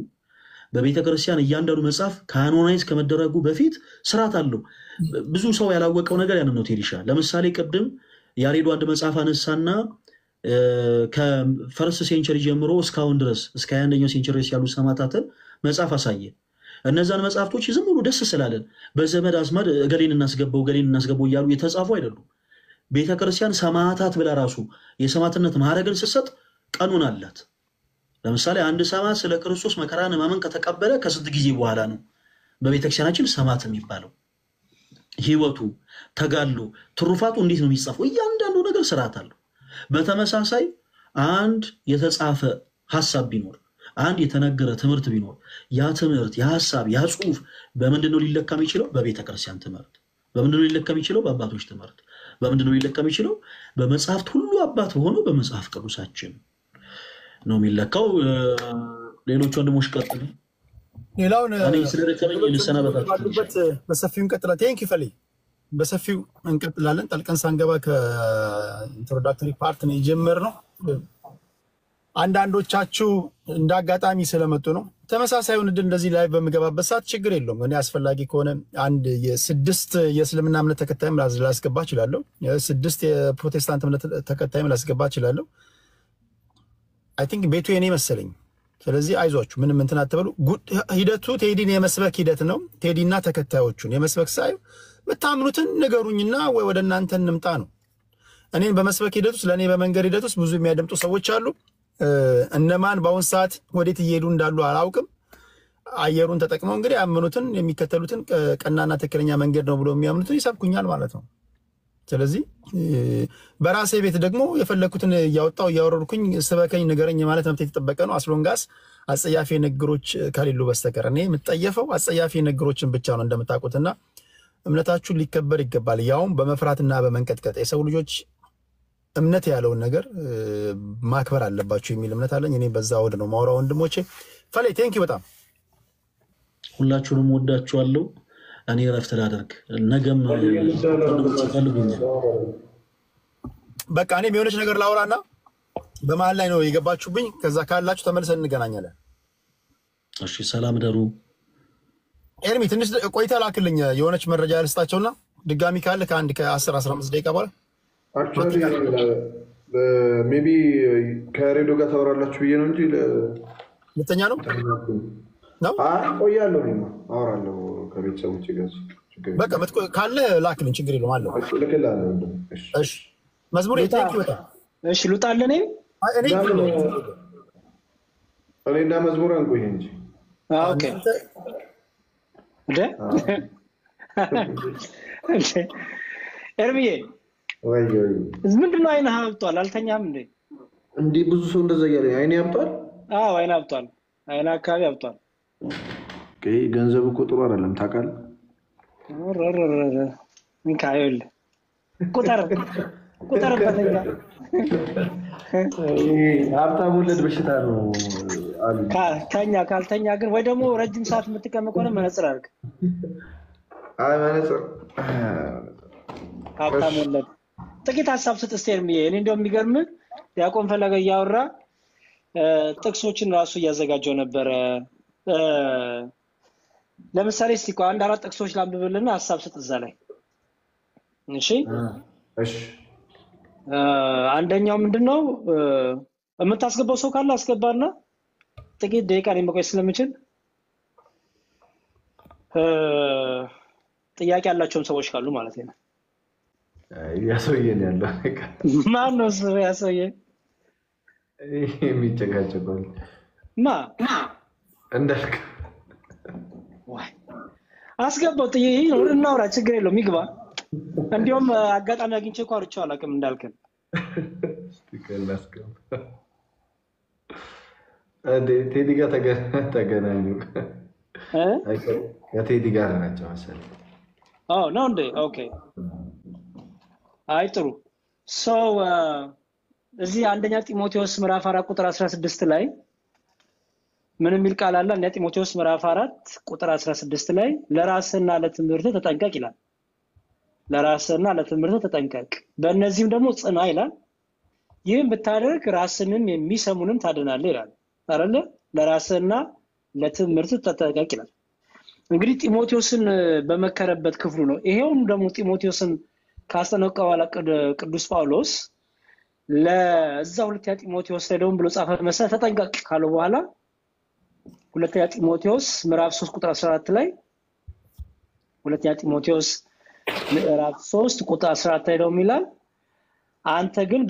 በቤተክርስቲያን እያንዳንዱ መጽሐፍ ካኖናይዝ ከመደረጉ በፊት ስርዓት አለው። ብዙ ሰው ያላወቀው ነገር ያንን ነው። ቴሊሻ ለምሳሌ ቅድም ያሬዱ አንድ መጽሐፍ አነሳና ከፈርስት ሴንቸሪ ጀምሮ እስካሁን ድረስ እስከ 21ኛው ሴንቸሪ ያሉ ሰማዕታትን መጽሐፍ አሳየ። እነዛን መጽሐፍቶች ዝም ብሎ ደስ ስላለን በዘመድ አዝማድ እገሌን እናስገባው እያሉ የተጻፉ አይደሉም። ቤተክርስቲያን ሰማዕታት ብላ ራሱ የሰማዕትነት ማዕረግን ስትሰጥ ቀኑን አላት። ለምሳሌ አንድ ሰማዕት ስለ ክርስቶስ መከራን ማመን ከተቀበለ ከስንት ጊዜ በኋላ ነው በቤተክርስቲያናችን ሰማዕት የሚባለው? ህይወቱ፣ ተጋድሎ፣ ትሩፋቱ እንዴት ነው የሚጻፈው? እያንዳንዱ ነገር ስርዓት አለው። በተመሳሳይ አንድ የተጻፈ ሐሳብ ቢኖር አንድ የተነገረ ትምህርት ቢኖር ያ ትምህርት ያ ሐሳብ ያ ጽሑፍ በምንድነው ሊለካ የሚችለው? በቤተክርስቲያን ትምህርት። በምንድነው ሊለካ የሚችለው? በአባቶች ትምህርት። በምንድነው ሊለካ የሚችለው? በመጽሐፍት ሁሉ አባት ሆኖ በመጽሐፍ ቅዱሳችን ነው የሚለካው። ሌሎች ወንድሞች ቀጥሉ። ሌላውን እኔ ስለረከበኝ ልሰናበታችሁ። በሰፊው እንቀጥላለን። ቴንክ ዩ ፈሊ። በሰፊው እንቀጥላለን። ጠልቀን ሳንገባ ከኢንትሮዳክተሪ ፓርት ነው የጀመርነው። አንዳንዶቻችሁ እንዳጋጣሚ ስለመጡ ነው። ተመሳሳዩን እድል እንደዚህ ላይ በምገባበት ሰዓት ችግር የለውም። እኔ አስፈላጊ ከሆነ አንድ የስድስት የእስልምና እምነት ተከታይም ላስገባ እችላለሁ። የስድስት የፕሮቴስታንት እምነት ተከታይም ላስገባ እችላለሁ። አይ ቲንክ ቤቱ የኔ መሰለኝ። ስለዚህ አይዟችሁ፣ ምንም እንትን አትበሉ። ሂደቱ ቴዲን የመስበክ ሂደት ነው። ቴዲና ተከታዮቹን የመስበክ ሳይሆን የምታምኑትን ንገሩኝና ወይ ወደ እናንተ እንምጣ ነው። እኔን በመስበክ ሂደት ውስጥ ለእኔ በመንገድ ሂደት ውስጥ ብዙ የሚያደምጡ ሰዎች አሉ። እነማን በአሁን ሰዓት ወዴት እየሄዱ እንዳሉ አላውቅም። አየሩን ተጠቅመው እንግዲህ ያመኑትን የሚከተሉትን ቀናና ትክክለኛ መንገድ ነው ብሎ የሚያምኑትን ይሰብኩኛል ማለት ነው። ስለዚህ በራሴ ቤት ደግሞ የፈለኩትን እያወጣው እያወረድኩኝ ስበከኝ ንገረኝ ማለት መብት የተጠበቀ ነው። አስሎንጋስ አጸያፊ ንግሮች ከሌሉ በስተቀር እኔ የምጠየፈው አጸያፊ ንግሮችን ብቻ ነው እንደምታውቁትና እምነታችሁን ሊከበር ይገባል። ያውም በመፍራትና በመንቀጥቀጥ የሰው ልጆች እምነት ያለውን ነገር ማክበር አለባችሁ የሚል እምነት አለኝ። እኔ በዛ ወደ ነው ማውራው። ወንድሞቼ ፈሌ ቴንክ ዩ በጣም ሁላችሁንም ወዳችኋለሁ። እኔ ረፍት ላደርግ ነገም ፈልጉኛል። በቃ እኔም የሆነች ነገር ላውራና በመሀል ላይ ነው የገባችሁብኝ። ከዛ ካላችሁ ተመልሰን እንገናኛለን። እሺ ሰላም ደሩ። ኤርሚ ትንሽ ቆይታ ላክልኝ የሆነች መረጃ ልስጣቸውና ድጋሚ ካለ ከአንድ ከ10-15 ደቂቃ በኋላ አክቹዋሊ ሜቢ ከሬዲዮ ጋር ታወራላችሁ ብዬ ነው እንጂ ሁለተኛ ነው ቆያለሁ። አወራለሁ ከቤተሰቦቼ ጋር። በቃ ካለ ላክልኝ፣ ችግር የለውም አለው። ልክልሃለሁ። እሺ መዝሙር ቴንክ ዩ በጣም እሺ። ልውጣልህ እኔና መዝሙር አንቆይ እንጂ ኦኬ። ኤርሚዬ ምንድን ነው አይንህ አብጧል? አልተኛም እንዴ? እንዲህ ብዙ ሰው እንደዛ እያለ አይኔ አብጧል። አዎ አይን አብጧል። አይን አካባቢ አብጧል። ገንዘብ እኮ ጥሩ አይደለም ታውቃለህ። እንካይል ቁጥር በተኛ ሀብታም ወለድ በሽታ ነው አሉ። ካልተኛ ግን ወይ ደግሞ ረጅም ሰዓት የምትቀመጥ ከሆነ መነጽር አድርግ። አይ መነጽር ሀብታም ወለድ ጥቂት ሀሳብ ስጥ እስቲ ኤርሚዬ። እኔ እንደው የሚገርም ዲያቆን ፈለገ እያወራ ጥቅሶችን ራሱ እያዘጋጀው ነበረ። ለምሳሌ እስቲ አንድ 4 ጥቅሶች ላንብብልና ሀሳብ ስጥ እዛ ላይ። እሺ እሺ። አንደኛው ምንድነው የምታስገባው ሰው ካለ አስገባና ጥቂት ደቂቃ ላይ መቆየት ስለምችል ጥያቄ ያላቸውም ሰዎች ካሉ ማለት ነው። ያሰውየን ያለው ማን ነው እሱ? ያሰውየ የሚጨቃጨቀው እንዳልክ ዋይ አስገባው። ጥያቄ እናውራ፣ ችግር የለውም ይግባ። እንዲያውም አጋጣሚ አግኝቼ እኮ አውርቼው አላውቅም እንዳልከን። ቴዲ ጋር ተገናኙ። ከቴዲ ጋር ናቸው መሰለኝ። ነው እንዴ? ኦኬ አይ ጥሩ። እዚህ አንደኛ ጢሞቴዎስ ምዕራፍ 4 ቁጥር 16 ላይ ምን የሚል ቃል አለ? አንደኛ ጢሞቴዎስ ምዕራፍ 4 ቁጥር 16 ላይ ለራስህና ለትምህርት ተጠንቀቅ ይላል። ለራስህና ለትምህርት ተጠንቀቅ፣ በእነዚህም ደግሞ ጽና ይላል። ይህም ብታደርግ ራስንም የሚሰሙንም ታድናለህ ይላል አይደለ? ለራስህና ለትምህርት ተጠንቀቅ ይላል። እንግዲህ ጢሞቴዎስን በመከረበት ክፍሉ ነው። ይሄውም ደግሞ ጢሞቴዎስን ካስጠነቀቀው በኋላ ቅዱስ ጳውሎስ ለዛ ሁለተኛ ጢሞቴዎስ ላይ ደግሞ ብሎ ጻፈ መሰለህ። ተጠንቀቅ ካለው በኋላ ሁለተኛ ጢሞቴዎስ ምዕራፍ 3 ቁጥር 14 ላይ ሁለተኛ ጢሞቴዎስ ምዕራፍ 3 ቁጥር 14 ላይ ደግሞ ይላል አንተ ግን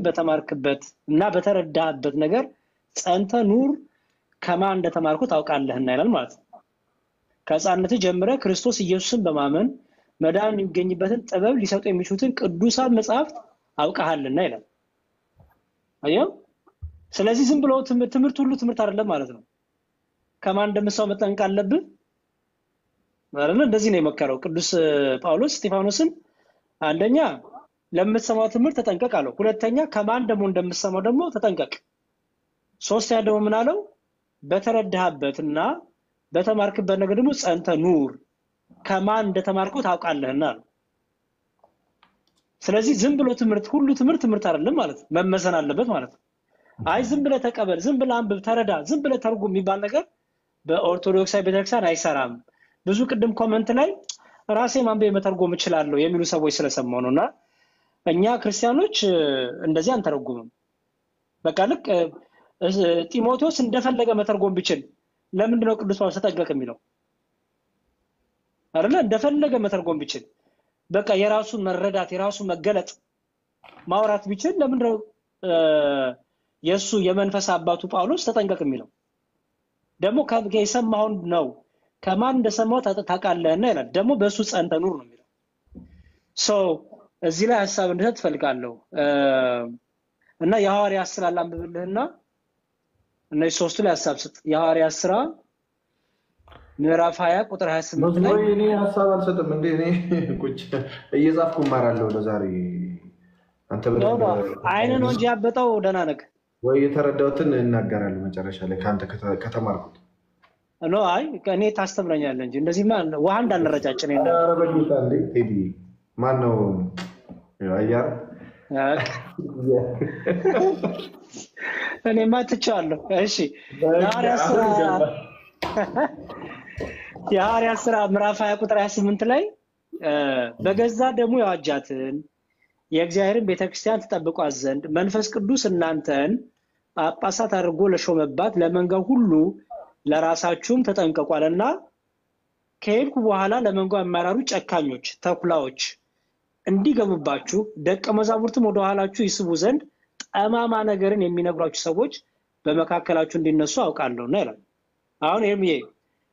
በተማርክበት እና በተረዳህበት ነገር ጸንተ ኑር፣ ከማን እንደተማርኩ ታውቃለህና ይላል ማለት ነው። ከሕፃንነትህ ጀምረህ ክርስቶስ ኢየሱስን በማመን መዳን የሚገኝበትን ጥበብ ሊሰጡ የሚችሉትን ቅዱሳን መጽሐፍት አውቀሃልና ይላል። አየው። ስለዚህ ዝም ብሎ ትምህርት ሁሉ ትምህርት አይደለም ማለት ነው። ከማን እንደምትሰማው መጠንቀቅ አለብህ ማለት ነው። እንደዚህ ነው የመከረው ቅዱስ ጳውሎስ እስጢፋኖስን። አንደኛ ለምትሰማው ትምህርት ተጠንቀቅ አለው። ሁለተኛ ከማን ደግሞ እንደምትሰማው ደግሞ ተጠንቀቅ። ሶስተኛ ደግሞ ምን አለው? በተረዳህበትና በተማርክበት ነገር ደግሞ ጸንተህ ኑር፣ ከማን እንደተማርከው ታውቃለህና አለው። ስለዚህ ዝም ብሎ ሁሉ ትምህርት አይደለም ማለት ነው። መመዘን አለበት ማለት ነው። አይ ዝም ብለህ ተቀበል፣ ዝም ብለህ አንብብ፣ ተረዳ፣ ዝም ብለህ ተርጉም የሚባል ነገር በኦርቶዶክሳዊ ቤተክርስቲያን አይሰራም። ብዙ ቅድም ኮመንት ላይ ራሴ ማንበብ መተርጎም እችላለሁ የሚሉ ሰዎች ስለሰማሁ ነውና እኛ ክርስቲያኖች እንደዚህ አንተረጉምም። በቃ ልክ ጢሞቴዎስ እንደፈለገ መተርጎም ቢችል ለምንድን ነው ቅዱስ ጳውሎስ ተጠንቀቅ የሚለው? አይደለ? እንደፈለገ መተርጎም ቢችል በቃ የራሱን መረዳት የራሱን መገለጥ ማውራት ቢችል ለምንድን ነው የሱ የመንፈስ አባቱ ጳውሎስ ተጠንቀቅ የሚለው? ደግሞ የሰማውን ነው ከማን እንደሰማው ታውቃለህና ይላል። ደግሞ በሱ ጸንተህ ኑር ነው የሚለው። እዚህ ላይ ሐሳብ እንድሰጥ ፈልጋለሁ እና የሐዋርያት ሥራ ላንብብልህና እነዚህ ሶስቱ ላይ ሐሳብ ስጥ። የሐዋርያት ሥራ ምዕራፍ 20 ቁጥር 28 ላይ እኔ ሐሳብ አልሰጥም እንዴ? እኔ ቁጭ እየጻፍኩ እማራለሁ ለዛሬ። አንተ አይነ ነው እንጂ ያበጠው ደህና ነገር ወይ የተረዳሁትን እናገራለሁ መጨረሻ ላይ ከአንተ ከተማርኩት አይ እኔ ታስተምረኛለህ እንጂ እንደዚህማ ውሃ እንዳንረጫጭ ነው። አረበኝታ እንዴ ቴዲ ማን ነው አያር እኔማ ትቼዋለሁ። እሺ የሐዋርያት ሥራ ምዕራፍ 20 ቁጥር 28 ላይ በገዛ ደግሞ የዋጃትን የእግዚአብሔርን ቤተክርስቲያን ትጠብቋት ዘንድ መንፈስ ቅዱስ እናንተን ጳጳሳት አድርጎ ለሾመባት ለመንጋው ሁሉ ለራሳችሁም ተጠንቀቋልና ከሄድኩ በኋላ ለመንጋው የማይራሩ ጨካኞች ተኩላዎች እንዲገቡባችሁ ደቀ መዛሙርትም ወደ ኋላችሁ ይስቡ ዘንድ ጠማማ ነገርን የሚነግሯችሁ ሰዎች በመካከላችሁ እንዲነሱ አውቃለሁና ይላል። አሁን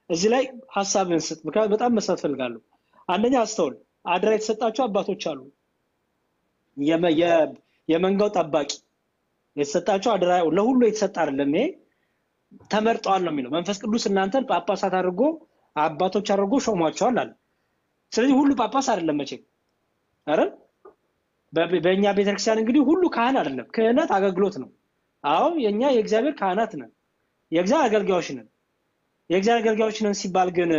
እዚህ ላይ ሐሳብን ስጥ፣ ምክንያቱም በጣም መስራት ፈልጋለሁ። አንደኛ አስተውል፣ አደራ የተሰጣቸው አባቶች አሉ። የመንጋው ጠባቂ የተሰጣቸው አደራ ለሁሉ የተሰጠ አይደለም። ይሄ ተመርጠዋል ነው የሚለው። መንፈስ ቅዱስ እናንተን ጳጳሳት አድርጎ አባቶች አድርጎ ሾሟቸዋል አለ። ስለዚህ ሁሉ ጳጳስ አይደለም መቼም አይደል? በእኛ ቤተክርስቲያን እንግዲህ ሁሉ ካህን አይደለም። ክህነት አገልግሎት ነው። አዎ የኛ የእግዚአብሔር ካህናት ነን፣ የእግዚአብሔር አገልጋዮች ነን። የእግዚአብሔር አገልጋዮች ነን ሲባል ግን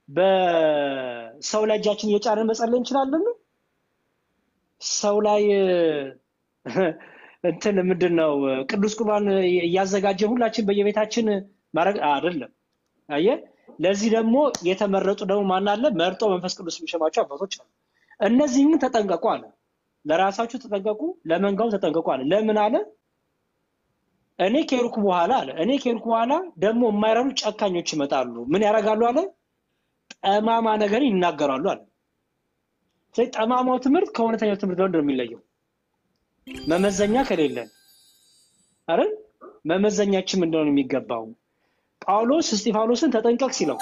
በሰው ላይ እጃችን እየጫንን መጸለይ እንችላለን? ሰው ላይ እንትን ምንድነው ቅዱስ ቁርባን እያዘጋጀ ሁላችን በየቤታችን ማድረግ አይደለም። አየህ፣ ለዚህ ደግሞ የተመረጡ ደግሞ ማን አለ? መርጦ መንፈስ ቅዱስ የሚሸማቸው አባቶች አሉ። እነዚህን ተጠንቀቁ አለ። ለራሳችሁ ተጠንቀቁ፣ ለመንጋው ተጠንቀቁ አለ። ለምን አለ? እኔ ከሄድኩ በኋላ ደግሞ የማይራሩ ጨካኞች ይመጣሉ። ምን ያደርጋሉ አለ? ጠማማ ነገር ይናገራሉ አለ። ስለዚህ ጠማማው ትምህርት ከእውነተኛው ትምህርት ጋር ነው የሚለየው። መመዘኛ ከሌለን አይደል? መመዘኛችን ምንድነው የሚገባው? ጳውሎስ እስጢፋኖስን ተጠንቀቅ ሲለው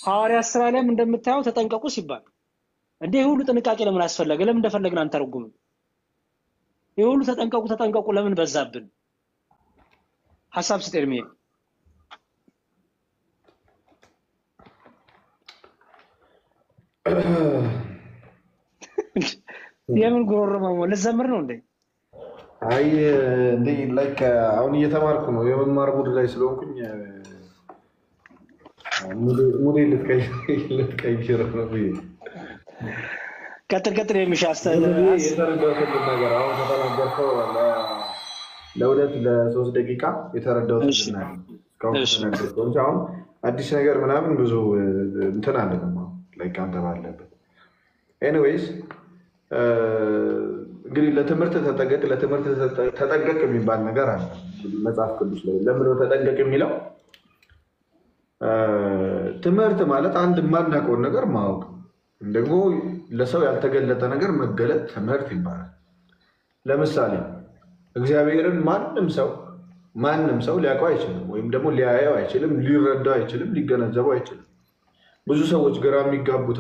ሐዋርያት ሥራ ላይም እንደምታየው ተጠንቀቁ ሲባል እንዴ ሁሉ ጥንቃቄ ለምን አስፈለገ? ለምን እንደፈለግን አንተረጉምም? ይሄ ሁሉ ተጠንቀቁ ለምን በዛብን? ሐሳብ ስጠርሚ የምን ጉሮሮማ ለዘምር ነው እንዴ? አይ እንዴ ላይክ አሁን እየተማርኩ ነው የመማር ሙድ ላይ ስለሆንኩኝ ሙዴ ልትቀይር ነው ብዬ ቀጥል የሚሻስተ የተረዳሁት ነገር አሁን ከተናገርከው ለ3 ደቂቃ የተረዳሁት ነገር አሁን አዲስ ነገር ምናምን ብዙ እንትን አለንም ላይክ አንተ ባለበት ኤኒዌይስ እንግዲህ ለትምህርት ተጠንቀቅ የሚባል ነገር አለ መጽሐፍ ቅዱስ ላይ። ለምን ነው ተጠንቀቅ የሚለው? ትምህርት ማለት አንድ የማናውቀውን ነገር ማወቅ ደግሞ ለሰው ያልተገለጠ ነገር መገለጥ ትምህርት ይባላል። ለምሳሌ እግዚአብሔርን ማንም ሰው ሊያውቀው አይችልም፣ ወይም ደግሞ ሊያየው አይችልም፣ ሊረዳው አይችልም፣ ሊገነዘበው አይችልም። ብዙ ሰዎች ግራ የሚጋቡት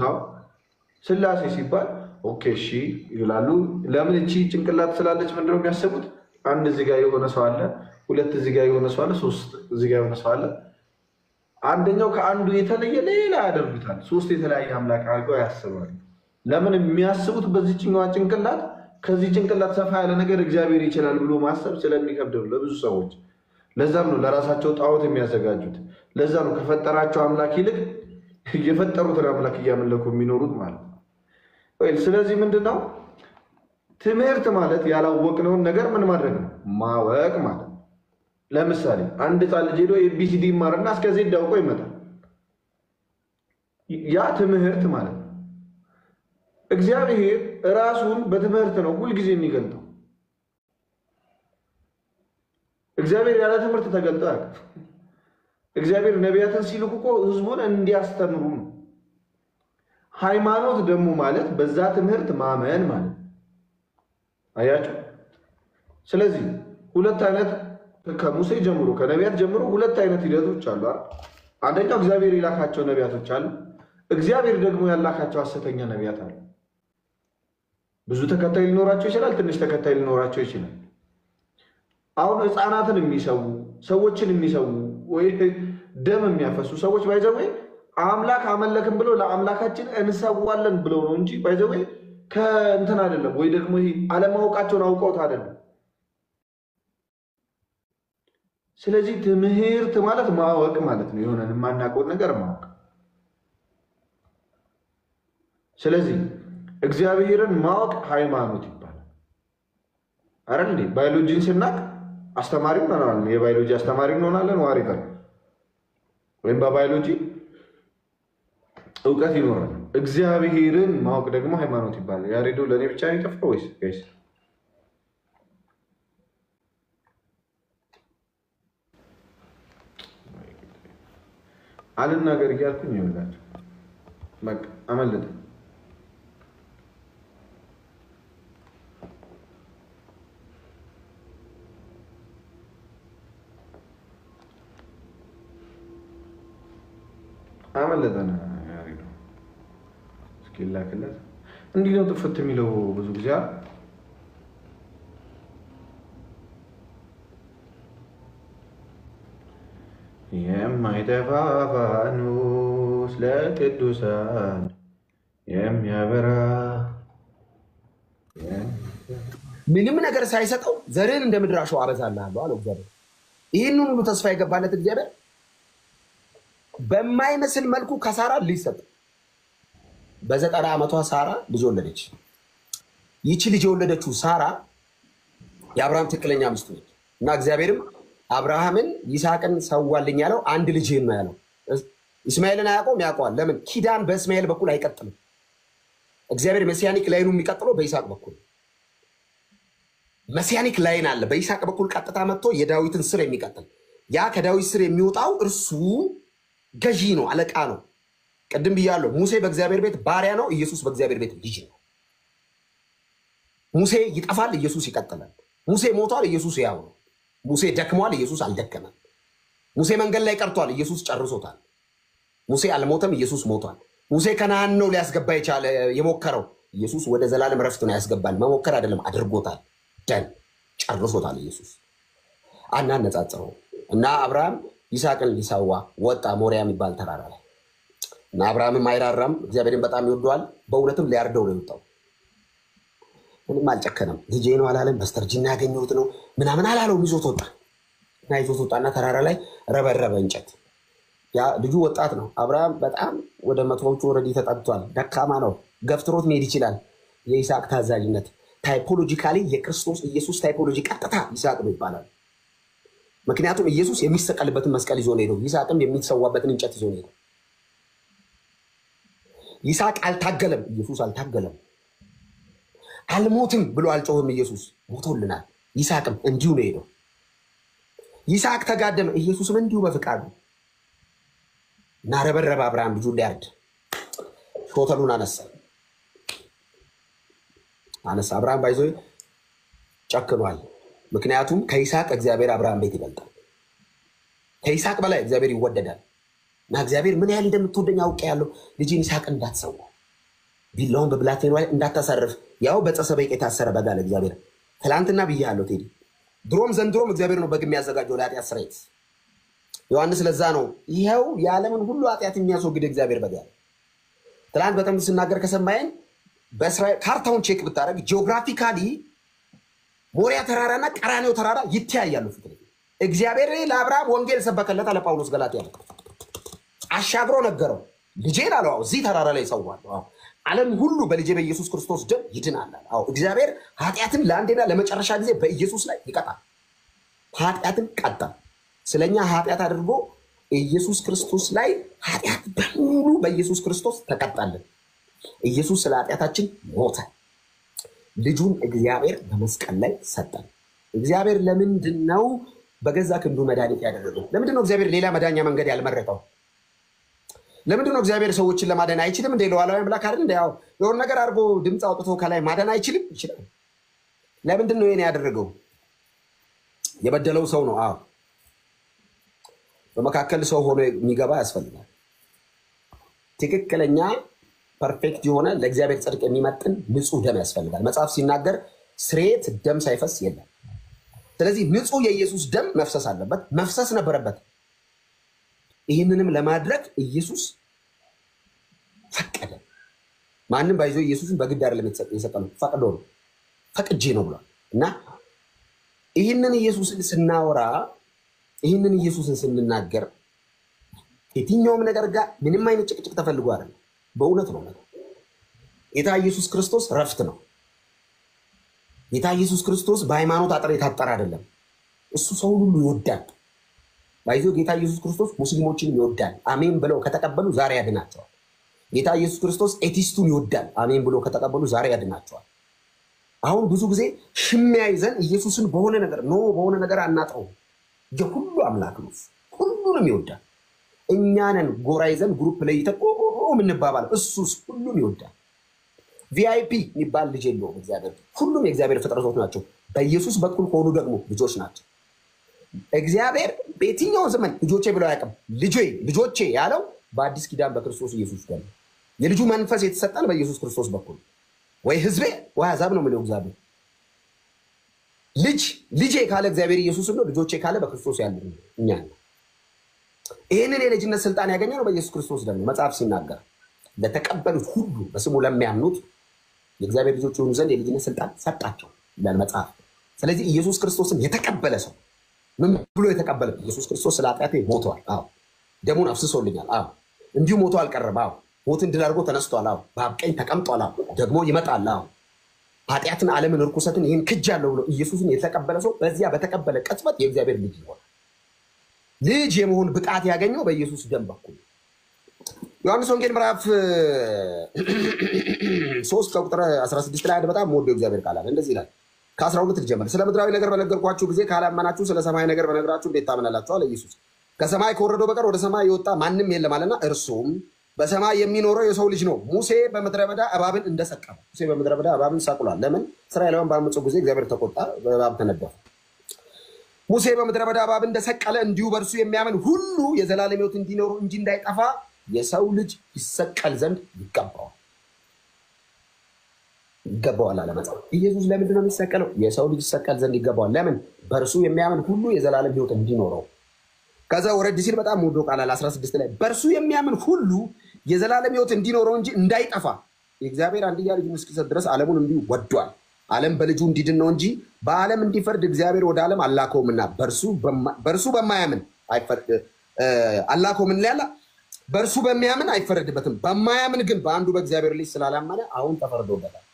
ስላሴ ሲባል ኦኬ እሺ ይላሉ። ለምን እቺ ጭንቅላት ስላለች ምንድነው የሚያስቡት? አንድ እዚህ ጋር የሆነ ሰው አለ፣ ሁለት እዚህ ጋር የሆነ ሰው አለ፣ ሶስት እዚህ ጋር የሆነ ሰው አለ። አንደኛው ከአንዱ የተለየ ሌላ ያደርጉታል። ሶስት የተለያየ አምላክ አድርገው ያስባሉ። ለምን የሚያስቡት? በዚህኛው ጭንቅላት ከዚህ ጭንቅላት ሰፋ ያለ ነገር እግዚአብሔር ይችላል ብሎ ማሰብ ስለሚከብድ ነው ለብዙ ሰዎች። ለዛም ነው ለራሳቸው ጣዖት የሚያዘጋጁት። ለዛ ነው ከፈጠራቸው አምላክ ይልቅ የፈጠሩትን አምላክ እያመለኩ የሚኖሩት ማለት ነው። ስለዚህ ምንድነው ትምህርት ማለት? ያላወቅነውን ነገር ምን ማድረግ ነው? ማወቅ ማለት ነው። ለምሳሌ አንድ ሕፃን ልጅ ሄዶ ኤቢሲዲ ይማርና እስከዚህ ዳውቆ ይመጣል። ያ ትምህርት ማለት ነው። እግዚአብሔር ራሱን በትምህርት ነው ሁልጊዜ የሚገልጠው። እግዚአብሔር ያለ ትምህርት ተገልጦ አያውቅም። እግዚአብሔር ነቢያትን ሲልኩ እኮ ህዝቡን እንዲያስተምሩ ነው። ሃይማኖት ደግሞ ማለት በዛ ትምህርት ማመን ማለት አያችሁ። ስለዚህ ሁለት አይነት ከሙሴ ጀምሮ ከነቢያት ጀምሮ ሁለት አይነት ሂደቶች አሉ። አንደኛው እግዚአብሔር የላካቸው ነቢያቶች አሉ። እግዚአብሔር ደግሞ ያላካቸው ሐሰተኛ ነቢያት አሉ። ብዙ ተከታይ ሊኖራቸው ይችላል፣ ትንሽ ተከታይ ሊኖራቸው ይችላል። አሁን ህፃናትን የሚሰው ሰዎችን የሚሰው ወይ ደም የሚያፈሱ ሰዎች ባይዘው አምላክ አመለክም ብለው ለአምላካችን እንሰዋለን ብለው ነው እንጂ ባይዘው ከእንትን አይደለም። ወይ ደግሞ ይሄ አለማወቃቸውን አውቀውት አይደለም። ስለዚህ ትምህርት ማለት ማወቅ ማለት ነው። የሆነን የማናውቀውን ነገር ማወቅ። ስለዚህ እግዚአብሔርን ማወቅ ሃይማኖት ይባላል አይደል እንዴ? ባዮሎጂን ስናቅ አስተማሪ ሆነናል። የባዮሎጂ አስተማሪ እንሆናለን ዋሪፈር ወይም በባዮሎጂ እውቀት ይኖራል። እግዚአብሔርን ማወቅ ደግሞ ሃይማኖት ይባላል። ያሬዶ ለእኔ ብቻ ነው የጠፋው ወይስ ጋይስ? አልናገር እያልኩኝ ይኸውላችሁ በቃ አመለጠ። አመለጠና ያሬዶ እስኪ ላክለት። እንዲህ ነው ጥፍት የሚለው ብዙ ጊዜ የማይጠፋ ፋኖስ ለቅዱሳን የሚያበራ ምንም ነገር ሳይሰጠው ዘርህን እንደ ምድር አሸዋ አበዛልሃለሁ አለው እግዚአብሔር። ይህንን ሁሉ ተስፋ የገባለት እግዚአብሔር በማይመስል መልኩ ከሳራ ልጅ ሰጠ። በ90 ዓመቷ ሳራ ልጅ ወለደች። ይቺ ልጅ የወለደችው ሳራ የአብርሃም ትክክለኛ ሚስት ነች እና እግዚአብሔርም አብርሃምን ይስሐቅን ሰዋልኝ ያለው አንድ ልጅህን ነው ያለው። እስማኤልን አያውቀውም? ያውቀዋል። ለምን? ኪዳን በእስማኤል በኩል አይቀጥልም። እግዚአብሔር መሲያኒክ ላይኑ የሚቀጥለው በይስሐቅ በኩል መሲያኒክ ላይን አለ። በይስሐቅ በኩል ቀጥታ መጥቶ የዳዊትን ስር የሚቀጥል ያ ከዳዊት ስር የሚወጣው እርሱ ገዢ ነው፣ አለቃ ነው። ቅድም ብያለሁ። ሙሴ በእግዚአብሔር ቤት ባሪያ ነው፣ ኢየሱስ በእግዚአብሔር ቤት ልጅ ነው። ሙሴ ይጠፋል፣ ኢየሱስ ይቀጥላል። ሙሴ ሞቷል፣ ኢየሱስ ያው ነው። ሙሴ ደክሟል፣ ኢየሱስ አልደከመም። ሙሴ መንገድ ላይ ቀርቷል፣ ኢየሱስ ጨርሶታል። ሙሴ አልሞተም፣ ኢየሱስ ሞቷል። ሙሴ ከነዓን ነው ሊያስገባ የሞከረው፣ ኢየሱስ ወደ ዘላለም ረፍት ነው ያስገባል። መሞከር አይደለም፣ አድርጎታል። ደን ጨርሶታል ኢየሱስ። አናነጻጽረው እና አብርሃም ይስሐቅን ሊሰዋ ወጣ ሞሪያ የሚባል ተራራ ላይ እና አብርሃምም አይራራም፣ እግዚአብሔርን በጣም ይወደዋል። በእውነትም ሊያርደው ነው የወጣው። ምንም አልጨከነም። ልጄ ነው አላለም። በስተርጅና ያገኘሁት ነው ምናምን አላለውም። ይዞት ወጣ እና ይዞት ወጣና ተራራ ላይ ረበረበ እንጨት። ያ ልጁ ወጣት ነው። አብርሃም በጣም ወደ መቶዎቹ ወረዲ ተጠግቷል። ደካማ ነው። ገፍትሮት መሄድ ይችላል። የይስሐቅ ታዛዥነት ታይፖሎጂካሊ የክርስቶስ ኢየሱስ ታይፖሎጂ ቀጥታ ይስሐቅ ነው ይባላል። ምክንያቱም ኢየሱስ የሚሰቀልበትን መስቀል ይዞ ነው ሄደው፣ ይስሐቅም የሚሰዋበትን እንጨት ይዞ ነው ሄደው። ይስሐቅ አልታገለም፣ ኢየሱስ አልታገለም። አልሞትም ብሎ አልጮህም፣ ኢየሱስ ሞቶልናል። ይስሐቅም እንዲሁ ነው ሄደው። ይስሐቅ ተጋደመ፣ ኢየሱስም እንዲሁ በፍቃዱ እና ረበረበ። አብርሃም ልጁን ሊያርድ ሾተሉን አነሳ። አብርሃም ባይዞ ጨክኗል። ምክንያቱም ከይስሐቅ እግዚአብሔር አብርሃም ቤት ይበልጣል። ከይስሐቅ በላይ እግዚአብሔር ይወደዳል። እና እግዚአብሔር ምን ያህል እንደምትወደኝ አውቄያለሁ፣ ልጄን ይስሐቅ እንዳትሰዋ፣ ቢላውን በብላቴኑ ላይ እንዳታሳርፍ፣ ያው በጸሰበይቅ የታሰረ በግ አለ እግዚአብሔር። ትላንትና ብያለሁ ቴዲ፣ ድሮም ዘንድሮም እግዚአብሔር ነው በግ የሚያዘጋጀው ለኃጢአት ስርየት። ዮሐንስ ለዛ ነው ይኸው የዓለምን ሁሉ ኃጢአት የሚያስወግድ እግዚአብሔር በግ ያለ። ትላንት በጣም ስናገር ከሰማየን በእስራኤል ካርታውን ቼክ ብታደርግ ጂኦግራፊካሊ ሞሪያ ተራራና ቀራኔው ተራራ ይተያያሉ። ፊት እግዚአብሔር ለአብርሃም ወንጌል ሰበከለት አለ ጳውሎስ ገላትያ ላይ አሻግሮ ነገረው። ልጄን አለው እዚህ ተራራ ላይ ይሰዋለሁ፣ ዓለም ሁሉ በልጄ በኢየሱስ ክርስቶስ ደም ይድናል። እግዚአብሔር ኃጢአትን ለአንዴና ለመጨረሻ ጊዜ በኢየሱስ ላይ ይቀጣል። ኃጢአትን ቀጣ። ስለኛ ኃጢአት አድርጎ ኢየሱስ ክርስቶስ ላይ ኃጢአት በሙሉ በኢየሱስ ክርስቶስ ተቀጣለን። ኢየሱስ ስለ ኃጢአታችን ሞተ። ልጁን እግዚአብሔር በመስቀል ላይ ሰጠን። እግዚአብሔር ለምንድን ነው በገዛ ክንዱ መድኃኒት ያደረገው? ለምንድን ነው እግዚአብሔር ሌላ መዳኛ መንገድ ያልመረጠው? ለምንድን ነው እግዚአብሔር ሰዎችን ለማዳን አይችልም? እንደ ሉዓላዊ አምላክ አይደል? እንደ ያው የሆነ ነገር አድርጎ ድምፅ አውጥቶ ከላይ ማዳን አይችልም? ይችላል። ለምንድን ነው ይሄን ያደረገው? የበደለው ሰው ነው። በመካከል ሰው ሆኖ የሚገባ ያስፈልጋል። ትክክለኛ ፐርፌክት የሆነ ለእግዚአብሔር ጽድቅ የሚመጥን ንጹህ ደም ያስፈልጋል። መጽሐፍ ሲናገር ስርየት ደም ሳይፈስ የለም። ስለዚህ ንጹህ የኢየሱስ ደም መፍሰስ አለበት፣ መፍሰስ ነበረበት። ይህንንም ለማድረግ ኢየሱስ ፈቀደ። ማንም ባይዞ ኢየሱስን በግድ አይደለም የሰጠነው፣ ፈቅዶ ነው። ፈቅጄ ነው ብሏል። እና ይህንን ኢየሱስን ስናወራ፣ ይህንን ኢየሱስን ስንናገር የትኛውም ነገር ጋር ምንም አይነት ጭቅጭቅ ተፈልጎ አይደለም። በእውነት ነው። ጌታ ኢየሱስ ክርስቶስ ረፍት ነው። ጌታ ኢየሱስ ክርስቶስ በሃይማኖት አጥር የታጠረ አይደለም። እሱ ሰው ሁሉ ይወዳል። ባይዞ ጌታ ኢየሱስ ክርስቶስ ሙስሊሞችን ይወዳል። አሜን ብለው ከተቀበሉ ዛሬ ያድናቸዋል። ጌታ ኢየሱስ ክርስቶስ ኤቲስቱን ይወዳል። አሜን ብለው ከተቀበሉ ዛሬ ያድናቸዋል። አሁን ብዙ ጊዜ ሽሚያ ይዘን ኢየሱስን በሆነ ነገር አናጥረው። የሁሉ አምላክ ነው። ሁሉንም ይወዳል። እኛንን ጎራ ይዘን ግሩፕ ለይተን ምንባባለው፣ እሱስ ሁሉም ይወዳል። ቪአይፒ የሚባል ልጅ የለውም እግዚአብሔር። ሁሉም የእግዚአብሔር ፍጥረቶች ናቸው። በኢየሱስ በኩል ከሆኑ ደግሞ ልጆች ናቸው። እግዚአብሔር በየትኛው ዘመን ልጆቼ ብለው አያውቅም። ልጆቼ ያለው በአዲስ ኪዳን በክርስቶስ ኢየሱስ ጋር ነው። የልጁ መንፈስ የተሰጠን በኢየሱስ ክርስቶስ በኩል ወይ ህዝቤ ወይ አሕዛብ ነው የሚለው እግዚአብሔር። ልጄ ካለ እግዚአብሔር ኢየሱስ ነው። ልጆቼ ካለ በክርስቶስ ያለ እኛ ነው። ይህንን የልጅነት ስልጣን ያገኘነው በኢየሱስ ክርስቶስ ደግሞ መጽሐፍ ሲናገር ለተቀበሉት ሁሉ በስሙ ለሚያምኑት የእግዚአብሔር ልጆች የሆኑ ዘንድ የልጅነት ስልጣን ሰጣቸው ይላል መጽሐፍ። ስለዚህ ኢየሱስ ክርስቶስን የተቀበለ ሰው ምን ብሎ የተቀበለ? ኢየሱስ ክርስቶስ ስለ ኃጢአቴ ሞቷል፣ ደሙን አፍስሶልኛል፣ እንዲሁ ሞቶ አልቀረም፣ ሞትን ድል አድርጎ ተነስቷል፣ በአብ ቀኝ ተቀምጧል፣ ደግሞ ይመጣል፣ ኃጢአትን፣ ዓለምን፣ ርኩሰትን ይህን ክጃለሁ ብሎ ኢየሱስን የተቀበለ ሰው በዚያ በተቀበለ ቅጽበት የእግዚአብሔር ልጅ ይሆናል። ልጅ የመሆን ብቃት ያገኘው በኢየሱስ ደም በኩል። ዮሐንስ ወንጌል ምዕራፍ 3 ከቁጥር 16 ላይ በጣም ወዶ እግዚአብሔር ቃል አለ። እንደዚህ ይላል፣ ከ12 ልጀምር። ስለ ምድራዊ ነገር በነገርኳችሁ ጊዜ ካላመናችሁ ስለ ሰማይ ነገር በነገራችሁ እንዴት ታምናላችሁ? አለ ኢየሱስ። ከሰማይ ከወረደው በቀር ወደ ሰማይ የወጣ ማንም የለም አለና እርሱም በሰማይ የሚኖረው የሰው ልጅ ነው። ሙሴ በምድረ በዳ እባብን እንደሰቀለ። ሙሴ በምድረ በዳ እባብን ሰቅሏል። ለምን? እስራኤላውያን ባመፁ ጊዜ እግዚአብሔር ተቆጣ፣ በእባብ ተነደፈ። ሙሴ በምድረ በዳ እባብ እንደሰቀለ እንዲሁ በእርሱ የሚያምን ሁሉ የዘላለም ሕይወት እንዲኖሩ እንጂ እንዳይጠፋ የሰው ልጅ ይሰቀል ዘንድ ይገባዋል። ይገባዋል አለ መጽሐፍ። ኢየሱስ ለምንድን ነው የሚሰቀለው? የሰው ልጅ ይሰቀል ዘንድ ይገባዋል። ለምን? በእርሱ የሚያምን ሁሉ የዘላለም ሕይወት እንዲኖረው። ከዛ ወረድ ሲል በጣም ወዶ ቃል አለ 16 ላይ በእርሱ የሚያምን ሁሉ የዘላለም ሕይወት እንዲኖረው እንጂ እንዳይጠፋ የእግዚአብሔር አንድያ ልጁን እስኪሰጥ ድረስ ዓለሙን እንዲሁ ወዷል። ዓለም በልጁ እንዲድን ነው እንጂ በዓለም እንዲፈርድ እግዚአብሔር ወደ ዓለም አላከውምና በእርሱ በማያምን አላከውም ያለ በእርሱ በሚያምን አይፈረድበትም። በማያምን ግን በአንዱ በእግዚአብሔር ልጅ ስላላመነ አሁን ተፈርዶበታል።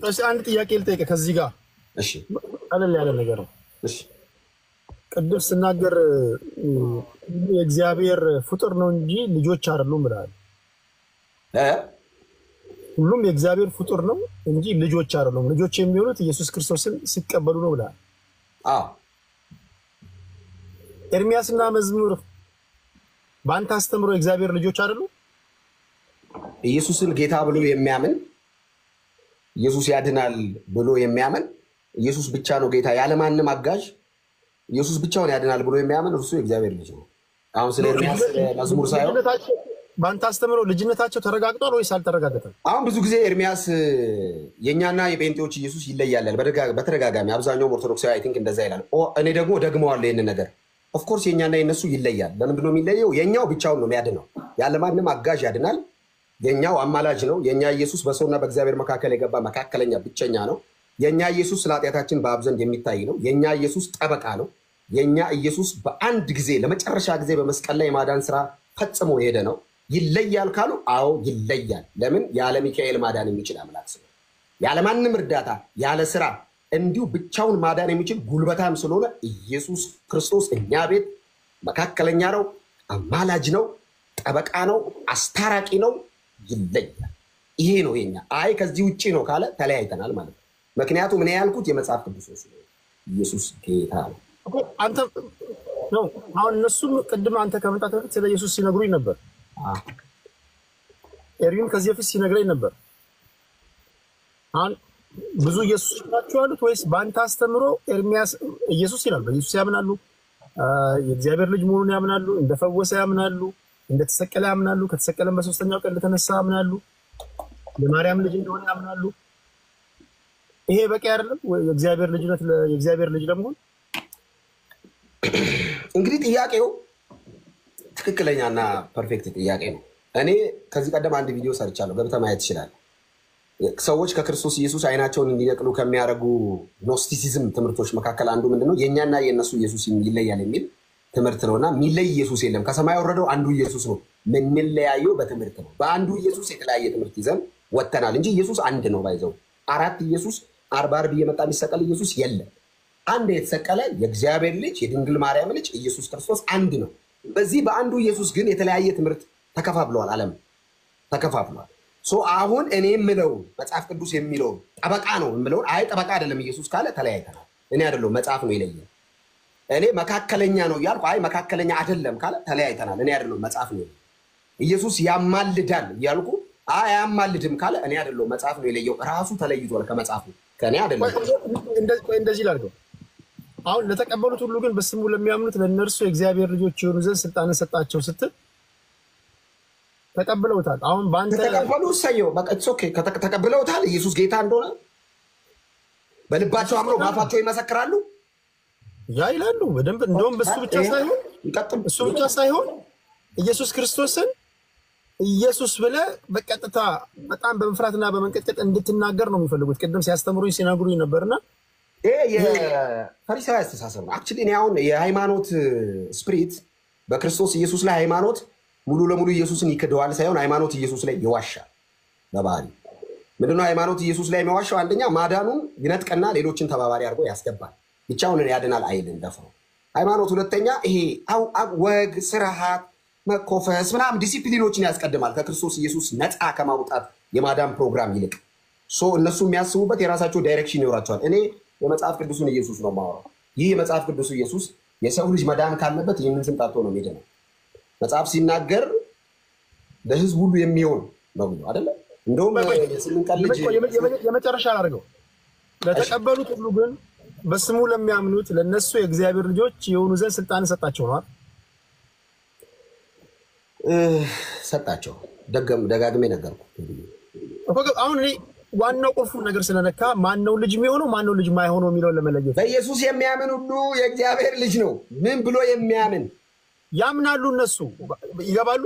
እሺ አንድ ጥያቄ ልጠይቅ ከዚህ ጋር። እሺ ቀለል ያለ ነገር ነው። እሺ ቅድም ስናገር የእግዚአብሔር ፍጡር ነው እንጂ ልጆች አይደሉም ብለሃል። ሁሉም የእግዚአብሔር ፍጡር ነው እንጂ ልጆች አይደሉም። ልጆች የሚሆኑት ኢየሱስ ክርስቶስን ሲቀበሉ ነው ብለሃል። አዎ ኤርሚያስና መዝሙር በአንተ አስተምሮ የእግዚአብሔር ልጆች አይደሉም? ኢየሱስን ጌታ ብሎ የሚያምን ኢየሱስ ያድናል ብሎ የሚያምን ኢየሱስ ብቻ ነው ጌታ ያለማንም አጋዥ ኢየሱስ ብቻውን ያድናል ብሎ የሚያምን እርሱ የእግዚአብሔር ልጅ ነው። አሁን ስለ ኤርሚያስ መዝሙር ሳይሆን በአንተ አስተምሮ ልጅነታቸው ተረጋግጧል ወይስ አልተረጋገጠም? አሁን ብዙ ጊዜ ኤርሚያስ የእኛና የጴንጤዎች ኢየሱስ ይለያል በተደጋጋሚ አብዛኛውም ኦርቶዶክሳዊ አይ ቲንክ እንደዛ ይላል። እኔ ደግሞ ደግመዋለሁ ይህንን ነገር። ኦፍኮርስ የእኛና የነሱ ይለያል። ለምንድነው የሚለየው? የኛው ብቻውን ነው የሚያድነው፣ ያለማንም አጋዥ ያድናል። የኛው አማላጅ ነው። የኛ ኢየሱስ በሰውና በእግዚአብሔር መካከል የገባ መካከለኛ ብቸኛ ነው። የኛ ኢየሱስ ስለ ኃጢአታችን በአብ ዘንድ የሚታይ ነው። የኛ ኢየሱስ ጠበቃ ነው። የኛ ኢየሱስ በአንድ ጊዜ ለመጨረሻ ጊዜ በመስቀል ላይ የማዳን ስራ ፈጽሞ የሄደ ነው። ይለያል ካሉ አዎ ይለያል። ለምን? ያለ ሚካኤል ማዳን የሚችል አምላክ ስለሆነ፣ ያለ ማንም እርዳታ ያለ ስራ እንዲሁ ብቻውን ማዳን የሚችል ጉልበታም ስለሆነ ኢየሱስ ክርስቶስ እኛ ቤት መካከለኛ ነው፣ አማላጅ ነው፣ ጠበቃ ነው፣ አስታራቂ ነው። ይለያል። ይሄ ነው የኛ። አይ ከዚህ ውጪ ነው ካለ ተለያይተናል ማለት ነው። ምክንያቱም እኔ ያልኩት የመጽሐፍ ቅዱስ ነው። ኢየሱስ ጌታ ነው። አንተ ነው አሁን እነሱም ቅድም አንተ ከመጣት በፊት ስለ ኢየሱስ ሲነግሩኝ ነበር። ኤርሚን ከዚህ በፊት ሲነግረኝ ነበር። አሁን ብዙ ኢየሱስ ናቸው ያሉት ወይስ በአንተ አስተምሮ ኤርሚያስ ኢየሱስ ይላል? በኢየሱስ ያምናሉ፣ የእግዚአብሔር ልጅ መሆኑን ያምናሉ፣ እንደፈወሰ ያምናሉ፣ እንደተሰቀለ ያምናሉ፣ ከተሰቀለም በሶስተኛው ቀን እንደተነሳ ያምናሉ፣ የማርያም ልጅ እንደሆነ ያምናሉ። ይሄ በቂ አይደለም ወይ የእግዚአብሔር ልጅነት የእግዚአብሔር ልጅ ለመሆን? እንግዲህ ጥያቄው ትክክለኛና ፐርፌክት ጥያቄ ነው። እኔ ከዚህ ቀደም አንድ ቪዲዮ ሰርቻለሁ፣ ገብተህ ማየት ትችላለህ። ሰዎች ከክርስቶስ ኢየሱስ አይናቸውን እንዲነቅሉ ከሚያደርጉ ኖስቲሲዝም ትምህርቶች መካከል አንዱ ምንድነው? የእኛና የእነሱ ኢየሱስ ይለያል የሚል ትምህርት ነውና የሚለይ ኢየሱስ የለም። ከሰማይ ወረደው አንዱ ኢየሱስ ነው። የምንለያየው በትምህርት ነው። በአንዱ ኢየሱስ የተለያየ ትምህርት ይዘን ወጥተናል እንጂ ኢየሱስ አንድ ነው። ባይዘው አራት ኢየሱስ አርብ እየመጣ የሚሰቀል ኢየሱስ የለም። አንድ የተሰቀለ የእግዚአብሔር ልጅ የድንግል ማርያም ልጅ ኢየሱስ ክርስቶስ አንድ ነው። በዚህ በአንዱ ኢየሱስ ግን የተለያየ ትምህርት ተከፋፍለዋል። ዓለም ተከፋፍለዋል። አሁን እኔ የምለው መጽሐፍ ቅዱስ የሚለው ጠበቃ ነው የምለውን አይ ጠበቃ አይደለም ኢየሱስ ካለ ተለያይተናል። እኔ አይደለም መጽሐፍ ነው ይለኛል። እኔ መካከለኛ ነው እያልኩ አይ መካከለኛ አይደለም ካለ ተለያይተናል። እኔ አይደለም መጽሐፍ ነው። ኢየሱስ ያማልዳል እያልኩ አይ አያማልድም ካለ እኔ አይደለም መጽሐፍ ነው የለየው። ራሱ ተለይቷል ከመጽሐፉ ከእኔ አይደለም። እንደዚህ ላድርገው። አሁን ለተቀበሉት ሁሉ ግን በስሙ ለሚያምኑት ለእነርሱ የእግዚአብሔር ልጆች የሆኑ ዘንድ ስልጣንን ሰጣቸው ስትል ተቀብለውታል። አሁን በአንተ ተቀበሉ ሰየው በቃ ኦኬ ተቀብለውታል። ኢየሱስ ጌታ እንደሆነ በልባቸው አምነው በአፋቸው ይመሰክራሉ። ያ ይላሉ በደንብ። እንደውም እሱ ብቻ ሳይሆን ኢየሱስ ክርስቶስን ኢየሱስ ብለህ በቀጥታ በጣም በመፍራትና በመንቀጥቀጥ እንድትናገር ነው የሚፈልጉት። ቅድም ሲያስተምሩኝ ሲነግሩኝ ነበርና ይሄ የፈሪሳዊ አስተሳሰብ ነው። አክቹዋሊ እኔ አሁን የሃይማኖት ስፒሪት በክርስቶስ ኢየሱስ ላይ ሃይማኖት ሙሉ ለሙሉ ኢየሱስን ይክደዋል ሳይሆን ሃይማኖት ኢየሱስ ላይ ይዋሻል። በባህሪ ምንድነው ሃይማኖት ኢየሱስ ላይ የሚዋሻው? አንደኛ ማዳኑን ይነጥቀና ሌሎችን ተባባሪ አድርጎ ያስገባል። ብቻውን ያድናል አይልን ደፍሮ ሃይማኖት። ሁለተኛ ይሄ ወግ፣ ስርዓት፣ መኮፈስ ምናምን ዲሲፕሊኖችን ያስቀድማል ከክርስቶስ ኢየሱስ ነፃ ከማውጣት የማዳን ፕሮግራም ይልቅ። እነሱ የሚያስቡበት የራሳቸው ዳይሬክሽን ይኖራቸዋል። እኔ የመጽሐፍ ቅዱሱን ኢየሱስ ነው የማወራው። ይህ የመጽሐፍ ቅዱሱ ኢየሱስ የሰው ልጅ መዳን ካለበት ይህንን ስም ጠርቶ ነው የሚድነው። መጽሐፍ ሲናገር ለህዝብ ሁሉ የሚሆን ነው ብሎ አይደለ? እንደውም የመጨረሻ አድርገው ለተቀበሉት ሁሉ ግን በስሙ ለሚያምኑት ለነሱ የእግዚአብሔር ልጆች የሆኑ ዘንድ ስልጣን ሰጣቸው ነው። ሰጣቸው ደጋግሜ ነገርኩ። አሁን እኔ ዋናው ቁልፉ ነገር ስለነካ ማን ነው ልጅ የሚሆነው ማን ነው ልጅ ማይሆነው የሚለው ለመለየት በኢየሱስ የሚያምን ሁሉ የእግዚአብሔር ልጅ ነው። ምን ብሎ የሚያምን ያምናሉ። እነሱ ይገባሉ።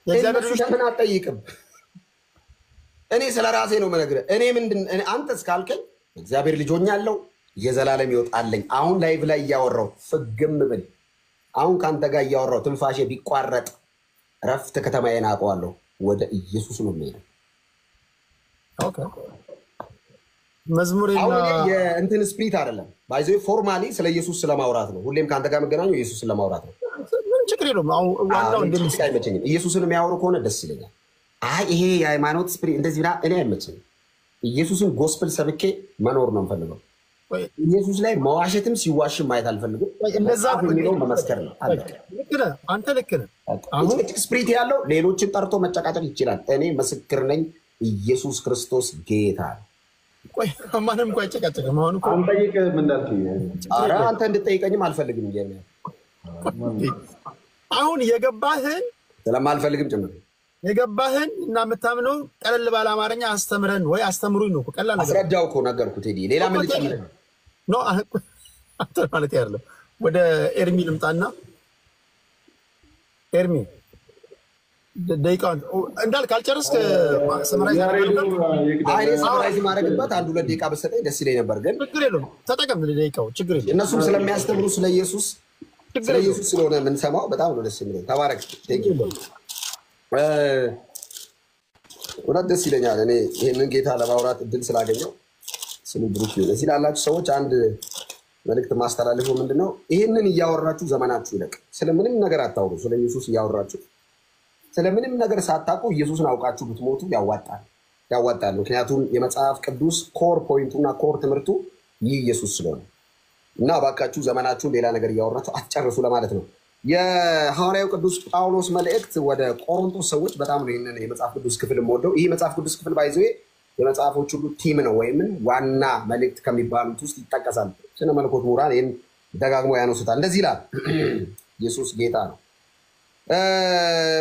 የእግዚአብሔር ልጅ ለምን አትጠይቅም? እኔ ስለራሴ ነው የምነግርህ። እኔ ምንድን አንተ እስካልከኝ እግዚአብሔር ልጅ ሆኛለሁ፣ የዘላለም ይወጣልኝ። አሁን ላይቭ ላይ እያወራሁ ፍግም ብል አሁን ካንተ ጋር እያወራሁ ትንፋሼ ቢቋረጥ ረፍት ከተማዬን አውቀዋለሁ። ወደ ኢየሱስ ነው የሚሄደው። ኦኬ መዝሙሬና የእንትን ስፕሪት አይደለም ባይዞ ፎርማሊ ስለ ኢየሱስ ስለማውራት ነው። ሁሌም ካንተ ጋር መገናኘው ኢየሱስን ለማውራት ነው። ምን ችግር የለውም። አሁን ዋናው እንደዚህ አይመቸኝም። ኢየሱስን የሚያወሩ ከሆነ ደስ ይለኛል። አይ ይሄ የሃይማኖት ስፕሪት እንደዚህ ብላ እኔ አይመቸኝም። ኢየሱስን ጎስፕል ሰብኬ መኖር ነው የምፈልገው። ኢየሱስ ላይ መዋሸትም ሲዋሽም ማየት አልፈልግም። እንደዛ የሚለው መመስከር ነው። ልክ ነህ አንተ ልክ ነህ። አሁን ስፕሪት ያለው ሌሎችን ጠርቶ መጨቃጨቅ ይችላል። እኔ ምስክር ነኝ። ኢየሱስ ክርስቶስ ጌታ ነው። ቆይ ማንም እንኳን አይጨቃጨቅም። አሁን እኮ አንጠይቅህም እንዳልከኝ ኧረ አንተ እንድጠይቀኝም አልፈልግም። አሁን የገባህን ስለማልፈልግም ጭምር የገባህን እና የምታምነው ቀለል ባለ አማርኛ አስተምረን ወይ አስተምሩኝ ነው። ቀላል ነገር አስረዳው እኮ ነገርኩት። ቴዲ ሌላ ምን ልጨምርህ ነው? አንተ ማለት አይደለም። ወደ ኤርሚ ልምጣና ኤርሚ ደቂቃውን እንዳልክ አልጨረስክ ሰመራይዝ ማድረግበት 1-2 ደቂቃ በሰጠኝ ደስ ይለኝ ነበር። ግን ችግር የለውም ተጠቀም ደቂቃው። ችግር የለውም። እነሱም ስለሚያስተምሩ ስለ ኢየሱስ ስለሆነ የምንሰማው በጣም ነው ደስ የሚለኝ። ተባረክ። እውነት ደስ ይለኛል። እኔ ይህንን ጌታ ለማውራት እድል ስላገኘው ስሙ ብሩክ ይሁን። እዚህ ላላችሁ ሰዎች አንድ መልእክት ማስተላለፈው ምንድነው፣ ይህንን እያወራችሁ ዘመናችሁ ይለቅ። ስለምንም ነገር አታውሩ። ስለ ኢየሱስ እያወራችሁ ስለምንም ነገር ሳታውቁ ኢየሱስን አውቃችሁ ብትሞቱ ያዋጣል። ምክንያቱም የመጽሐፍ ቅዱስ ኮር ፖይንቱና ኮር ትምህርቱ ይህ ኢየሱስ ስለሆነ እና እባካችሁ ዘመናችሁን ሌላ ነገር እያወራችሁ አትጨርሱ ለማለት ነው። የሐዋርያው ቅዱስ ጳውሎስ መልእክት ወደ ቆሮንቶስ ሰዎች በጣም ነው ይህንን የመጽሐፍ ቅዱስ ክፍል የምወደው። ይህ መጽሐፍ ቅዱስ ክፍል ባይዘ የመጽሐፎች ሁሉ ቲም ነው ወይም ዋና መልእክት ከሚባሉት ውስጥ ይጠቀሳል። ስነ መለኮት ምሁራን ይህን ደጋግሞ ያነሱታል። እንደዚህ ይላል፣ ኢየሱስ ጌታ ነው።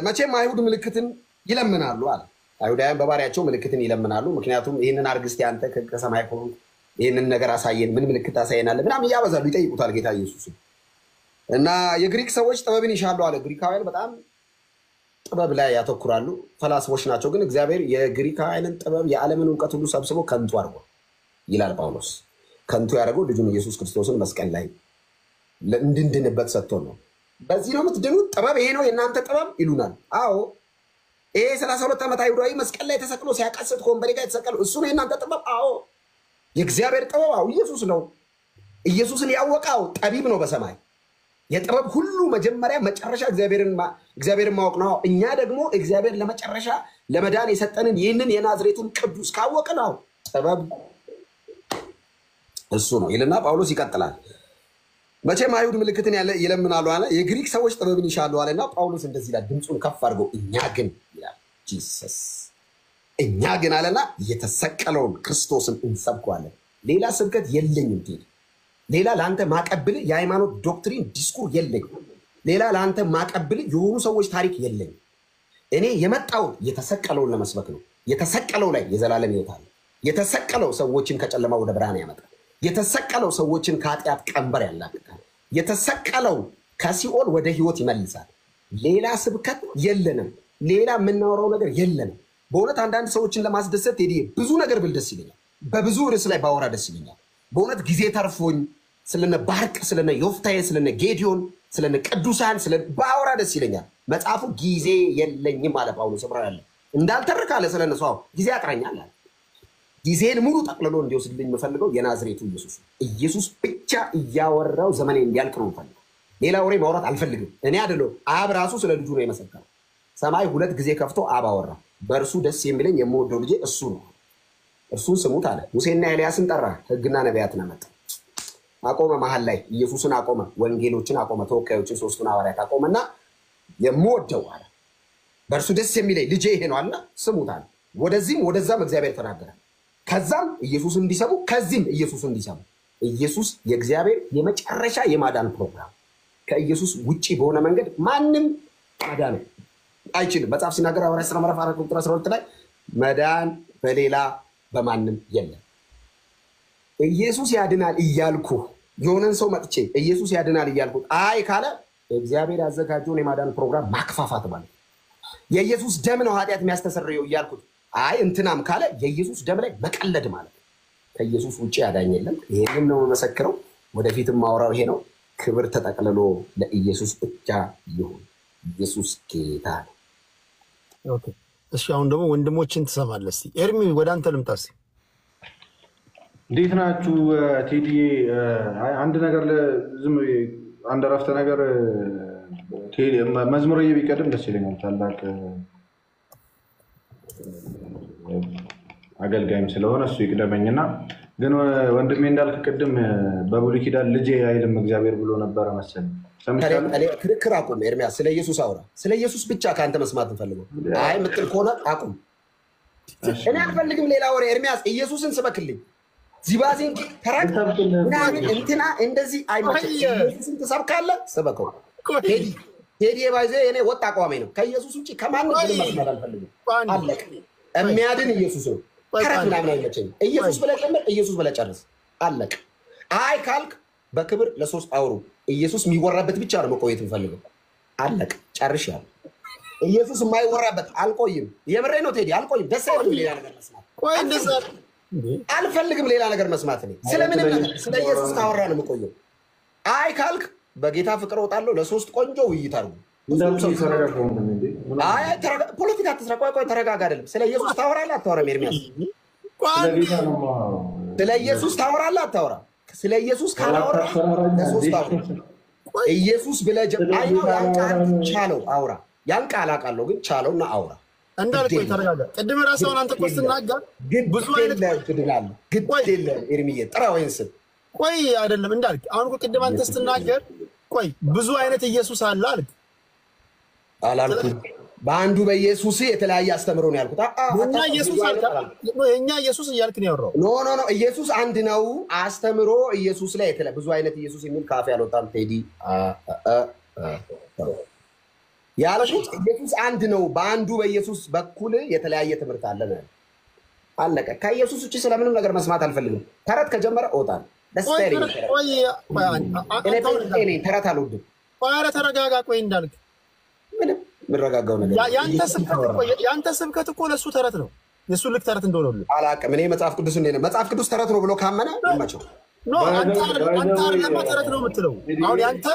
መቼም አይሁድ ምልክትን ይለምናሉ አለ። አይሁዳውያን በባሪያቸው ምልክትን ይለምናሉ። ምክንያቱም ይህንን አርግስቲ አንተ ከሰማይ ከሆንክ ይህንን ነገር አሳየን፣ ምን ምልክት አሳየናለ ምናምን እያበዛሉ ይጠይቁታል ጌታ ኢየሱስ። እና የግሪክ ሰዎች ጥበብን ይሻሉ አለ። ግሪካውያን በጣም ጥበብ ላይ ያተኩራሉ፣ ፈላስፎች ናቸው። ግን እግዚአብሔር የግሪካውያንን ጥበብ የዓለምን እውቀት ሁሉ ሰብስቦ ከንቱ አድርጎ ይላል ጳውሎስ። ከንቱ ያደረገው ልጁን ኢየሱስ ክርስቶስን መስቀል ላይ እንድንድንበት ሰጥቶ ነው። በዚህ ነው የምትድኑት፣ ጥበብ ይሄ ነው የእናንተ ጥበብ ይሉናል። አዎ ይሄ 32 ዓመት አይሁዳዊ መስቀል ላይ ተሰቅሎ ሲያቃስት ከወንበዴ ጋር የተሰቀለው እሱ ነው የእናንተ ጥበብ። አዎ የእግዚአብሔር ጥበብ አዎ ኢየሱስ ነው። ኢየሱስን ያወቀው ጠቢብ ነው በሰማይ። የጥበብ ሁሉ መጀመሪያ መጨረሻ እግዚአብሔርን ማወቅ ነው። እኛ ደግሞ እግዚአብሔር ለመጨረሻ ለመዳን የሰጠንን ይህንን የናዝሬቱን ቅዱስ ካወቅን ነው ጥበብ እሱ ነው ይልና ጳውሎስ ይቀጥላል። መቼም አይሁድ ምልክትን ይለምናሉ አለ፣ የግሪክ ሰዎች ጥበብን ይሻሉ አለና ጳውሎስ እንደዚህ ይላል ድምፁን ከፍ አድርገው፣ እኛ ግን ይላል ጂሰስ እኛ ግን አለና የተሰቀለውን ክርስቶስን እንሰብከዋለን። ሌላ ስብከት የለኝም ቴዲ። ሌላ ለአንተ ማቀብል የሃይማኖት ዶክትሪን ዲስኩር የለኝም። ሌላ ለአንተ ማቀብል የሆኑ ሰዎች ታሪክ የለኝም። እኔ የመጣው የተሰቀለውን ለመስበክ ነው። የተሰቀለው ላይ የዘላለም ሕይወት አለ። የተሰቀለው ሰዎችን ከጨለማ ወደ ብርሃን ያመጣል። የተሰቀለው ሰዎችን ከኃጢአት ቀንበር ያላቅቃል። የተሰቀለው ከሲኦል ወደ ሕይወት ይመልሳል። ሌላ ስብከት የለንም። ሌላ የምናወራው ነገር የለንም። በእውነት አንዳንድ ሰዎችን ለማስደሰት ቴዲ ብዙ ነገር ብል ደስ ይለኛል። በብዙ ርዕስ ላይ ባወራ ደስ ይለኛል። በእውነት ጊዜ ተርፎኝ ስለነ ባርቅ፣ ስለነ ዮፍታሔ፣ ስለነ ጌዲዮን፣ ስለነ ቅዱሳን ባወራ ደስ ይለኛል። መጽሐፉ ጊዜ የለኝም አለ ጳውሎስ። ያለ እንዳልተርክ አለ ስለነሱ ጊዜ ያጥረኛል አለ። ጊዜን ሙሉ ጠቅልሎ እንዲወስድልኝ የምፈልገው የናዝሬቱ ኢየሱስ ኢየሱስ ብቻ እያወራው ዘመኔ እንዲያልቅ ነው የምፈልገው። ሌላ ወሬ ማውራት አልፈልግም። እኔ አይደለሁ አብ ራሱ ስለ ልጁ ነው የመሰከረው። ሰማይ 2 ጊዜ ከፍቶ አብ አወራ። በእርሱ ደስ የሚለኝ የምወደው ልጄ እሱ ነው፣ እርሱን ስሙት አለ። ሙሴና ኤልያስን ጠራ፣ ሕግና ነቢያትን አመጣ። አቆመ፣ መሀል ላይ ኢየሱስን አቆመ፣ ወንጌሎችን አቆመ፣ ተወካዮችን 3ቱን ሐዋርያት አቆመና የምወደው አለ፣ በእርሱ ደስ የሚለኝ ልጄ ይሄ ነው አለና ስሙት አለ። ወደዚህም ወደዛም እግዚአብሔር ተናገረ። ከዛም ኢየሱስ እንዲሰሙ ከዚህም ኢየሱስ እንዲሰሙ። ኢየሱስ የእግዚአብሔር የመጨረሻ የማዳን ፕሮግራም። ከኢየሱስ ውጪ በሆነ መንገድ ማንም ማዳን አይችልም። መጽሐፍ ሲናገር ሐዋርያት ሥራ ምዕራፍ 4 ቁጥር 12 ላይ መዳን በሌላ በማንም የለም። ኢየሱስ ያድናል እያልኩ የሆነን ሰው መጥቼ ኢየሱስ ያድናል እያልኩ አይ ካለ እግዚአብሔር ያዘጋጀውን የማዳን ፕሮግራም ማክፋፋት ማለት ነው። የኢየሱስ ደም ነው ኃጢአት የሚያስተሰርየው እያልኩት አይ እንትናም ካለ የኢየሱስ ደም ላይ መቀለድ ማለት ነው። ከኢየሱስ ውጭ ያዳኝ የለም። ይሄንን ነው መሰክረው። ወደፊትም ማውራው ይሄ ነው። ክብር ተጠቅልሎ ለኢየሱስ ብቻ ይሁን። ኢየሱስ ጌታ ነው። ኦኬ እሺ፣ አሁን ደግሞ ወንድሞችን ትሰማለህ። እስኪ ኤርሚ ወደ አንተ ልምጣ። እስኪ እንዴት ናችሁ? ቴዲ አንድ ነገር ዝም አንድ አረፍተ ነገር ቴዲ መዝሙርዬ ቢቀድም ደስ ይለኛል። ታላቅ አገልጋይም ስለሆነ እሱ ይቅደመኝና፣ ግን ወንድሜ እንዳልክ ቅድም በብሉይ ኪዳን ልጄ አይልም እግዚአብሔር ብሎ ነበረ መሰለኝ። ክርክር አቁም ኤርሚያስ፣ ስለ ኢየሱስ አውራ። ስለ ኢየሱስ ብቻ ከአንተ መስማት እንፈልገው። አይ ምትል ከሆነ አቁም። እኔ አልፈልግም ሌላ ወሬ። ኤርሚያስ ኢየሱስን ስበክልኝ። ዚባዚን ተራክ ምናምን እንትና እንደዚህ አይመችም። ኢየሱስን ትሰብካለህ፣ ስበከው። ቴዲ ባይዘ እኔ ወጥ አቋሜ ነው። ከኢየሱስ ውጭ ከማንም ምንም መስማት አልፈልግም። አለቅ። የሚያድን ኢየሱስ ነው። ተረት ምናምን አይመቸኝም። ኢየሱስ ብለህ ጀምር፣ ኢየሱስ ብለህ ጨርስ። አለቅ። አይ ካልክ በክብር ለሶስት አውሩ። ኢየሱስ የሚወራበት ብቻ ነው መቆየት እንፈልገው። አለቅ። ጨርሻለሁ። ኢየሱስ የማይወራበት አልቆይም። የምሬ ነው ቴዲ፣ አልቆይም። ደስ አይልም ሌላ ነገር መስማት። ቆይ እንደዛ አልፈልግም ሌላ ነገር መስማት። እኔ ስለምንም ነገር ስለ ኢየሱስ ካወራ ነው የምቆየው። አይ ካልክ በጌታ ፍቅር እወጣለሁ። ለሶስት ቆንጆ ውይይት አድርጉ። አይ ፖለቲካ አትስራ። ቆይ ተረጋጋ። አይደለም ስለ ኢየሱስ ታወራለህ አታወራም? ኤርሚያስ ስለ ኢየሱስ ታወራለህ አታወራም? ስለ ኢየሱስ ካላወራ ለሶስት አውራ። ኢየሱስ ብለህ አይ ነው ያን ቃል ቻለው አውራ። ያን ቃል አውቃለሁ ግን ቻለውና አውራ። እንዳልኩ ተረጋጋ። ቅድም ራስህን አንተ እኮ ስትናገር ብዙ አይነት ግድላል ግድል ኤርሚዬ ጥራ ወይን ስም ቆይ አይደለም እንዳልክ አሁን እኮ ቅድም አንተ ስትናገር ቆይ ብዙ አይነት ኢየሱስ አለ አልክ አላልኩም። በአንዱ በኢየሱስ የተለያየ አስተምሮ ነው ያልኩት። እና ኢየሱስ አልካ የኛ ኢየሱስ እያልክ ነው ያወራው። ኖ ኢየሱስ አንድ ነው። አስተምሮ ኢየሱስ ላይ ብዙ አይነት ኢየሱስ የሚል ካፌ አልወጣም ቴዲ። ያልኩት ኢየሱስ አንድ ነው። በአንዱ በኢየሱስ በኩል የተለያየ ትምህርት አለ ነው። አለቀ። ከኢየሱስ ውጭ ስለምንም ነገር መስማት አልፈልግም። ተረት ከጀመረ እወጣለሁ። ደስ ይለኛል። ተረት አልወድም። ኧረ ተረጋጋ። ቆይ እንዳልክ ምንም የምረጋጋው ነገር ያንተ ስብከት እኮ ለእሱ ተረት ነው። የእሱ ልክ ተረት እንደሆነ ሁሉ አላውቅም። እኔ መጽሐፍ ቅዱስ መጽሐፍ ቅዱስ ተረት ነው ብሎ ካመነ ይመቸው። አንተ ተረት ነው የምትለው አሁን ያንተ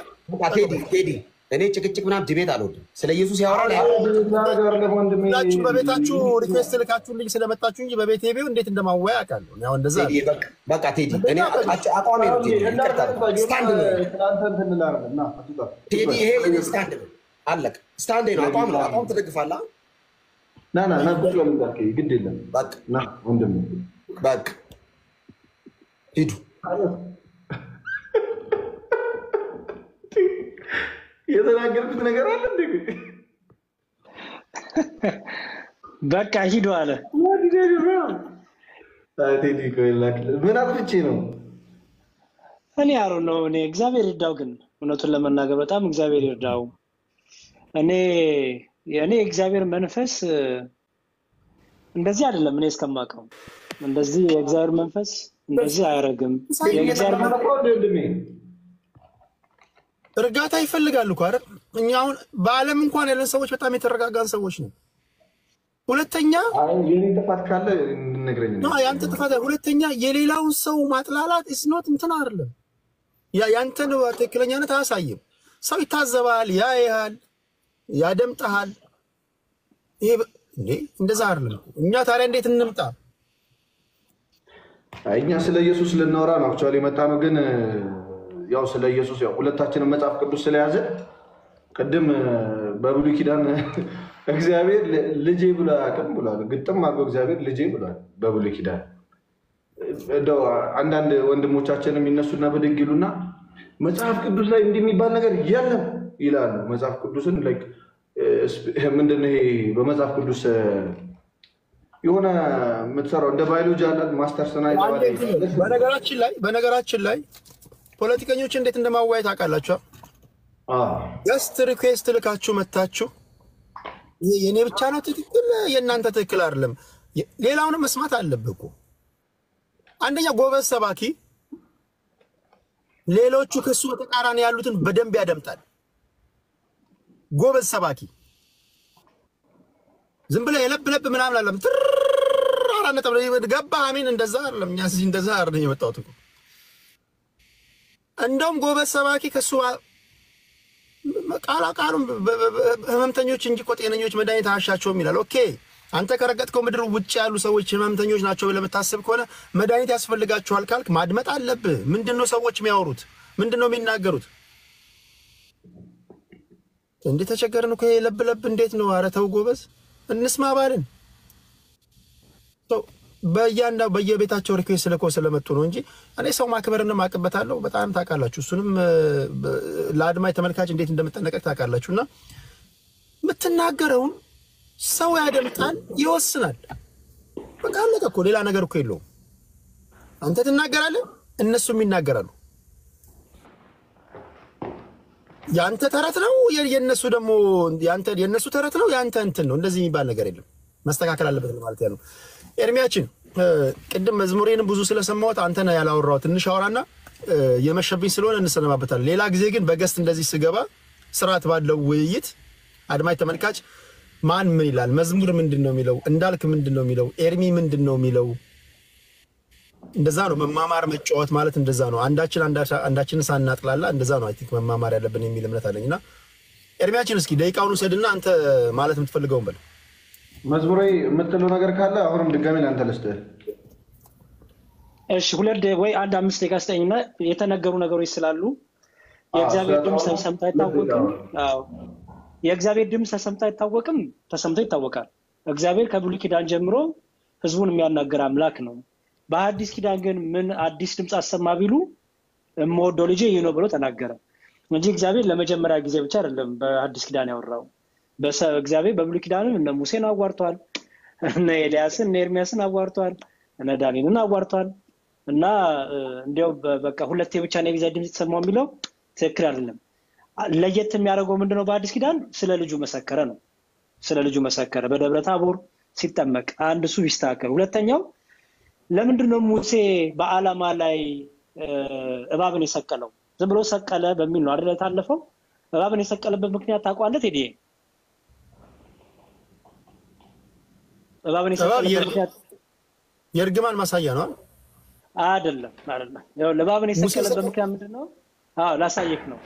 ቴዲ። እኔ ጭቅጭቅ ምናምን ዲቤት አልወድም። ስለ ኢየሱስ ያወራል። ሁላችሁ በቤታችሁ ሪኩዌስት ልካችሁልኝ ስለመጣችሁ እንጂ በቤቴ ቤው እንዴት እንደማወያ አውቃለሁ። ያው እንደዛ በቃ ቴዲ እኔ አቋሜ ነው ቴዲ። ስታንድ ነው ቴዲ። ይሄ ስታንድ ነው። አለቀ። ስታንድ ነው። አቋም ነው። አቋም ትደግፋለህ። ና ቁጭ በል ግድ የለም። በቃ ና ወንድም በቃ ሂዱ። የተናገርኩት ነገር አለ እንዴ? በቃ ሂዱ አለ። ምን አጥፍቼ ነው? እኔ አሮ ነው። እኔ እግዚአብሔር ይርዳው። ግን እውነቱን ለመናገር በጣም እግዚአብሔር ይርዳው። እኔ እግዚአብሔር መንፈስ እንደዚህ አይደለም። እኔ እስከማውቀው እንደዚህ የእግዚአብሔር መንፈስ እንደዚህ አያረግም። እርጋታ ይፈልጋሉ እኮ አይደል? እኛ አሁን በዓለም እንኳን ያለን ሰዎች በጣም የተረጋጋን ሰዎች ነው። ሁለተኛ የኔ ጥፋት ካለ ንገረኝ ነው ያንተ ጥፋት። ሁለተኛ የሌላውን ሰው ማጥላላት ኢስኖት እንትን አይደለም። ያንተን ትክክለኛነት አያሳይም። ሰው ይታዘባል፣ ያያል፣ ያደምጣል። ይሄ እንደዛ አይደለም። እኛ ታዲያ እንዴት እንምጣ? እኛ ስለ ኢየሱስ ልናወራ ነው አክቹዋሊ የመጣ ነው። ግን ያው ስለ ኢየሱስ ያው ሁለታችንም መጽሐፍ ቅዱስ ስለያዘ ቅድም በብሉይ ኪዳን እግዚአብሔር ልጄ ብሎ አያውቅም ብሏል። ግጥም አድርጎ እግዚአብሔር ልጄ ብሏል በብሉይ ኪዳን። እንደው አንዳንድ ወንድሞቻችንም ይነሱና ብድግ ይሉና መጽሐፍ ቅዱስ ላይ እንዲህ የሚባል ነገር የለም ይላሉ። መጽሐፍ ቅዱስን ላይክ ምንድን ነው ይሄ በመጽሐፍ ቅዱስ የሆነ የምትሰራው እንደ ባዮሎጂ አለ ማስተርስ እና በነገራችን ላይ ፖለቲከኞች እንዴት እንደማዋየት አውቃላችሁ? ገስት ሪኩዌስት ልካችሁ መታችሁ የኔ ብቻ ነው ትክክል የእናንተ ትክክል አይደለም ሌላውንም መስማት አለብህ እኮ አንደኛ ጎበዝ ሰባኪ ሌሎቹ ከሱ ተቃራኒ ያሉትን በደንብ ያደምጣል። ጎበዝ ሰባኪ ዝም ብለ የለብለብ ምናምን አለም አራነ ተብለ ገባ አሜን እንደዛ አይደለም። እኛ እዚህ እንደዛ አይደለም የመጣሁት እኮ። እንደውም ጎበዝ ሰባኪ ከሱ ቃሉም ህመምተኞች እንጂ እኮ ጤነኞች መድኃኒት አያሻቸውም ይላል። ኦኬ አንተ ከረገጥከው ምድር ውጭ ያሉ ሰዎች ህመምተኞች ናቸው ብለህ የምታስብ ከሆነ መድኃኒት ያስፈልጋቸዋል ካልክ ማድመጥ አለብህ። ምንድነው ሰዎች የሚያወሩት? ምንድነው የሚናገሩት? እንዴ ተቸገርን እኮ የለብለብ እንዴት ነው? ኧረ ተው ጎበዝ እንስማ ባልን በየቤታቸው ሪኩዌስት ልኮ ስለመጡ ነው እንጂ እኔ ሰው ማክበርና ማቀበታለሁ በጣም ታውቃላችሁ። እሱንም ለአድማጭ ተመልካች እንዴት እንደምጠነቀቅ ታውቃላችሁና የምትናገረውን ሰው ያደምጣል፣ ይወስናል። በቃ አለቀ እኮ ሌላ ነገር እኮ የለውም። አንተ ትናገራለህ፣ እነሱም ይናገራሉ። ያንተ ተረት ነው የነሱ ደግሞ የነሱ ተረት ነው ያንተ እንትን ነው። እንደዚህ የሚባል ነገር የለም። መስተካከል አለበት ማለት ነው። ኤርሚያችን ቅድም መዝሙሬን ብዙ ስለሰማሁት አንተ ነህ ያላወራው። ትንሽ አወራና የመሸብኝ ስለሆነ እንሰነባበታለን። ሌላ ጊዜ ግን በገስት እንደዚህ ስገባ ስርዓት ባለው ውይይት አድማጭ ተመልካች ማን ምን ይላል፣ መዝሙር ምንድነው የሚለው፣ እንዳልክ ምንድነው የሚለው፣ ኤርሚ ምንድነው የሚለው፣ እንደዛ ነው መማማር መጫወት ማለት እንደዛ ነው። አንዳችን ሳናጥላላ እንደዛ ነው። አይ ቲንክ መማማር ያለብን የሚል እምነት አለኝና ኤርሚያችን እስኪ ደቂቃውን ወሰድና አንተ ማለት የምትፈልገውን በል። መዝሙሬ የምትለው ነገር ካለ አሁንም ድጋሜ ለአንተ ልስጥህ። እሺ ሁለት ወይ አንድ 5 ደቂቃ ስጠኝና የተነገሩ ነገሮች ስላሉ የእግዚአብሔር ድምጽ ተሰምቶ አይታወቅም። አዎ የእግዚአብሔር ድምጽ ተሰምቶ አይታወቅም፣ ተሰምቶ ይታወቃል። እግዚአብሔር ከብሉይ ኪዳን ጀምሮ ህዝቡን የሚያናገር አምላክ ነው። በአዲስ ኪዳን ግን ምን አዲስ ድምጽ አሰማ ቢሉ እምወደው ልጄ ይህ ነው ብሎ ተናገረ እንጂ እግዚአብሔር ለመጀመሪያ ጊዜ ብቻ አይደለም በአዲስ ኪዳን ያወራው። እግዚአብሔር በብሉይ ኪዳንም እነ ሙሴን አዋርቷል፣ እነ ኤልያስን እነ ኤርሚያስን አዋርቷል፣ እነ ዳንኤልን አዋርቷል። እና እንዲያው በቃ ሁለቴ ብቻ ነው የእግዚአብሔር ድምጽ ተሰማው የሚለው ትክክል አይደለም። ለየት የሚያደርገው ምንድነው? በአዲስ ኪዳን ስለ ልጁ መሰከረ ነው። ስለ ልጁ መሰከረ በደብረ ታቦር ሲጠመቅ። አንድ እሱ ይስተካከል። ሁለተኛው ለምንድነው ሙሴ በዓላማ ላይ እባብን የሰቀለው? ዝም ብሎ ሰቀለ በሚል ነው አይደል የታለፈው? እባብን የሰቀለበት ምክንያት ታውቃለህ ቴዲ? እባብን የሰቀለበት ምክንያት የእርግማን ማሳያ ነው አይደለም? ያው እባብን የሰቀለበት ምክንያት ምንድነው? ላሳየክ ነው።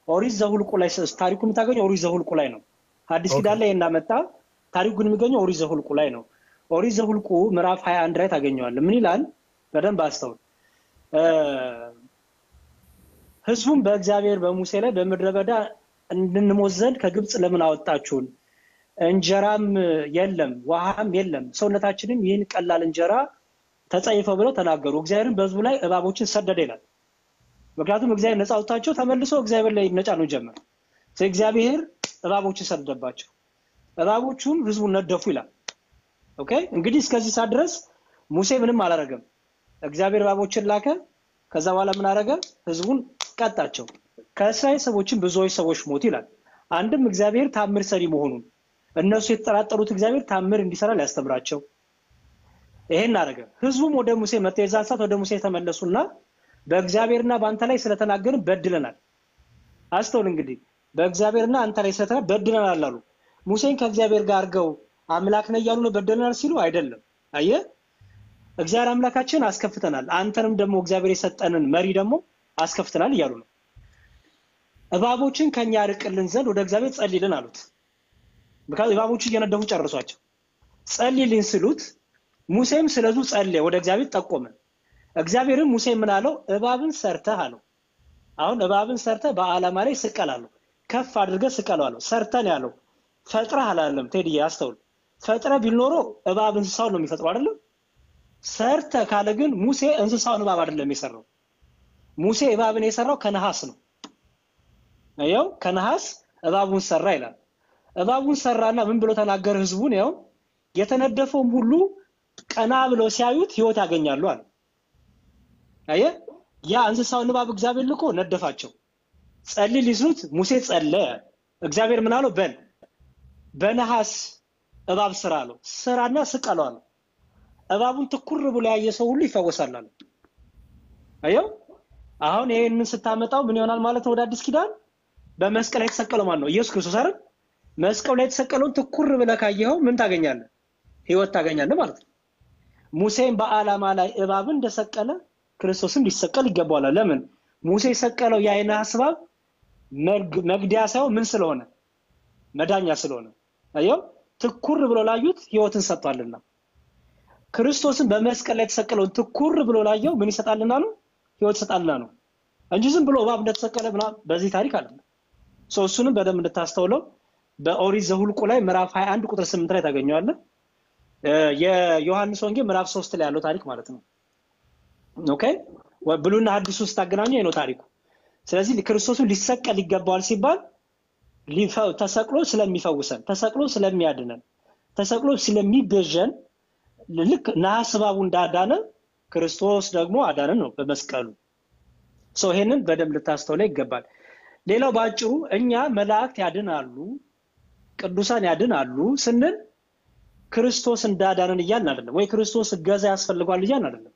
ኦሪት ዘኍልቍ ላይ ታሪኩን የምታገኘው ኦሪት ዘኍልቍ ላይ ነው። አዲስ ኪዳን ላይ እናመጣ ታሪኩን የሚገኘው ኦሪት ዘኍልቍ ላይ ነው። ኦሪት ዘኍልቍ ምዕራፍ 21 ላይ ታገኘዋለህ። ምን ይላል? በደንብ አስተውል። ህዝቡም በእግዚአብሔር በሙሴ ላይ በምድረ በዳ እንድንሞት ዘንድ ከግብጽ ለምን አወጣችሁን? እንጀራም የለም ውሃም የለም፣ ሰውነታችንም ይህን ቀላል እንጀራ ተጸይፈው ብለው ተናገሩ። እግዚአብሔርም በህዝቡ ላይ እባቦችን ሰደደ ይላል። ምክንያቱም እግዚአብሔር ነፃ አውጥቷቸው ተመልሶ እግዚአብሔር ላይ ነፃ ነው ጀመረ። እግዚአብሔር እባቦችን ሰደደባቸው፣ እባቦቹም ህዝቡን ነደፉ ይላል። ኦኬ እንግዲህ እስከዚህ ሰዓት ድረስ ሙሴ ምንም አላረገም። እግዚአብሔር እባቦችን ላከ። ከዛ በኋላ ምን አረገ? ህዝቡን ቀጣቸው። ከእስራኤል ሰዎችም ብዙዎች ሰዎች ሞቱ ይላል። አንድም እግዚአብሔር ታምር ሰሪ መሆኑን እነሱ የተጠራጠሩት እግዚአብሔር ታምር እንዲሰራ ሊያስተምራቸው ይሄን አረገ። ህዝቡም ወደ ሙሴ መጣ። የዛን ሰዓት ወደ ሙሴ ተመለሱና በእግዚአብሔርና በአንተ ላይ ስለተናገርን በድለናል። አስተውል እንግዲህ በእግዚአብሔርና አንተ ላይ ስለተናገርን በድለናል አሉ። ሙሴን ከእግዚአብሔር ጋር አርገው አምላክ ነው ያሉ ነው በደለናል ሲሉ አይደለም። አየህ እግዚአብሔር አምላካችን አስከፍተናል፣ አንተንም ደግሞ እግዚአብሔር የሰጠንን መሪ ደግሞ አስከፍተናል እያሉ ነው። እባቦችን ከኛ ያርቅልን ዘንድ ወደ እግዚአብሔር ጸልይልን አሉት። ምክንያቱም እባቦቹ እየነደፉ ጨርሷቸው ጸልይልን ሲሉት ሙሴም ስለዙ ጸለየ፣ ወደ እግዚአብሔር ጠቆመ። እግዚአብሔርም ሙሴ ምን አለው? እባብን ሰርተህ አለው። አሁን እባብን ሰርተህ በዓላማ ላይ ስቀል አለው። ከፍ አድርገህ ስቀለው አለው። ሰርተህ ነው ያለው፣ ፈጥረህ አላለም። ቴዲ አስተውል። ፈጥረህ ቢል ኖሮ እባብ እንስሳውን ነው የሚፈጥረው አይደለም? ሰርተህ ካለ ግን ሙሴ እንስሳውን እባብ አይደለም የሰራው። ሙሴ እባብን የሰራው ከነሐስ ነው። አየው ከነሐስ እባቡን ሰራ ይላል። እባቡን ሰራና ምን ብሎ ተናገረ? ህዝቡን ያው የተነደፈውም ሁሉ ቀና ብለው ሲያዩት ህይወት ያገኛሉ አለ። አየህ ያ እንስሳውን እባብ እግዚአብሔር ልኮ ነደፋቸው። ጸልይ ሊስሉት ሙሴ ጸለየ። እግዚአብሔር ምን አለው? በነሐስ እባብ ስራ አለው። ስራና ስቀለው አለው። እባቡን ትኩር ብሎ ያየ ሰው ሁሉ ይፈወሳል አለ። አየው አሁን ይሄንን ስታመጣው ምን ይሆናል ማለት ነው? ወደ አዲስ ኪዳን በመስቀል ላይ የተሰቀለው ማን ነው? ኢየሱስ ክርስቶስ አይደል? መስቀል ላይ የተሰቀለውን ትኩር ብለህ ካየኸው ምን ታገኛለህ? ህይወት ታገኛለህ ማለት ነው። ሙሴን በዓላማ ላይ እባብን እንደሰቀለ ክርስቶስም ሊሰቀል ይገባዋል። ለምን? ሙሴ የሰቀለው የአይነ አስባብ መግደያ ሳይሆን ምን ስለሆነ? መዳኛ ስለሆነ። አየው ትኩር ብሎ ላዩት ህይወትን ሰጥቷልና ክርስቶስን በመስቀል ላይ የተሰቀለውን ትኩር ብሎ ላየው ምን ይሰጣልና ነው? ህይወት ይሰጣልና ነው እንጂ ዝም ብሎ እባብ እንደተሰቀለ በዚህ ታሪክ አይደለም። እሱንም በደንብ እንድታስተውለው በኦሪት ዘኍልቍ ላይ ምዕራፍ 21 ቁጥር 8 ላይ ታገኘዋለህ። የዮሐንስ ወንጌል ምዕራፍ 3 ላይ ያለው ታሪክ ማለት ነው። ኦኬ ብሉይና ሐዲስ ውስጥ ታገናኘው ነው ታሪኩ። ስለዚህ ክርስቶስን ሊሰቀል ይገባዋል ሲባል ተሰቅሎ ስለሚፈውሰን፣ ተሰቅሎ ስለሚያድነን፣ ተሰቅሎ ስለሚቤዠን ልክ ነሐስ እባቡ እንዳዳነ ክርስቶስ ደግሞ አዳነን ነው በመስቀሉ። ይሄንን በደንብ ልታስተውለው ይገባል። ሌላው ባጭሩ እኛ መላእክት ያድናሉ፣ ቅዱሳን ያድናሉ ስንል ክርስቶስ እንዳዳነን እያልን አይደለም፣ ወይ ክርስቶስ እገዛ ያስፈልጓል እያልን አይደለም።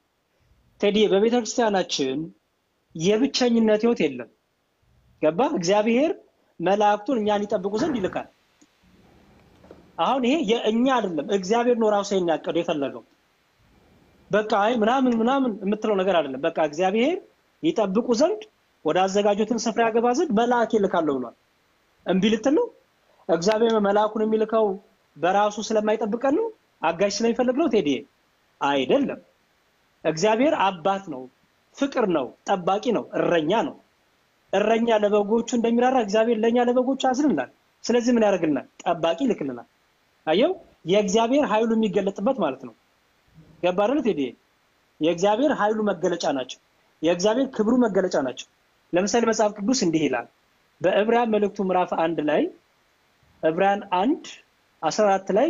ቴዲ በቤተክርስቲያናችን የብቸኝነት ህይወት የለም። ገባ? እግዚአብሔር መላእክቱን እኛን ይጠብቁ ዘንድ ይልካል። አሁን ይሄ የእኛ አይደለም፣ እግዚአብሔር ነው ራሱ የሚያቀደው የፈለገው። በቃ አይ ምናምን የምትለው ነገር አይደለም። በቃ እግዚአብሔር ይጠብቁ ዘንድ ወደ አዘጋጁትን ስፍራ ያገባ ዘንድ መልአክ ይልካል ብሏል። እምቢ ልትል ነው? እግዚአብሔር መልአኩን የሚልከው በራሱ ስለማይጠብቀን ነው? አጋዥ ስለሚፈልግ ነው? ቴዲ አይደለም። እግዚአብሔር አባት ነው፣ ፍቅር ነው፣ ጠባቂ ነው፣ እረኛ ነው። እረኛ ለበጎቹ እንደሚራራ እግዚአብሔር ለኛ ለበጎቹ ያዝንናል። ስለዚህ ምን ያደርግልናል? ጠባቂ ይልክልናል። አየው የእግዚአብሔር ኃይሉ የሚገለጥበት ማለት ነው። ገባ አይደል ቴዲ? የእግዚአብሔር ኃይሉ መገለጫ ናቸው። የእግዚአብሔር ክብሩ መገለጫ ናቸው። ለምሳሌ መጽሐፍ ቅዱስ እንዲህ ይላል በዕብራውያን መልእክቱ ምዕራፍ 1 ላይ ዕብራውያን 1:14 ላይ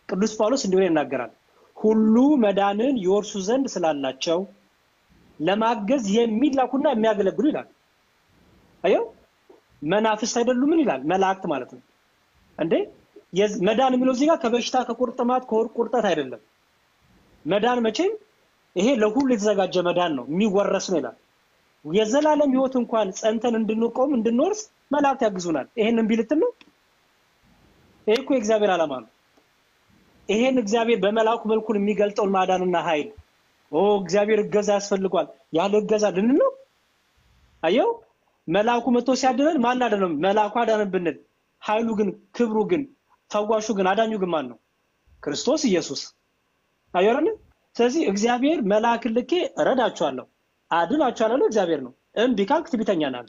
ቅዱስ ጳውሎስ እንዲህ ይናገራል። ሁሉ መዳንን ይወርሱ ዘንድ ስላላቸው ለማገዝ የሚላኩና የሚያገለግሉ ይላል። አየው መናፍስት አይደሉም ምን ይላል? መላእክት ማለት ነው እንዴ። መዳን የሚለው እዚህ ጋር ከበሽታ ከቁርጥማት ከወርቅ ቁርጠት አይደለም። መዳን መቼም ይሄ ለሁሉ የተዘጋጀ መዳን ነው፣ የሚወረስ ነው ይላል። የዘላለም ህይወት እንኳን ጸንተን እንድንቆም እንድንወርስ መላእክት ያግዙናል። ይሄንን ቢልት ነው። ይሄ እኮ የእግዚአብሔር ዓላማ ነው። ይሄን እግዚአብሔር በመላእክቱ መልኩ የሚገልጠውን ማዳንና ኃይል እግዚአብሔር እገዛ ያስፈልጓል ያለ እገዛ ልንል ነው? አየው መልአኩ መጥቶ ሲያድነን ማን አደረም? መልአኩ አዳነን ብንል ኃይሉ ግን ክብሩ ግን ፈዋሹ ግን አዳኙ ግን ማን ነው? ክርስቶስ ኢየሱስ። አየውራን። ስለዚህ እግዚአብሔር መልአክ ልኬ እረዳችኋለሁ አድናችኋለሁ እግዚአብሔር ነው። እምቢ ካልክ ትዕቢተኛ ነህ።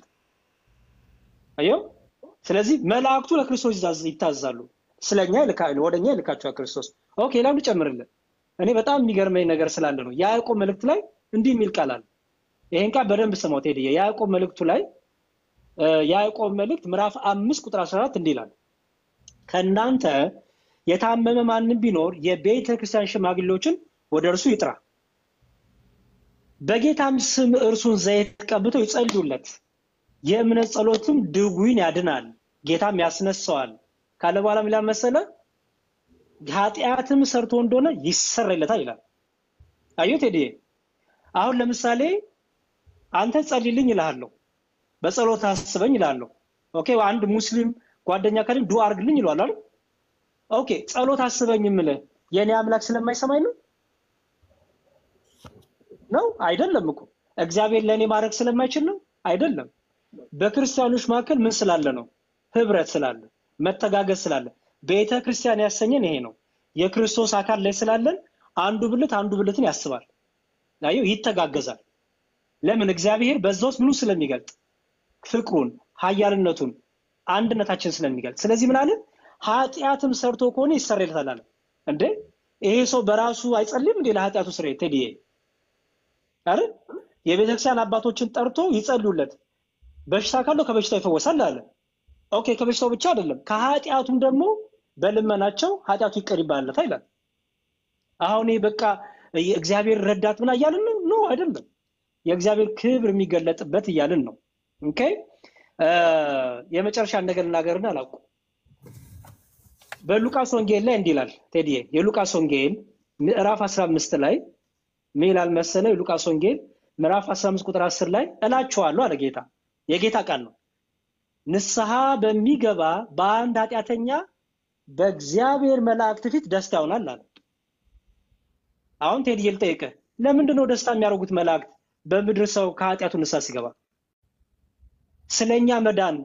አየው ስለዚህ መላእክቱ ለክርስቶስ ይታዘዛሉ። ስለኛ ይልካሉ፣ ወደኛ ይልካቸዋል ክርስቶስ። ኦኬ ላም ልጨምርልህ። እኔ በጣም የሚገርመኝ ነገር ስላለ ነው። ያዕቆብ መልእክት ላይ እንዲህ የሚል ቃል አለ። ይሄን ቃል በደንብ ስማው ቴዲ። ያዕቆብ መልእክቱ ላይ ያዕቆብ መልእክት ምዕራፍ 5 ቁጥር 14 እንዲህ ይላል ከእናንተ የታመመ ማንም ቢኖር የቤተ ክርስቲያን ሽማግሌዎችን ወደ እርሱ ይጥራ፣ በጌታም ስም እርሱን ዘይት ቀብተው ይጸልዩለት፣ የእምነት ጸሎትም ድውዩን ያድናል፣ ጌታም ያስነሳዋል ካለ በኋላ ምን ይላል መሰለህ? ኃጢአትም ሰርቶ እንደሆነ ይሰረይለታል ይላል። አዩት ቴዲ። አሁን ለምሳሌ አንተ ጸልይልኝ እልሃለሁ፣ በጸሎት አስበኝ እልሃለሁ። ኦኬ አንድ ሙስሊም ጓደኛ ካለኝ ዱዓ አድርግልኝ ይሏል አይደል? ኦኬ ጸሎት አስበኝ የምልህ የኔ አምላክ ስለማይሰማኝ ነው አይደለም እኮ። እግዚአብሔር ለኔ ማድረግ ስለማይችል ነው አይደለም። በክርስቲያኖች መካከል ምን ስላለ ነው? ህብረት ስላለ፣ መተጋገዝ ስላለ። ቤተ ክርስቲያን ያሰኘን ይሄ ነው። የክርስቶስ አካል ላይ ስላለን አንዱ ብልት አንዱ ብልትን ያስባል፣ አየው ይተጋገዛል። ለምን? እግዚአብሔር በዛውስ ምኑ ስለሚገልጥ ፍቅሩን፣ ኃያልነቱን፣ አንድነታችን ስለሚገልጥ። ስለዚህ ምን አለ? ኃጢአትም ሰርቶ ከሆነ ይሰረይለታል አለ። እንዴ ይሄ ሰው በራሱ አይጸልይም እንዴ ለኃጢአቱ ስርየት? ቴዲዬ አይደል? የቤተክርስቲያን አባቶችን ጠርቶ ይጸልዩለት፣ በሽታ ካለው ከበሽታው ይፈወሳል አለ። ኦኬ ከበሽታው ብቻ አይደለም ከኃጢአቱም ደግሞ በልመናቸው ኃጢአቱ ይቀር ይባላልታ ይላል። አሁን በቃ እግዚአብሔር ረዳት ምን እያልን ነው? አይደለም የእግዚአብሔር ክብር የሚገለጥበት እያልን ነው። ኦኬ የመጨረሻ ነገር እናገርና አላውቁ። በሉቃስ ወንጌል ላይ እንዲህ ይላል ቴዲዬ። የሉቃስ ወንጌል ምዕራፍ 15 ላይ ምን ይላል መሰለ? ሉቃስ ወንጌል ምዕራፍ 15 ቁጥር 10 ላይ እላችኋለሁ አለ ጌታ። የጌታ ቃል ነው። ንስሐ በሚገባ በአንድ ኃጢአተኛ በእግዚአብሔር መላእክት ፊት ደስታ ይሆናል አለ። አሁን ቴዲ ልጠይቅህ፣ ለምንድን ነው ደስታ የሚያደርጉት መላእክት በምድር ሰው ከኃጢአቱ ንስሐ ሲገባ? ስለኛ መዳን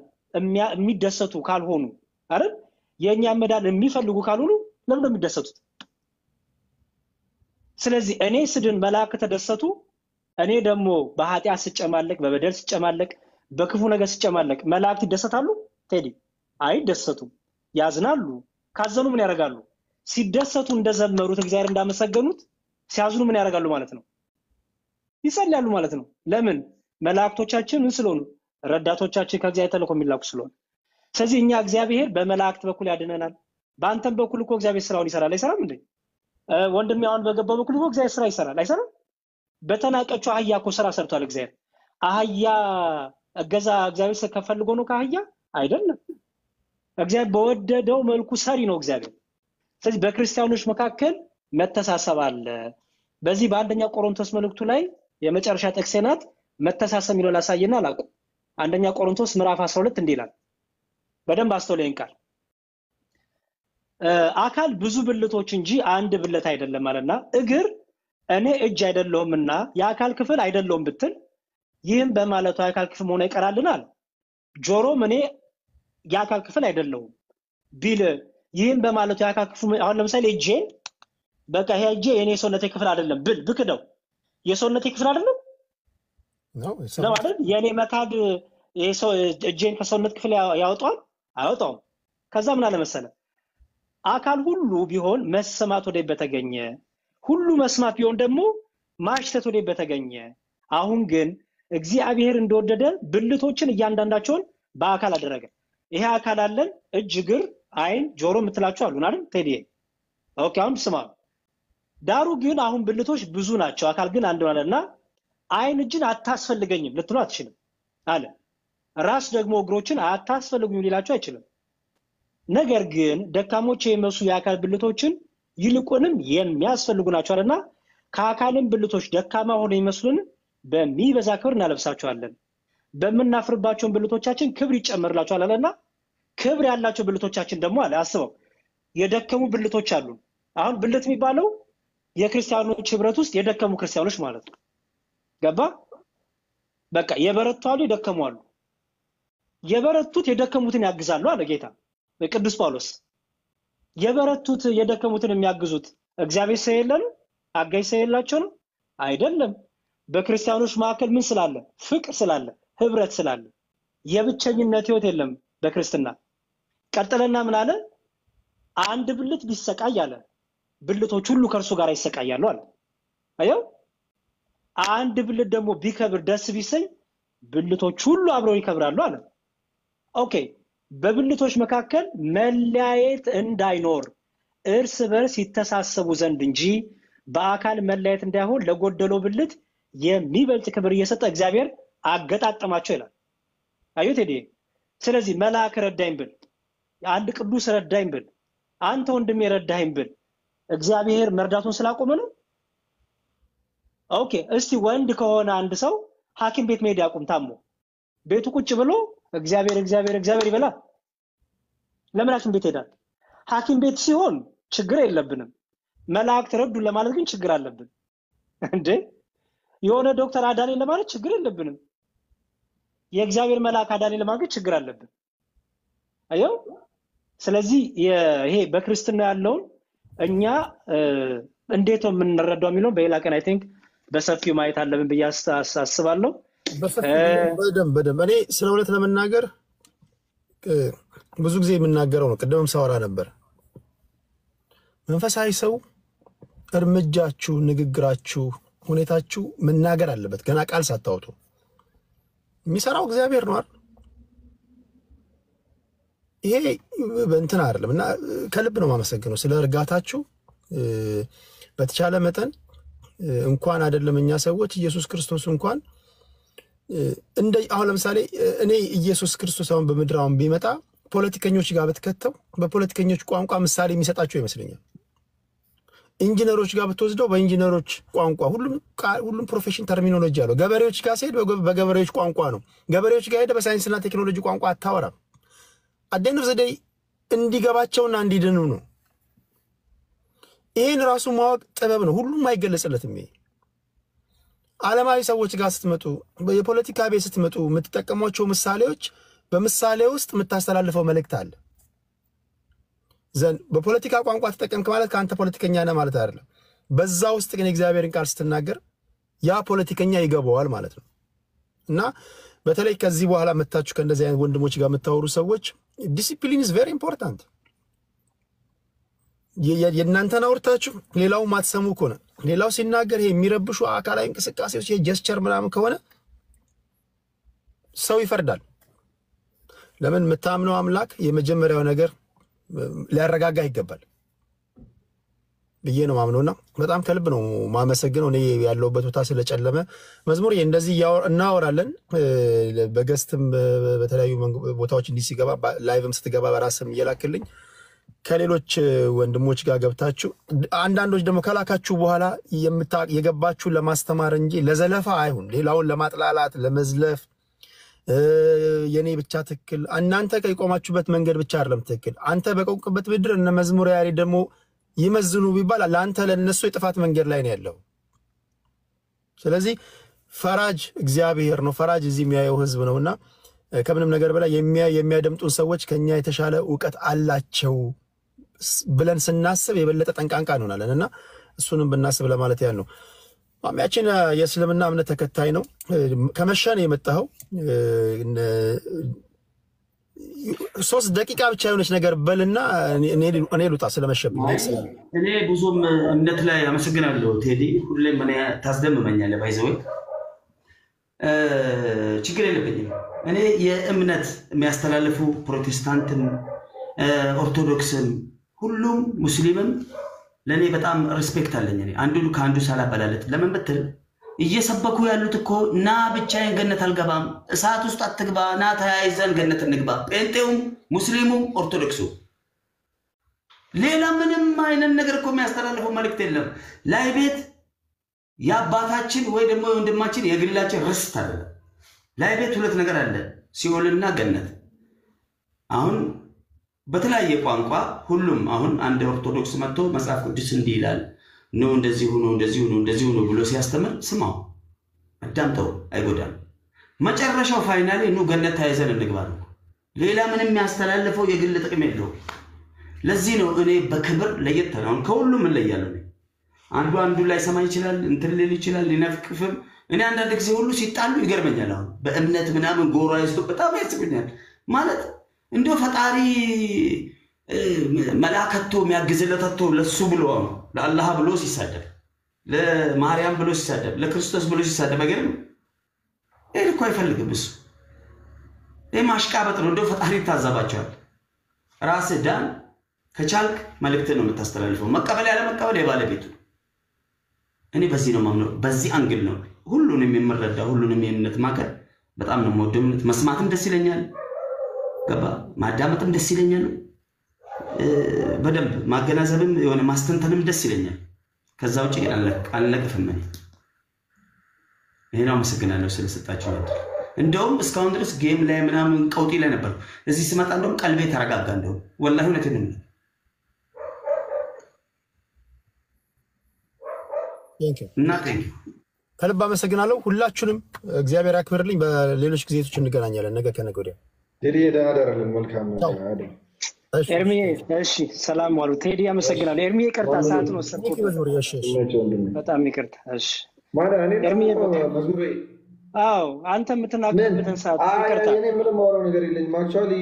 የሚደሰቱ ካልሆኑ አይደል? የኛ መዳን የሚፈልጉ ካልሆኑ ለምን ነው የሚደሰቱት? ስለዚህ እኔ ስድን መላእክት ተደሰቱ፣ እኔ ደግሞ በኃጢአት ስጨማለቅ፣ በበደል ስጨማለቅ፣ በክፉ ነገር ስጨማለቅ መላእክት ይደሰታሉ? ቴዲ አይደሰቱም፣ ያዝናሉ። ካዘኑ ምን ያደርጋሉ? ሲደሰቱ እንደዘመሩት እግዚአብሔር እንዳመሰገኑት ሲያዝኑ ምን ያደርጋሉ ማለት ነው? ይጸልያሉ ማለት ነው። ለምን? መላእክቶቻችን ምን ስለሆኑ? ረዳቶቻችን ከእግዚአብሔር ተልኮ የሚላኩ ስለሆነ። ስለዚህ እኛ እግዚአብሔር በመላእክት በኩል ያድነናል። በአንተም በኩል እኮ እግዚአብሔር ስራውን ይሰራል። አይሰራም እንዴ? ወንድሜ አሁን በገባው በኩል እኮ እግዚአብሔር ስራ ይሰራል። አይሰራም? በተናቀችው አህያ እኮ ስራ ሰርቷል እግዚአብሔር። አህያ እገዛ እግዚአብሔር ከፈልጎ ነው ከአህያ አይደለም። እግዚአብሔር በወደደው መልኩ ሰሪ ነው እግዚአብሔር። ስለዚህ በክርስቲያኖች መካከል መተሳሰብ አለ። በዚህ በአንደኛ ቆሮንቶስ መልእክቱ ላይ የመጨረሻ ጥቅሴ ናት። መተሳሰብ የሚለው ላሳየና አላቁ። አንደኛ ቆሮንቶስ ምዕራፍ 12 እንዲህ ይላል። በደንብ አስተውለኝ ቃል አካል ብዙ ብልቶች እንጂ አንድ ብልት አይደለም ማለትና እግር እኔ እጅ አይደለሁምና የአካል ክፍል አይደለሁም ብትል ይህም በማለቱ የአካል ክፍል መሆኑ ይቀራልናል። ጆሮም እኔ የአካል ክፍል አይደለሁም ቢል ይህም በማለቱ የአካል ክፍል አሁን ለምሳሌ እጄን በቃ ይሄ እጄ የኔ ሰውነቴ ክፍል አይደለም ብል ብክደው የሰውነቴ ክፍል አይደለም ነው አይደል? የኔ መካድ የሰው እጄን ከሰውነት ክፍል ያወጣል አይወጣውም። ከዛ ምን አለ መሰለ? አካል ሁሉ ቢሆን መስማት ወደ በተገኘ ሁሉ መስማት ቢሆን ደግሞ ማሽተት ወደ በተገኘ አሁን ግን እግዚአብሔር እንደወደደ ብልቶችን እያንዳንዳቸውን በአካል አደረገ። ይሄ አካል አለን እጅ፣ እግር፣ አይን፣ ጆሮ የምትላቸው አሉን አይደል? ቴዲ ኦኬ። አሁን ስማ፣ ዳሩ ግን አሁን ብልቶች ብዙ ናቸው፣ አካል ግን አንድ ነውና አይን እጅን አታስፈልገኝም ልትሉ አትችልም አለ። ራስ ደግሞ እግሮችን አታስፈልጉኝ ሊላቸው አይችልም። ነገር ግን ደካሞች የመሱ የአካል ብልቶችን ይልቁንም የሚያስፈልጉ ናቸውና ከአካልም ብልቶች ደካማ ሆነው ይመስሉን በሚበዛ ክብር እናለብሳቸዋለን፣ በመናፍርባቸው ብልቶቻችን ክብር ይጨመርላቸዋል አለና ክብር ያላቸው ብልቶቻችን ደግሞ አለ አስበው የደከሙ ብልቶች አሉ። አሁን ብልት የሚባለው የክርስቲያኖች ህብረት ውስጥ የደከሙ ክርስቲያኖች ማለት ነው። ገባ? በቃ የበረቱ አሉ፣ የደከሙ አሉ። የበረቱት የደከሙትን ያግዛሉ አለ ጌታ ቅዱስ ጳውሎስ። የበረቱት የደከሙትን የሚያግዙት እግዚአብሔር ስለሌለ አጋዥ ስለሌላቸው ነው አይደለም። በክርስቲያኖች መካከል ምን ስላለ? ፍቅር ስላለ፣ ህብረት ስላለ። የብቸኝነት ህይወት የለም በክርስትና። ቀጥለና ምን አለ? አንድ ብልት ቢሰቃይ አለ ብልቶች ሁሉ ከእርሱ ጋር ይሰቃያሉ አለ። አየው፣ አንድ ብልት ደግሞ ቢከብር ደስ ቢሰኝ ብልቶች ሁሉ አብረው ይከብራሉ አለ። ኦኬ፣ በብልቶች መካከል መለያየት እንዳይኖር እርስ በርስ ይተሳሰቡ ዘንድ እንጂ በአካል መለያየት እንዳይሆን ለጎደለው ብልት የሚበልጥ ክብር እየሰጠ እግዚአብሔር አገጣጠማቸው ይላል። አዩት ሄዲ። ስለዚህ መልአክ ረዳኝ ብል፣ አንድ ቅዱስ ረዳኝ ብል፣ አንተ ወንድሜ ረዳኝ ብል እግዚአብሔር መርዳቱን ስላቆመ ነው? ኦኬ፣ እስቲ ወንድ ከሆነ አንድ ሰው ሐኪም ቤት መሄድ ያቁም። ታሞ ቤቱ ቁጭ ብሎ እግዚአብሔር እግዚአብሔር እግዚአብሔር ይበላ። ለምን ሐኪም ቤት ሄዳል? ሐኪም ቤት ሲሆን ችግር የለብንም። መላእክት ረዱን ለማለት ግን ችግር አለብን እንዴ? የሆነ ዶክተር አዳኔ ለማለት ችግር የለብንም። የእግዚአብሔር መልአክ አዳኔ ለማለት ችግር አለብን። አየው። ስለዚህ ይሄ በክርስትና ያለውን እኛ እንዴት ነው የምንረዳው የሚለው በሌላ ቀን አይ ቲንክ በሰፊው ማየት አለብን ብዬ አስባለሁ። በደንብ እኔ ስለ እውነት ለመናገር ብዙ ጊዜ የምናገረው ነው። ቅድምም ሳወራ ነበር። መንፈሳዊ ሰው እርምጃችሁ፣ ንግግራችሁ፣ ሁኔታችሁ መናገር አለበት። ገና ቃል ሳታወጡ የሚሰራው እግዚአብሔር ነው አይደል? ይሄ በእንትን አይደለም እና ከልብ ነው የማመሰግነው ስለ እርጋታችሁ። በተቻለ መጠን እንኳን አይደለም እኛ ሰዎች ኢየሱስ ክርስቶስ እንኳን እንደ አሁን ለምሳሌ እኔ ኢየሱስ ክርስቶስ አሁን በምድር አሁን ቢመጣ ፖለቲከኞች ጋር በተከተው በፖለቲከኞች ቋንቋ ምሳሌ የሚሰጣቸው ይመስለኛል። ኢንጂነሮች ጋር ብትወስደው በኢንጂነሮች ቋንቋ ሁሉም ፕሮፌሽን ተርሚኖሎጂ አለው። ገበሬዎች ጋር ሲሄድ በገበሬዎች ቋንቋ ነው። ገበሬዎች ጋር ሄደ በሳይንስና ቴክኖሎጂ ቋንቋ አታወራም። አደን ዘደይ እንዲገባቸውና እንዲድኑ ነው። ይሄን ራሱ ማወቅ ጥበብ ነው። ሁሉም አይገለጽለትም። ይሄ ዓለማዊ ሰዎች ጋር ስትመጡ የፖለቲካ ቤት ስትመጡ የምትጠቀሟቸው ምሳሌዎች በምሳሌ ውስጥ የምታስተላልፈው መልእክት አለ። ዘን በፖለቲካ ቋንቋ ተጠቀምክ ማለት ካንተ ፖለቲከኛ ነህ ማለት አይደለም። በዛ ውስጥ ግን እግዚአብሔርን ቃል ስትናገር ያ ፖለቲከኛ ይገባዋል ማለት ነው። እና በተለይ ከዚህ በኋላ መጣችሁ ከእንደዚህ አይነት ወንድሞች ጋር የምታወሩ ሰዎች ዲሲፕሊን is very important። የእናንተን አውርታችሁ ሌላው ማትሰሙ ከሆነ ሌላው ሲናገር ይሄ የሚረብሹ አካላዊ እንቅስቃሴዎች የጀስቸር ምናምን ከሆነ ሰው ይፈርዳል። ለምን የምታምነው አምላክ የመጀመሪያው ነገር ሊያረጋጋ ይገባል ብዬ ነው ማምነውና በጣም ከልብ ነው ማመሰግነው። እኔ ያለውበት ቦታ ስለጨለመ መዝሙር እንደዚህ እናወራለን። በገስትም በተለያዩ ቦታዎች እንዲህ ሲገባ ላይቭም ስትገባ በራስም እየላክልኝ ከሌሎች ወንድሞች ጋር ገብታችሁ አንዳንዶች ደግሞ ከላካችሁ በኋላ የገባችሁ ለማስተማር እንጂ ለዘለፋ አይሁን፣ ሌላውን ለማጥላላት ለመዝለፍ የኔ ብቻ ትክክል እናንተ ከቆማችሁበት መንገድ ብቻ አይደለም ትክክል አንተ በቆምክበት ምድር እነ መዝሙር ያሪ ደግሞ ይመዝኑ ቢባል ለአንተ ለነሱ የጥፋት መንገድ ላይ ነው ያለው። ስለዚህ ፈራጅ እግዚአብሔር ነው። ፈራጅ እዚህ የሚያየው ህዝብ ነውና ከምንም ነገር በላይ የሚያደምጡን ሰዎች ከኛ የተሻለ ዕውቀት አላቸው ብለን ስናስብ የበለጠ ጠንቃቃ እንሆናለንና እሱንም ብናስብ ለማለት ያል ነው። ማሚያችን የእስልምና እምነት ተከታይ ነው። ከመሸን የመጣው 3 ደቂቃ ብቻ የሆነች ነገር በልና እኔ ልውጣ ስለመሸብኝ። እኔ ብዙም እምነት ላይ አመሰግናለሁ ቴዲ። ሁሌም እኔ ታስደምመኛለህ ባይዘው ችግር የለብኝም። እኔ የእምነት የሚያስተላልፉ ፕሮቴስታንትም ኦርቶዶክስም ሁሉም ሙስሊምም ለኔ በጣም ሪስፔክት አለኝ። እኔ አንዱ ከአንዱ ሳላበላለት ለምን ብትል እየሰበኩ ያሉት እኮ ና ብቻዬን ገነት አልገባም፣ እሳት ውስጥ አትግባ፣ ና ተያይዘን ገነት እንግባ። ጴንጤውም ሙስሊሙም ኦርቶዶክሱ ሌላ ምንም አይነት ነገር እኮ የሚያስተላልፈው መልእክት የለም። ላይ ቤት የአባታችን ወይ ደግሞ የወንድማችን የግላችን ርስት አለ። ላይ ቤት ሁለት ነገር አለ፣ ሲኦልና ገነት። አሁን በተለያየ ቋንቋ ሁሉም አሁን አንድ ኦርቶዶክስ መጥቶ መጽሐፍ ቅዱስ እንዲህ ይላል ነው እንደዚህ ሆኖ እንደዚህ ሆኖ እንደዚህ ሆኖ ብሎ ሲያስተምር ስማው፣ አዳምጠው፣ አይጎዳም። መጨረሻው ፋይናሊ ነው ገነት ተያይዘን እንግባ ነው። ሌላ ምንም የሚያስተላልፈው የግል ጥቅም የለው። ለዚህ ነው እኔ በክብር ለየት ነው ከሁሉም እንለያለሁ። አንዱ ላይ ሰማይ ይችላል እንትን ሊል ይችላል ሊነፍቅፍም። እኔ አንዳንድ ጊዜ ሁሉ ሲጣሉ ይገርመኛል። አሁን በእምነት ምናምን ጎራ ይስጡ በጣም ያስብኛል። ማለት እንደው ፈጣሪ መላእክቶ የሚያግዝለታቶ ለሱ ብሎ ለአላህ ብሎ ሲሳደብ፣ ለማርያም ብሎ ሲሳደብ፣ ለክርስቶስ ብሎ ሲሳደብ አይገርም? ይሄ እኮ አይፈልግም እሱ። ይሄ ማሽቃበጥ ነው። እንደው ፈጣሪ ታዛባቸዋል። ራስህ ዳን ከቻልክ መልእክት ነው የምታስተላልፈው። መቀበል ያለ መቀበል የባለቤቱ። እኔ በዚህ ነው ማምነው፣ በዚህ አንግል ነው ሁሉንም የምረዳ ሁሉንም የእምነት ማከር በጣም ነው የምወደው። እምነት መስማትም ደስ ይለኛል፣ ገባ ማዳመጥም ደስ ይለኛል፣ በደንብ ማገናዘብም የሆነ ማስተንተንም ደስ ይለኛል። ከዛ ውጪ አልነቅፍም። ይሄን አመሰግናለሁ ስለሰጣችሁ ነው። እንደውም እስካሁን ድረስ ጌም ላይ ምናምን ቀውጢ ላይ ነበር። እዚህ ስመጣ እንደውም ቀልቤ ተረጋጋ። እንደውም ወላሂ እውነቴን ነው። እና ከልብ አመሰግናለሁ ሁላችሁንም። እግዚአብሔር ያክብርልኝ። በሌሎች ጊዜቶች እንገናኛለን። ነገ ከነገ ወዲያ ቴዲ ደህና መልካም ነው አይደል? ኤርሚ እሺ፣ ሰላም ዋሉ። ቴዲ አመሰግናለሁ። ኤርሚ ይቅርታ ሰዓት ነው ሰጥኩት። በጣም ይቅርታ። እሺ ኤርሚ መዝሙሬ አዎ፣ አንተ የምትናገርበትን ሰዓት ይቅርታ። እኔ ምንም ማውራው ነገር የለኝም። አክቹዋሊ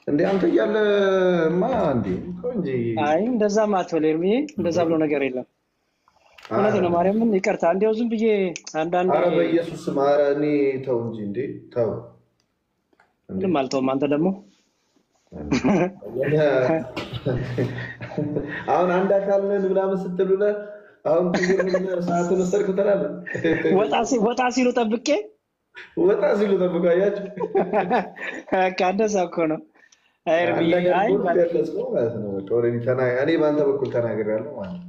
እንደ አንተ እያለማ እንዴ እንጂ አይ እንደዛ ማትበል ኤርሚ፣ እንደዛ ብሎ ነገር የለም። እውነቴን ነው ማርያምን ይቅርታ። እንዲያው ዝም ብዬ አንዳንዴ ኧረ በኢየሱስ ማረ እኔ ተው እንጂ እንዴ ተው። ምንም አልተውም። አንተ ደግሞ አሁን አንድ አካል ነን ምናምን ስትሉለ አሁን ትግርም ሰዓት ወሰድኩ ተላለ ወጣ ሲሉ ጠብቄ አያችሁ። እንደዛ እኮ ነው። ኤርሚ አይ እኔ በአንተ በኩል ተናግሬያለሁ ማለት ነው።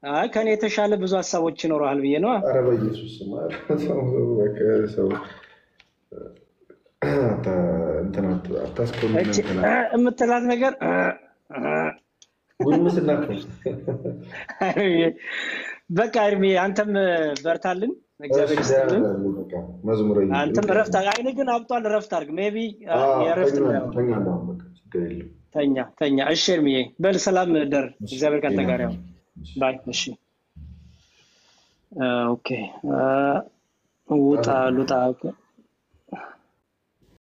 አይ ከኔ የተሻለ ብዙ ሀሳቦች ይኖራል ብዬ ነው። ኧረ በኢየሱስ ሰው የምትላት ነገር በቃ ኤርሚ አንተም በርታልን፣ እግዚአብሔር ይስጥልን። አንተም ረፍት አይነ ግን አብጧል፣ ረፍት አድርግ። ሜቢ የረፍት ተኛ። እሺ ኤርሚዬ በል ሰላም ደር፣ እግዚአብሔር ካንተ ጋር ያው ባይ። እሺ ኦኬ ውጣ